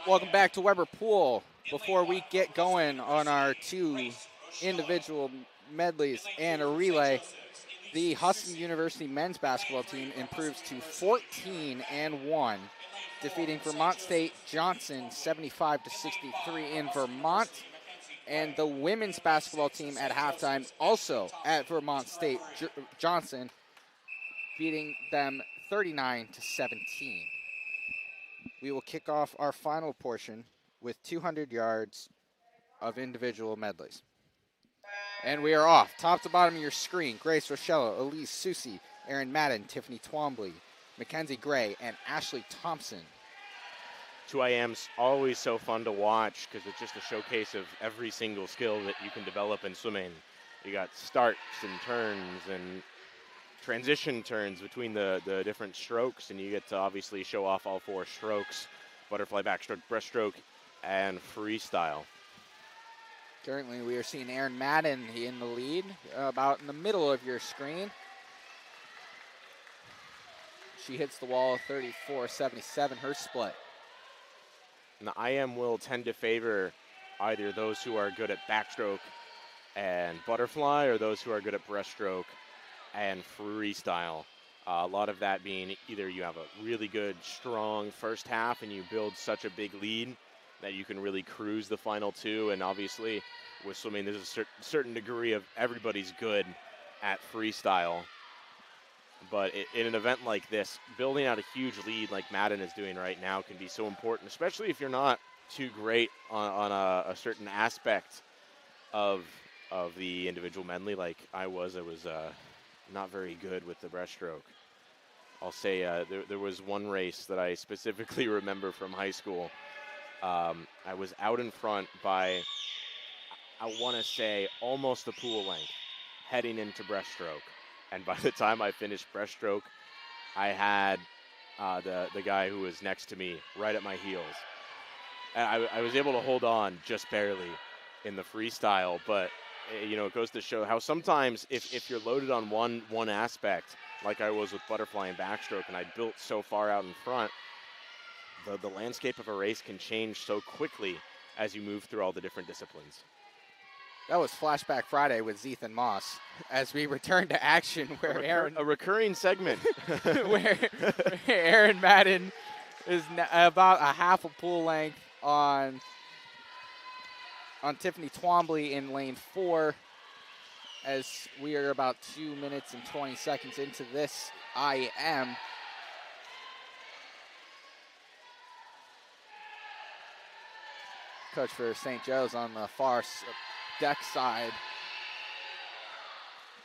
Welcome back to Weber Pool. Before we get going on our 2 individual medleys and a relay, the Husson University men's basketball team improves to 14-1, defeating Vermont State Johnson 75-63 in Vermont. And the women's basketball team at halftime, also at Vermont State Johnson, beating them 39-17. We will kick off our final portion with 200 yards of individual medleys. And we are off. Top to bottom of your screen, Grace Rochello, Elise Susi, Erin Madden, Tiffany Twombly, Mackenzie Gray, and Ashley Thompson. 2IM's always so fun to watch because it's just a showcase of every single skill that you can develop in swimming. You got starts and turns and transition turns between the different strokes, and you get to obviously show off all 4 strokes: butterfly, backstroke, breaststroke, and freestyle. Currently, we are seeing Erin Madden in the lead, about in the middle of your screen. She hits the wall 34.77, her split. And the IM will tend to favor either those who are good at backstroke and butterfly or those who are good at breaststroke and freestyle. A lot of that being either you have a really good, strong first half and you build such a big lead that you can really cruise the final 2. And obviously, with swimming, there's a certain degree of everybody's good at freestyle. But in an event like this, building out a huge lead like Madden is doing right now can be so important, especially if you're not too great on a certain aspect of the individual medley like I was. Not very good with the breaststroke. I'll say there was one race that I specifically remember from high school. I was out in front by, I want to say, almost the pool length heading into breaststroke. And by the time I finished breaststroke, I had the guy who was next to me right at my heels. And I was able to hold on just barely in the freestyle, but it goes to show how sometimes if you're loaded on one aspect, like I was with butterfly and backstroke, and I built so far out in front, the landscape of a race can change so quickly as you move through all the different disciplines. That was Flashback Friday with Zethan Moss as we return to action where a recurring segment where Erin Madden is about a half a pool length on Tiffany Twombly in lane 4, as we are about 2 minutes and 20 seconds into this IM. Coach for St. Joe's on the far deck side,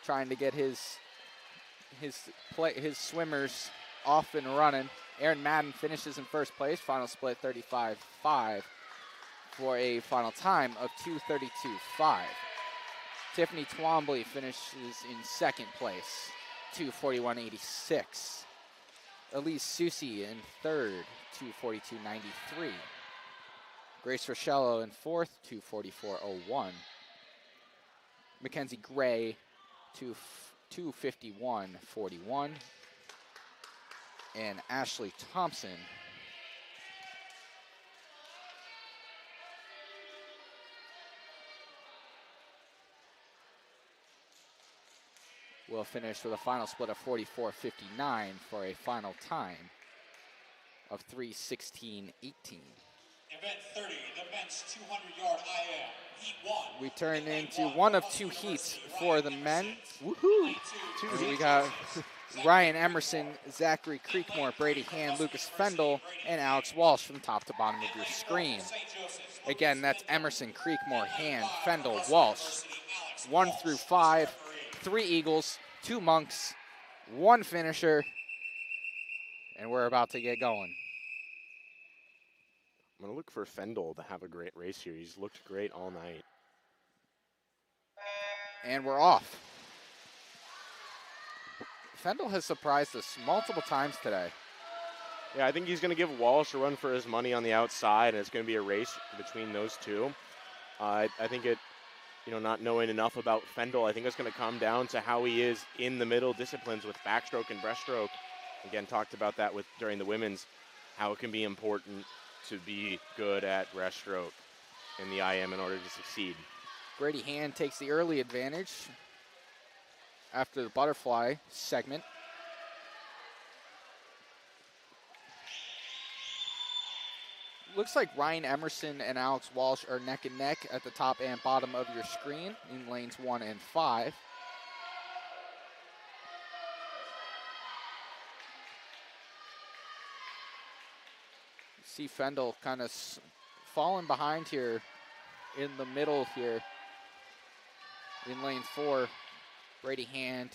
trying to get his swimmers off and running. Erin Madden finishes in first place, final split 35-5. For a final time of 2:32.5. Tiffany Twombly finishes in second place, 2:41.86. Elise Susi in third, 2:42.93. Grace Rochello in fourth, 2:44.01. Mackenzie Gray, 2:51.41. And Ashley Thompson, will finish with a final split of 44.59 for a final time of 3:16.18. Event 30, the men's 200-yard IM, heat 1. We turn into one of 2 heats for the men. Woohoo! We got Ryan Emerson, Zachary Creekmore, Brady Hand, Lucas Fendel, and Alex Walsh from top to bottom of your screen. Again, that's Emerson, Creekmore, Hand, Fendel, Walsh. 1 through 5. 3 Eagles, 2 Monks, 1 finisher, and we're about to get going. I'm going to look for Fendel to have a great race here. He's looked great all night. And we're off. Fendel has surprised us multiple times today. Yeah, I think he's going to give Walsh a run for his money on the outside, and it's going to be a race between those two. I think not knowing enough about Fendel, I think it's going to come down to how he is in the middle disciplines with backstroke and breaststroke. Again, talked about that during the women's, how it can be important to be good at breaststroke in the IM in order to succeed. Brady Hand takes the early advantage after the butterfly segment. Looks like Ryan Emerson and Alex Walsh are neck and neck at the top and bottom of your screen in lanes 1 and 5. See Fendel kind of falling behind here in the middle here in lane 4. Brady Hand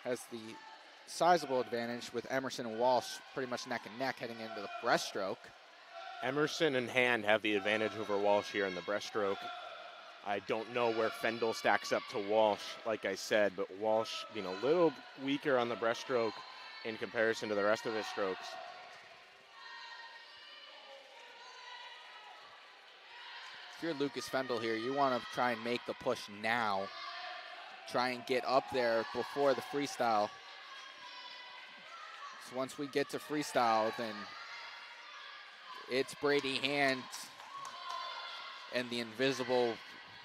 has the sizable advantage with Emerson and Walsh pretty much neck and neck heading into the breaststroke. Emerson and Hand have the advantage over Walsh here in the breaststroke. I don't know where Fendel stacks up to Walsh, like I said, but Walsh being a little weaker on the breaststroke in comparison to the rest of his strokes. If you're Lucas Fendel here, you want to try and make the push now. Try and get up there before the freestyle. So once we get to freestyle, then it's Brady Hand and the invisible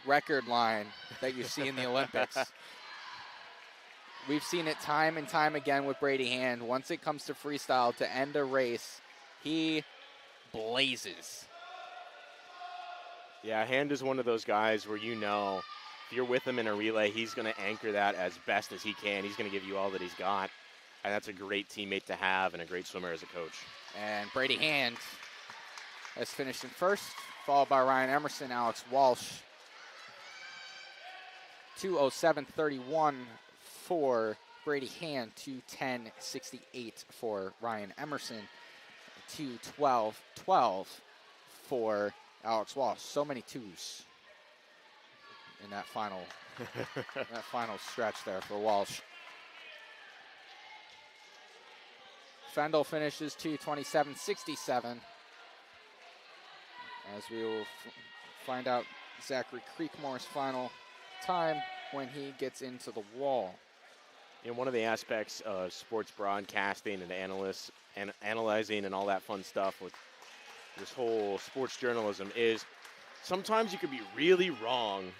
record line that you see in the Olympics. We've seen it time and time again with Brady Hand. Once it comes to freestyle to end a race, he blazes. Yeah, Hand is one of those guys where you know if you're with him in a relay, he's going to anchor that as best as he can. He's going to give you all that he's got. And that's a great teammate to have and a great swimmer as a coach. And Brady Hand has finished in first, followed by Ryan Emerson, Alex Walsh. 2:07:31 for Brady Hand, 2:10:68 for Ryan Emerson, 2:12:12 for Alex Walsh. So many twos in that final stretch there for Walsh. Fendel finishes 2:27:67. As we will find out Zachary Creekmore's final time when he gets into the wall. You know, one of the aspects of sports broadcasting and analysts and analyzing and all that fun stuff with this whole sports journalism is sometimes you could be really wrong.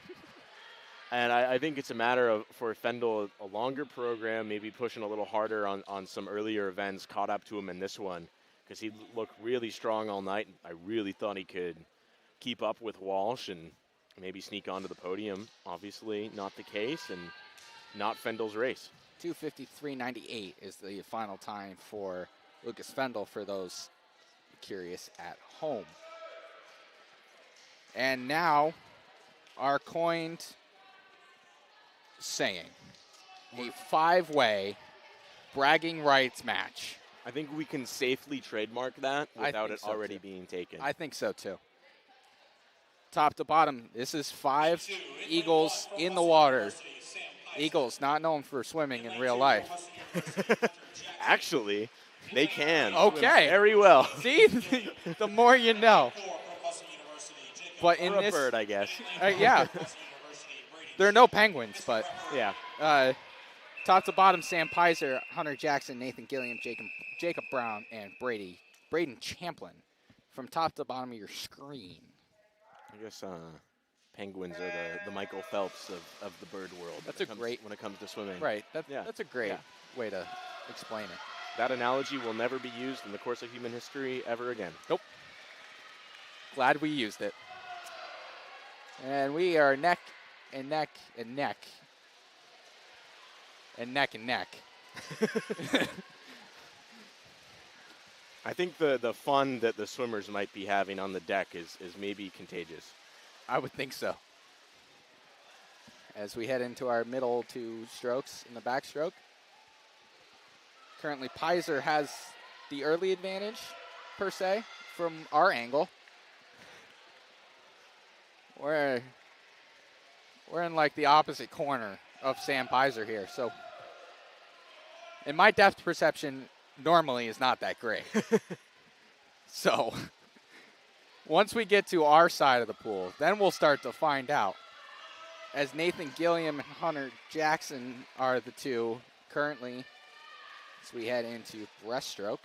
And I think it's a matter of, for Fendel, a longer program, maybe pushing a little harder on some earlier events, caught up to him in this one, because he looked really strong all night. I really thought he could keep up with Walsh and maybe sneak onto the podium. Obviously not the case, and not Fendel's race. 2:53:98 is the final time for Lucas Fendel, for those curious at home. And now our coined saying, a 5-way bragging rights match. I think we can safely trademark that without it already being taken. I think so too. Top to bottom, this is 5 Eagles in the water. Eagles not known for swimming in real life. Actually, they can. Okay. Swim very well. See, the more you know. But in or a this bird, I guess. Yeah. There are no penguins, but yeah. Top to bottom, Sam Pizer, Hunter Jackson, Nathan Gilliam, Jacob Brown, and Braden Champlin. From top to bottom of your screen. I guess penguins are the Michael Phelps of the bird world. That's when it comes to swimming. Right. That's a great way to explain it. That analogy will never be used in the course of human history ever again. Nope. Glad we used it. And we are neck and neck and neck. And neck and neck. I think the fun that the swimmers might be having on the deck is maybe contagious. I would think so. As we head into our middle 2 strokes in the backstroke. Currently, Pizer has the early advantage, per se, from our angle. We're in like the opposite corner of Sam Pizer here. So, and my depth perception normally is not that great. So, once we get to our side of the pool, then we'll start to find out. As Nathan Gilliam and Hunter Jackson are the 2 currently, as we head into breaststroke.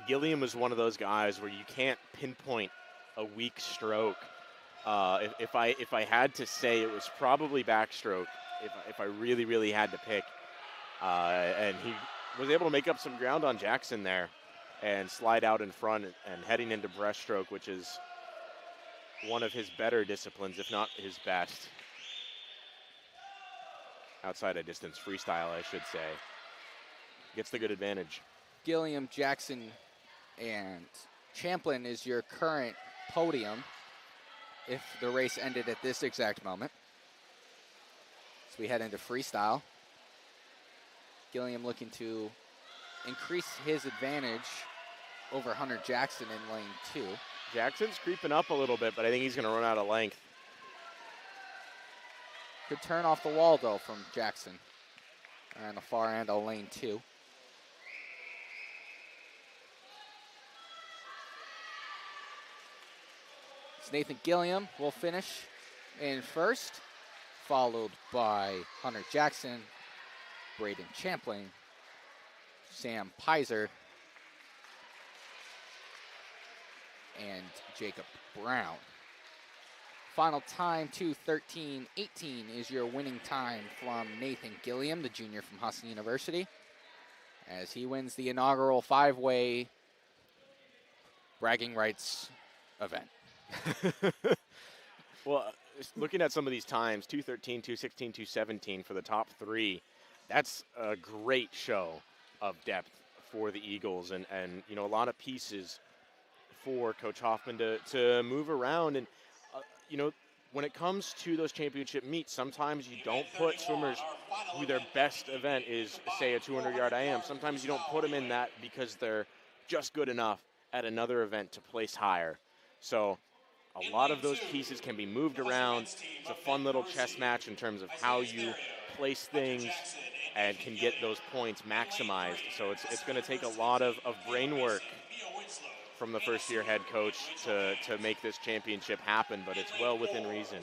Gilliam was one of those guys where you can't pinpoint a weak stroke. If I had to say, it was probably backstroke. If I really had to pick, and he was able to make up some ground on Jackson there, and slide out in front and heading into breaststroke, which is one of his better disciplines, if not his best. Outside of distance freestyle, I should say. Gets the good advantage. Gilliam, Jackson, and Champlin is your current podium if the race ended at this exact moment. So we head into freestyle. Gilliam looking to increase his advantage over Hunter Jackson in lane 2. Jackson's creeping up a little bit, but I think he's going to run out of length. Good turn off the wall, though, from Jackson. On the far end of lane 2. It's Nathan Gilliam will finish in first, followed by Hunter Jackson, Braden Champlin, Sam Pizer, and Jacob Brown. Final time, 2:13.18 is your winning time from Nathan Gilliam, the junior from Husson University, as he wins the inaugural 5-way bragging rights event. Well, looking at some of these times, 2:13, 2:16, 2:17 for the top 3, that's a great show of depth for the Eagles, and you know, a lot of pieces for Coach Hoffman to move around. And you know, when it comes to those championship meets, sometimes you don't put swimmers who their best event is, say, a 200-yard IM. Sometimes you don't put them in that because they're just good enough at another event to place higher. So a lot of those pieces can be moved around. It's a fun little chess match in terms of how you place things and can get those points maximized. So it's going to take a lot of brain work from the first-year head coach to make this championship happen, but it's well within reason.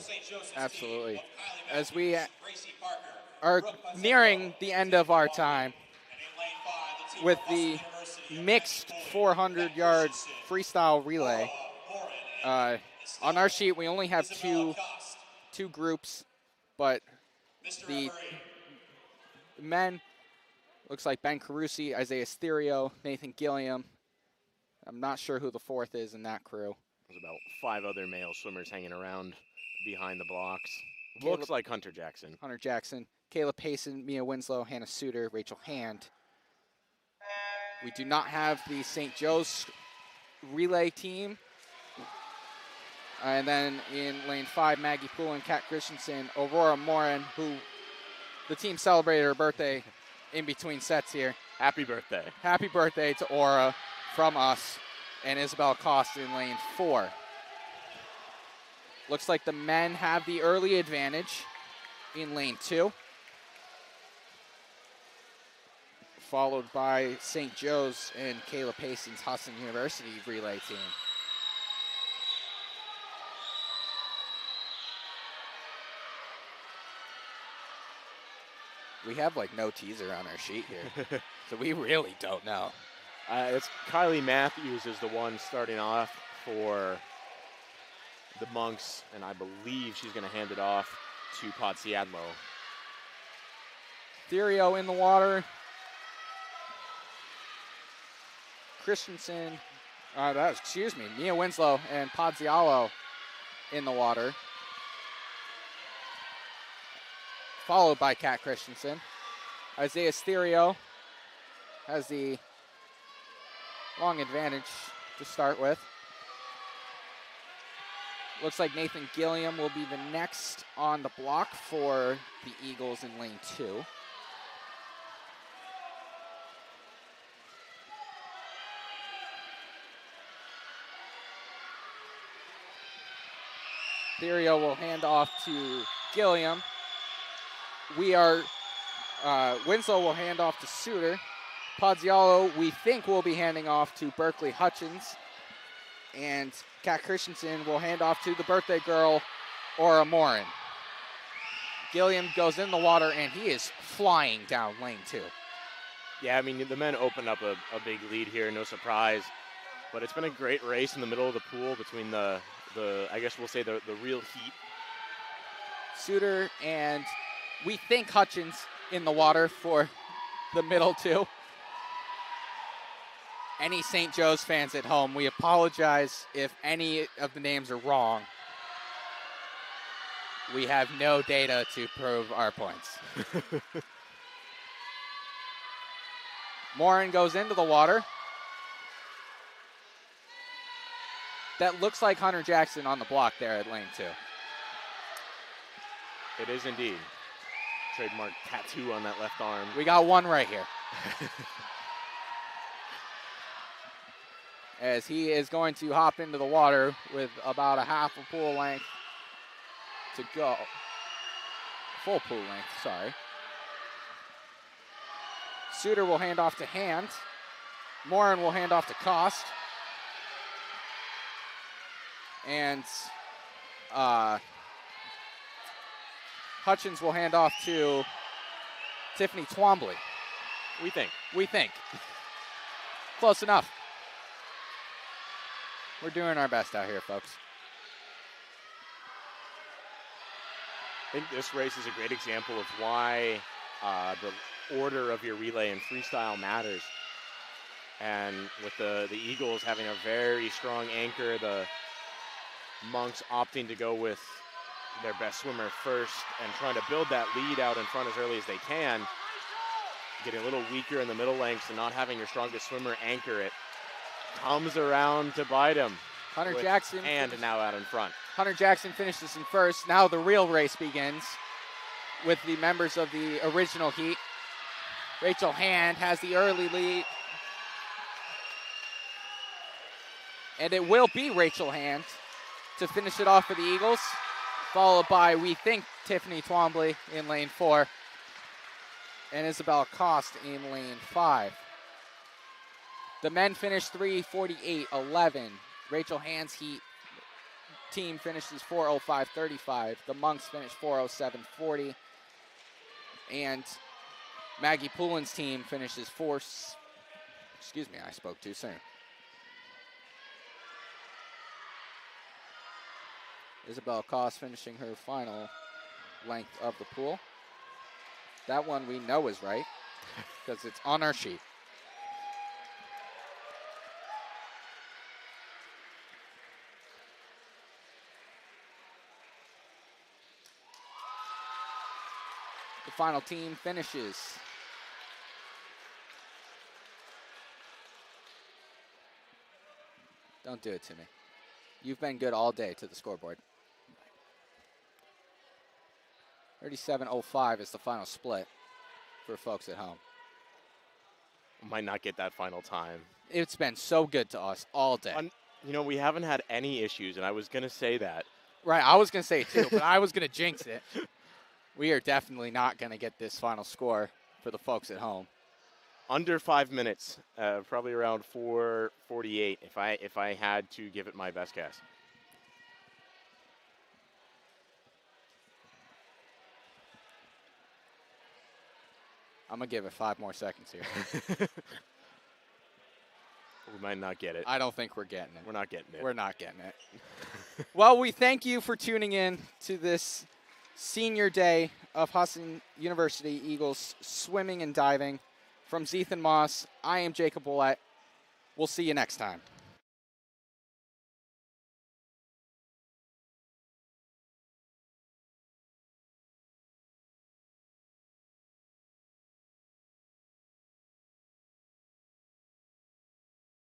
Absolutely. As we are nearing the end of our time with the mixed 400-yard freestyle relay, on our sheet we only have two groups, but the men, looks like Ben Carusi, Isaiah Stereo, Nathan Gilliam. I'm not sure who the fourth is in that crew. There's about 5 other male swimmers hanging around behind the blocks. Looks like Hunter Jackson. Hunter Jackson, Kayla Payson, Mia Winslow, Hannah Suter, Rachel Hand. We do not have the St. Joe's relay team. And then in lane 5, Maggie Poulin, Kat Christensen, Aurora Morin, who the team celebrated her birthday in between sets here. Happy birthday. Happy birthday to Aura from us, and Isabel Cost in lane 4. Looks like the men have the early advantage in lane 2, followed by St. Joe's and Kayla Payson's Husson University relay team. We have like no teaser on our sheet here, so we really don't know. It's Kylie Matthews is the one starting off for the Monks, and I believe she's going to hand it off to Podsiadlo. Therio in the water. Christensen, Mia Winslow and Podsiadlo in the water. Followed by Kat Christensen. Isaiah Stereo has the long advantage to start with. Looks like Nathan Gilliam will be the next on the block for the Eagles in lane 2. Therio will hand off to Gilliam. Winslow will hand off to Suter. Podsiadlo, we think, will be handing off to Berkeley Hutchins. And Kat Christensen will hand off to the birthday girl, Aura Morin. Gilliam goes in the water, and he is flying down lane 2. Yeah, I mean, the men opened up a big lead here, no surprise. But it's been a great race in the middle of the pool between the I guess we'll say the real heat. Suter and we think Hutchins in the water for the middle two. Any St. Joe's fans at home, we apologize if any of the names are wrong. We have no data to prove our points. Morin goes into the water. That looks like Hunter Jackson on the block there at lane 2. It is indeed. Trademark tattoo on that left arm. We got one right here. As he is going to hop into the water with about a half a pool length to go. Full pool length, sorry. Suter will hand off to Hand. Morin will hand off to Cost. And Hutchins will hand off to Tiffany Twombly. We think. Close enough. We're doing our best out here, folks. I think this race is a great example of why the order of your relay and freestyle matters. And with the Eagles having a very strong anchor, the Monks opting to go with their best swimmer first and trying to build that lead out in front as early as they can, getting a little weaker in the middle lengths and not having your strongest swimmer anchor it, comes around to bite him. Hunter Jackson. And now out in front. Hunter Jackson finishes in first. Now the real race begins with the members of the original heat. Rachel Hand has the early lead. And it will be Rachel Hand to finish it off for the Eagles, followed by, we think, Tiffany Twombly in lane 4 and Isabel Cost in lane 5. The men finished 3:48.11. Rachel Hand's heat team finishes 4:05.35. The Monks finished 4:07.40. And Maggie Poulin's team finishes I spoke too soon. Isabel Cost finishing her final length of the pool. That one we know is right because it's on our sheet. The final team finishes Don't do it to me. You've been good all day to the scoreboard. 37:05 is the final split for folks at home. Might not get that final time. It's been so good to us all day. We haven't had any issues, and I was going to say that. Right, I was going to say it too, but I was going to jinx it. We are definitely not going to get this final score for the folks at home. Under 5 minutes, probably around 4:48 if I had to give it my best guess. I'm going to give it 5 more seconds here. We might not get it. I don't think we're getting it. We're not getting it. We're not getting it. Well, we thank you for tuning in to this senior day of Husson University Eagles swimming and diving. From Zethan Moss, I am Jacob Willett. We'll see you next time.